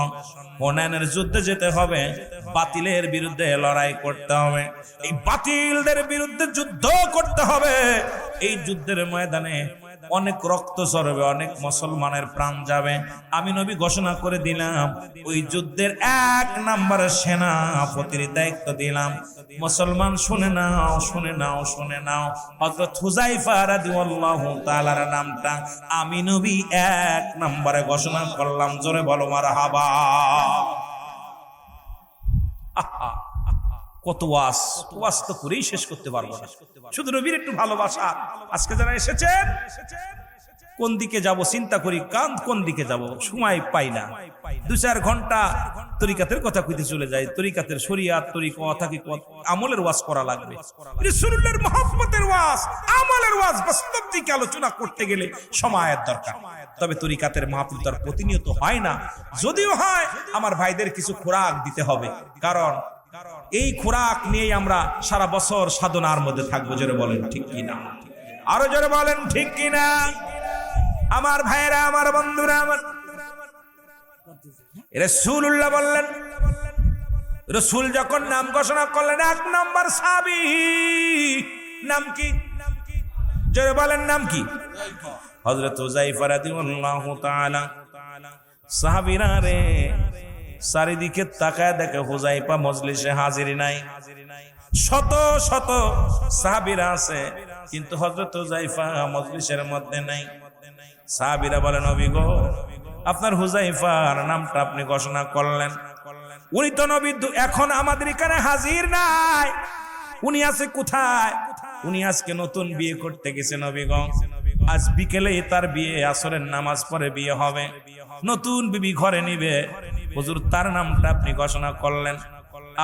S1: হুনাইনের যুদ্ধে যেতে হবে, বাতিলের বিরুদ্ধে লড়াই করতে হবে, এই বাতিলদের বিরুদ্ধে যুদ্ধ করতে হবে। এই যুদ্ধের ময়দানে অনেক রক্ত ঝরবে, অনেক মুসলমানের প্রাণ যাবে। আমি নবী ঘোষণা করে দিলাম, ওই যুদ্ধের 1 নম্বরের সেনাপতির দায়িত্ব দিলাম। মুসলমান শুনে নাও, শুনে নাও, শুনে নাও। হযরত হুযায়ফা রাদিয়াল্লাহু তাআলার নামটা আমি নবী 1 নম্বরে ঘোষণা করলাম। জোরে বলো মারহাবা। কত ওয়াজ তো করেই শেষ করতে পারবো না। শুধু নবীর একটু ভালোবাসা। আজকে যারা এসেছেন, কোন দিকে যাব চিন্তা করি, কোন দিকে যাব সময় পাই না। 2-4 ঘন্টা তরিকাতের কথা কইতে চলে যায়। তরিকাতের শরিয়াত, তরিকত, হাকিকত, আমলের ওয়াজ করা লাগবে। রাসূলুল্লাহর মহব্বতের ওয়াজ, আমলের ওয়াজ বাস্তব দিকে আলোচনা করতে গেলে সময়ের দরকার। তবে তরিকাতের মাহফিল তো আর প্রতিনিয়ত হয় না। যদিও হয়, আমার ভাইদের কিছু খোরাক দিতে হবে, কারণ এই খোরাক নিয়েই আমরা সারা বছর সাধনার মধ্যে থাকবো। জোরে বলেন ঠিক কিনা? আরো জোরে বলেন ঠিক কিনা? আমার ভাইয়েরা, আমার বন্ধুরা, আমার রাসূলুল্লাহ বললেন, রাসূল যখন নাম ঘোষণা করলেন 1 নম্বর সাহাবী, নাম কি? জোরে বলেন নাম কি? হযরত হুযায়ফা রাদিয়াল্লাহু তাআলা। সাহাবীরা রে, চারিদিকে তাকায় দেখে হুযায়ফা মজলিসে হাজির নাই। শত শত সাহাবীরা আছে, কিন্তু হযরত হুযায়ফা মজলিসের মধ্যে নাই। সাহাবীরা বলেন, নবী গো, আপনার হুযায়ফার নামটা আপনি ঘোষণা করলেন, উনি তো নবী এখন আমাদের এখানে হাজির নাই। উনি আছে কোথায়? উনি আজকে নতুন বিয়ে করতে গেছে নবী গো। আজ বিকেলে তার বিয়ে, আসরের নামাজ পড়ে বিয়ে হবে, নতুন বিবি ঘরে নিবে। হুজুর তার নামটা আপনি ঘোষণা করলেন।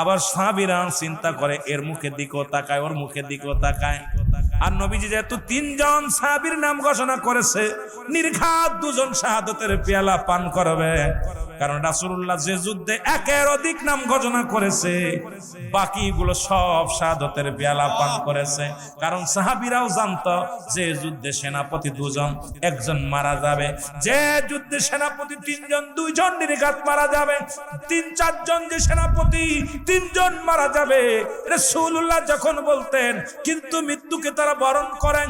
S1: আবার সাহাবীরা চিন্তা করে, এর মুখের দিকেও তাকায়, ওর মুখের দিকেও তাকায়। আর নবীজি যেহেতু 3 জন সাহাবীর নাম ঘোষণা করেছে, নির্ঘাত 2 জন শাহাদাতের পেয়ালা পান করবে। কারণ রাসূলুল্লাহ যে যুদ্ধে 1-এর অধিক নাম ঘোষণা করেছে, বাকিগুলো সব শাহাদাতের পেয়ালা পান করেছে। কারণ সাহাবীরাও জানতো যে যুদ্ধে সেনাপতি 2 জন, 1 জন মারা যাবে। যে যুদ্ধে সেনাপতি 3 জন, 2 জন নির্ঘাত মারা যাবে। 3-4 জন যে সেনাপতি, 3 জন মারা যাবে। রাসূলুল্লাহ যখন বলতেন, কিন্তু মৃত্যুকে তারা বরণ করেন,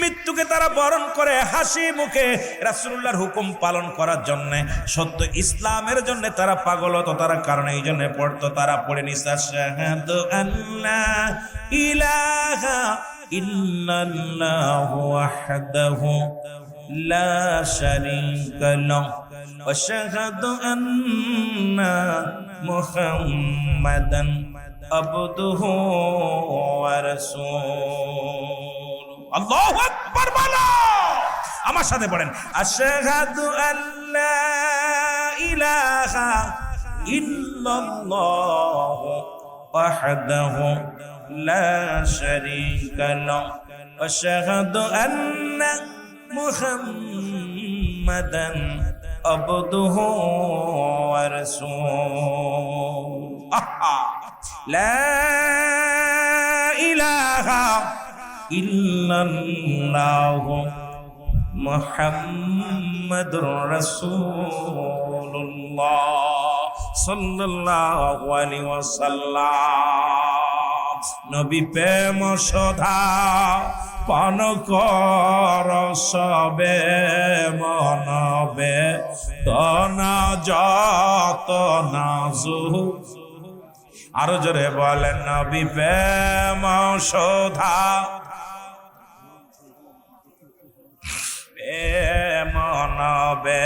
S1: মৃত্যুকে তারা বরণ করে হাসি মুখে রাসূলুল্লাহর হুকুম পালন করার জন্য, সত্য ইসলামের জন্য তারা পাগল হতো। তারা কারণ এই জন্য পড়তো, তারা পড়ে নিছে আশহাদু আল্লা ইলাহা ইল্লাল্লাহু ওয়াহদাহু লা শারীকা লাহু ওয়া আশহাদু আন্না মুহাম্মাদান আবদুহু ওয়া রাসূলুহু। আল্লাহু আকবার বলো, আমার সাথে পড়েন, আশহাদু আল্লা ইলাহা ইল্লাল্লাহু ওয়াহদাহু লা শারীকা লাহু ওয়া আশহাদু আন্না মুহাম্মাদান আবদুহু ওয়া রাসূলুহু। লা ইলাহা ইল্লাল্লাহু মুহাম্মাদুর রাসূলুল্লাহ সাল্লাল্লাহু আলাইহি ওয়াসাল্লাম। নবী প্রেম সদা পান কর সবে মনবে, তনা যত নাজু আরো জোরে বলেন নবী প্রেম সৌধা প্রেম নবে